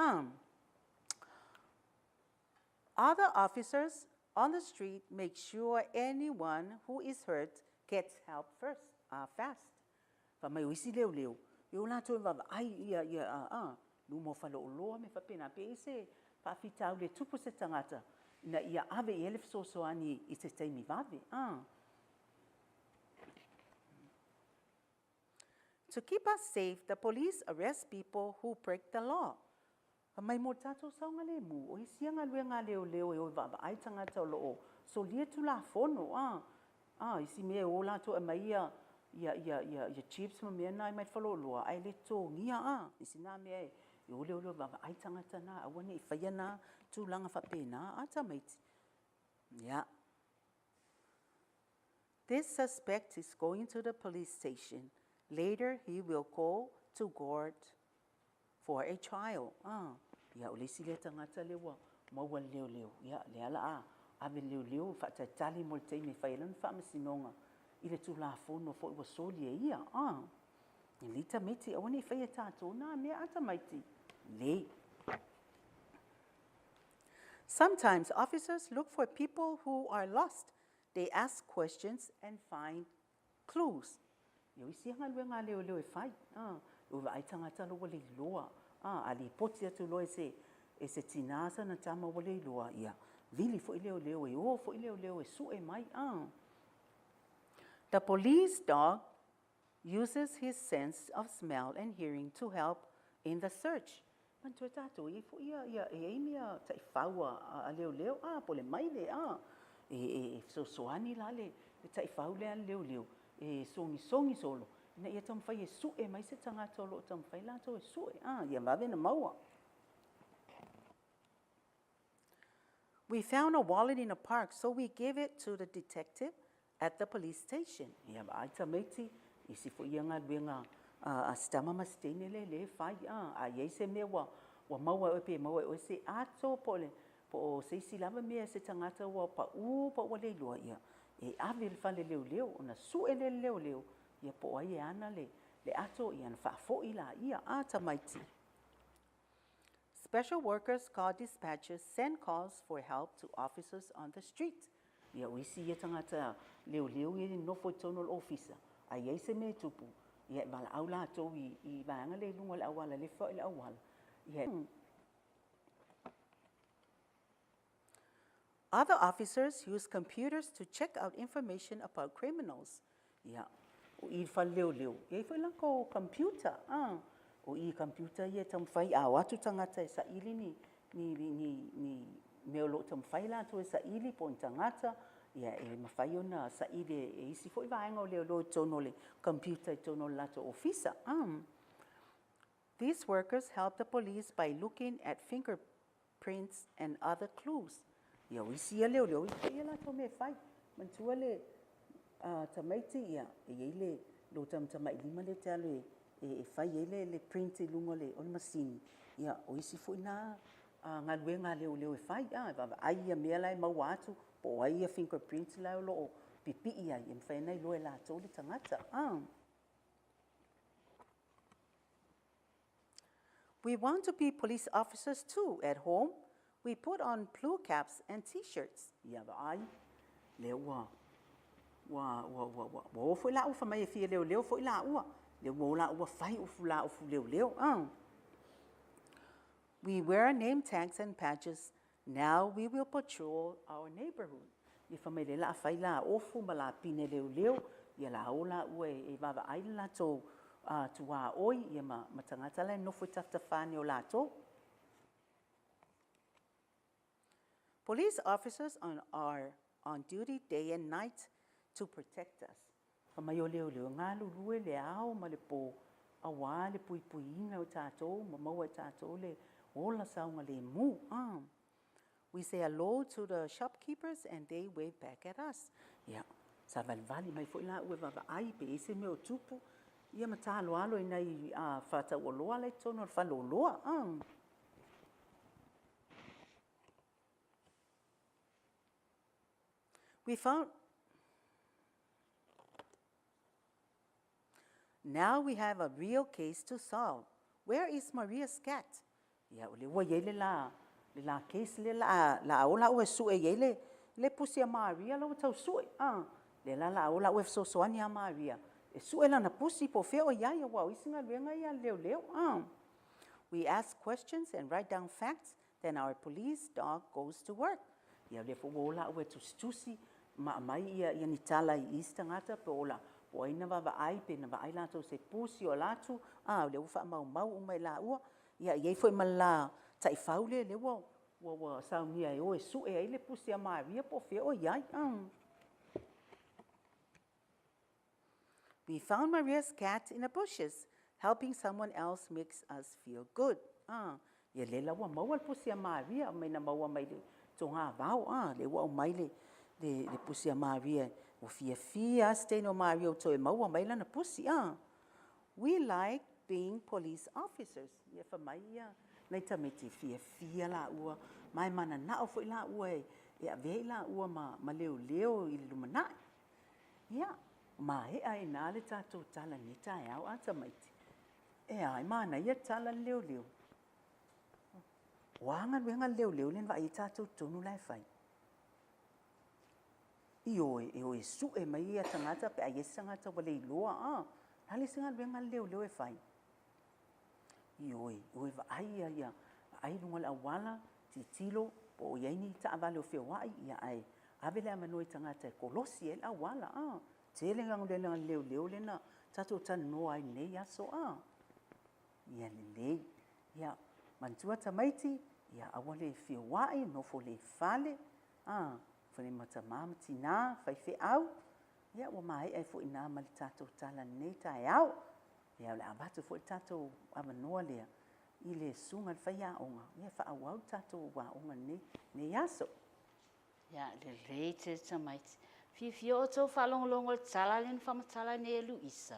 Other officers on the street make sure anyone who is hurt gets help fast. Fa mai uisi leo. Yo la to va ai ia lu mo fa lo me fa pena pe se fa fita le tupu se tangata. Na ia ave ele so ani I se tai mi vave. To keep us safe, the police arrest people who break the law. Mai mo tātou saunga le mu, o isi anga lue ngā leo e o vava ai tangata o loo. So lia tu la fono, isi mea o lato e mai ia chips ma mea nai mai whalo loa, ai le tō ngia isi nā mea e o leo vava ai tangata nā, awane i whaia nā, tu langa whape nā, ata maiti. Yeah. This suspect is going to the police station. Later, he will go to court for a trial. Ia o lesi le tangata lewa, maua leo. Ia le ala ave leo, whata tali mo te me whailan whamasinonga. I le tu la fono fo iwa soli e ia. I lita meti, awane i whaia tātou nā mea ata maiti. Le. Sometimes officers look for people who are lost. They ask questions and find clues. Yo isi hanga lue ngā leo e whai. Uwa ai tangata lo wale loa. Ali poti atu lo e se tinasa na tama wale loa ia. Vili fo i leo e o, fo i leo e su e mai. The police dog uses his sense of smell and hearing to help in the search. Mantua tātou i fo ia e mea tai whaua a leo, pole mai le, so soani la le tai whau le leo, e songi solo. Na ia tamwhai e su e mai se tangata o lo tamwhai lato e su e, ia mawe na maua. We found a wallet in a park, so we gave it to the detective at the police station. Ia ai tamaiti, isi fo ia ngā luenga a stama mastene le whai, a iei se mea wa maua ope maua o se ato pole, po o se isi lava mea se tangata wa pa wale lua ia. E ave le whale leo, ona su e le leo, ia po ai e ana le ato ia na whaafo i la ia tamaiti. Special workers called dispatchers send calls for help to officers on the street. Ia o isi ia tangata leo i nofo tonal officer. Ai ei se me tupu. Ia wala au la tō i vanga le lunga le awala, le whai le awala. Other officers use computers to check out information about criminals. Ia, o i wha leo. Ia whai lako computer. O i computer ia tamwhai a watu tangata e sa ili ni meolo tamwhai la to e sa ili po tangata. Ia e mawhai ona sa ili e isi fo i vaenga o leo tono le computer tono lato officer. These workers help the police by looking at fingerprints and other clues. Ia o isi ia leo i whai lato me whai. Mantua le tamaiti ia e le lo tamai lima le te alo e whai le print i lunga le on masini. Ia o isi fo ina ngā luenga leo e whai. Ai ia mea lai maua atu. Po ai ia fingerprints lai lo pipi ia i mwhainai loe la tō le tangata. We want to be police officers too. At home, we put on blue caps and t-shirts. Ia ai, leo wa fo la ufa mai e fia leo fo la ua. Leo la ua fai ufu la ufu leo. We wear name tags and patches. Now we will patrol our neighborhood. If I la fai la ofu ma la pine leo, ia la ola ue e vava ai la to tua oi ia ma tangata le no fu tafta fani o la to. Police officers are on duty day and night to protect us. Mai o leo ngā lulue le ao ma le po awa le pui inga o tātou ma maua tātou le ola saunga le mu. We say hello to the shopkeepers and they wave back at us. Yeah, sa vali mai fo la ue vava ai pe ese me o tupu. Ia mata alo ina i fata o loa le tono falo loa. We found. Now we have a real case to solve. Where is Maria's cat? Ia o le ua ye le la case le la ola ue su e ye le pusi a Maria lo tau su e. Le la ola ue so soani a Maria. E su e la na pusi po feo ia wa isinga luenga ia leo. We ask questions and write down facts, then our police dog goes to work. Ia le fo ola ue tusi mai ia ni tala I istangata pe ola. O ina vava ai pe na vai lato se pusi o latu le ufa mau mai la ua ia foi mala tai fau le wa sauni ai o su e ai le pusi a Maria po fe o yai. We found Maria's cat in the bushes. Helping someone else makes us feel good. Ia le lawa maua le pusi a Maria, mai na maua mai le tonga vau, le wa mai le pusi a Maria. O fia stay no Maria o toe maua mai lana pusi, We like being police officers. Ia fa mai ia, nei tamiti fia la ua, mai mana na o foi la ua e avei la ua ma leo i lumanai. Ia, ma he ai nā le tātou tala ni tai au ata maiti. E ai mana ia tala leo. Wanga wenga leo len va i tātou tonu lai fai. I oe su e mai ia tangata pe ai sangata wale i loa, hali singa wenga leo e fai. I oe va ai ia, ai lunga le awala, titilo, po iai ni ta avale o whewai ia ai. Avele amanoi tangata e kolosi e la awala, Te le ngang le leo lena tātou tan no ai nei aso Ia le ia mantua tamaiti ia awale whiwai no fo le fale fo le mata mama tina fai fe au ia wa mai ai fo ina mal tātou tala nei tai au ia le abatu fo tātou amanoa le I le sunga le fai onga ia fa au tātou wa onga nei aso Ia le te tamaiti Fifio o tau whalongolongo le tala len whamatala ne Luisa.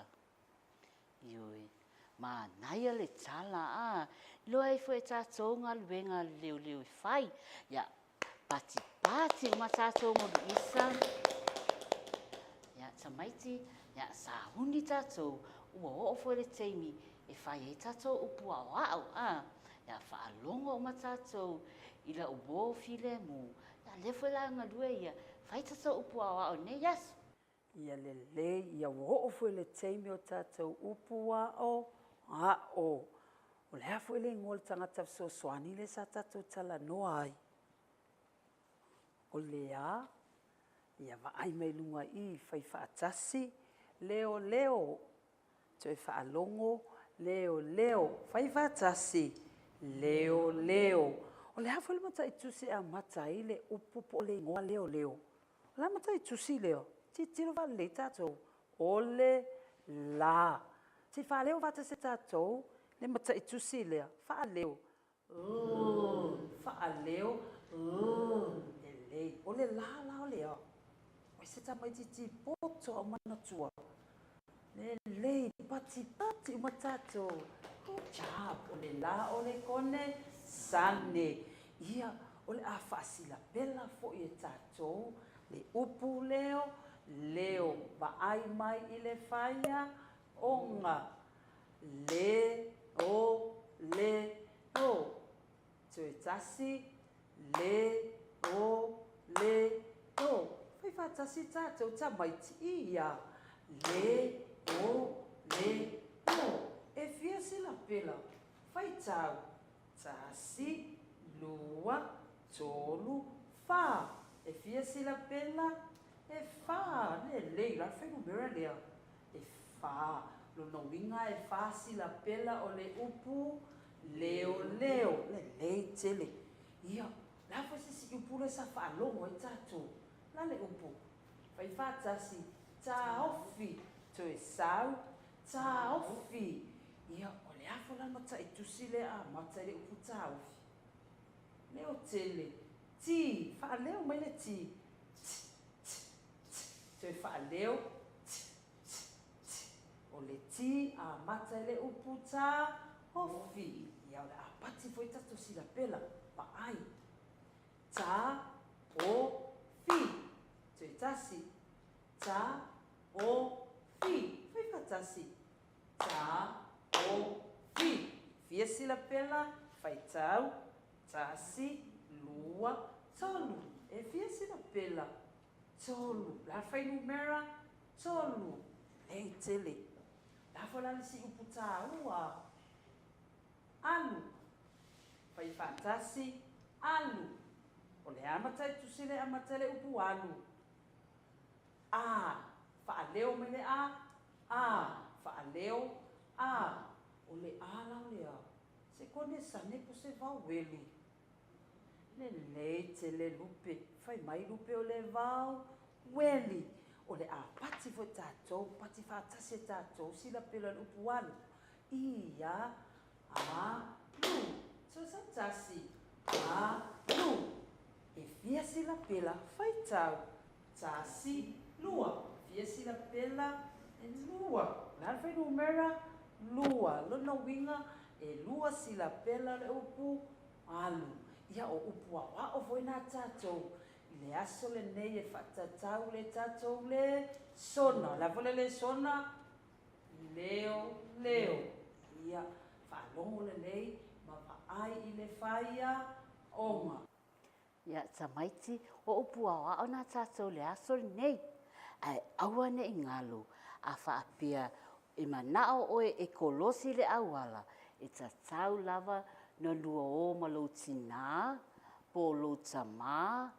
Ioi, ma naia le tala Loa i fwe tātou ngā luenga leo i whai. Ia, pati ma tātou mo Luisa. Ia, tamaiti, ia, sa huni tātou. Ua o fwe le teimi e whai e tātou upu au. Ia, whaalongo o ma tātou. Ila ubo file mu. Ia, le fwe la ngalue ia. Fai tātou upu au ne yasu. Ia le ia wo fo le teimi o tātou upu au o le hafo le ngol tangata so swani le sa tātou tala noa ai. O le ia va ai mai lunga I fai whaatasi leo toi whaalongo leo fai whaatasi leo o le hafo le mata I tusi a mata I le upu po le ngoa leo la mata I tusi leo tiro va le tātou ole la ti fa leo va se tātou le mata I tusi leo fa leo ele ole la leo o se ta mai ti poto mana tua le pati o matatou ja ole la ole kone sane ia ole a fasila bella fo I tātou le upu leo va ai mai I le faia onga leo te tasi leo fai fa tasi tātou ta mai ia leo e fia sila pela fai tau tasi lua tolu fa e fia sila pela e fa le la fai numera lea e fa lo no winga e fa sila pela o le upu leo le tele ia la fa si upu le sa fa longo e tatu la le upu fai fa tasi ta ofi to e sau ta ofi ia o le afo la mata e tusile a mata le upu ta ofi leo tele ti fa leo mai le ti te fa leo o le ti a mata le upu ta ofi ia o le apati foi tatu sila pela pa ai ta o fi te tasi ta o fi foi fatasi ta o fi fia sila pela fai tau tasi lua tolu e fia sila pela tolu la fai numera tolu e tele la fola si uputa ua alu fai fatasi alu o le amata tu sile amata le upu alu fa leo me le fa leo o le ala le Se kone sane po se vau weli. Le lei te le lupe, fai mai lupe o le vau weli. O le a pati fo tātou, pati whātase tātou, sila pela lupu alu. Ia, lu, so sa tasi, lu. E fia sila pela, fai tau, tasi, lua. Fia sila pela, e lua. Nā fai numera, lua. Lona winga, e lua sila pela le upu alu. Ia o upu awa o foi nā tātou. Le aso le nei e whatatau le tātou le sona. La vole le sona, leo. Ia whalongo le nei, ma ai I le whaia onga. Ia tamaiti o upu awa o nā tātou le aso le nei. Ai aua ne I ngalo a whaapia I manao oe e kolosi le awala. E tatau lava na lua o malo tina, po lo tama,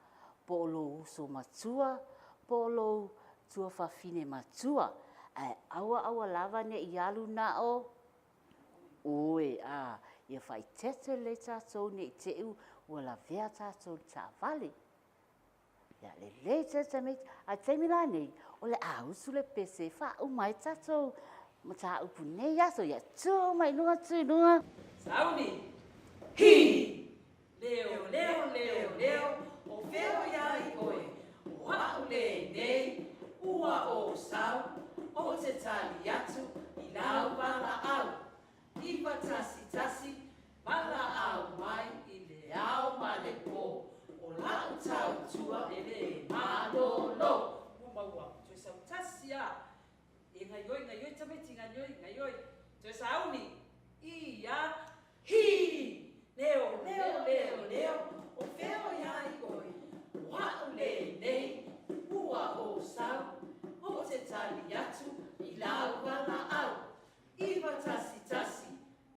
po lo uso matua, po lo tua whawhine matua. Ai aua lava ne I alu na o. Oe ia whai tete le tātou ne I te u wala vea tātou tā vale. Ia le tete mei, a teimila nei, o le usu le pese wha umai tātou, ma tā upu nei aso, ia tū mai nunga tū nunga. Sauni, hi! Leo, o wheo iai oe, o hau le nei, ua o sau, o te tali atu, I lau wala au. Iwa tasi, wala au mai, I le au ma le po, o lau tau tua e le malolo. Ua, tue sau tasi a, e ngai oi, tameti ngai oi, tue sauni,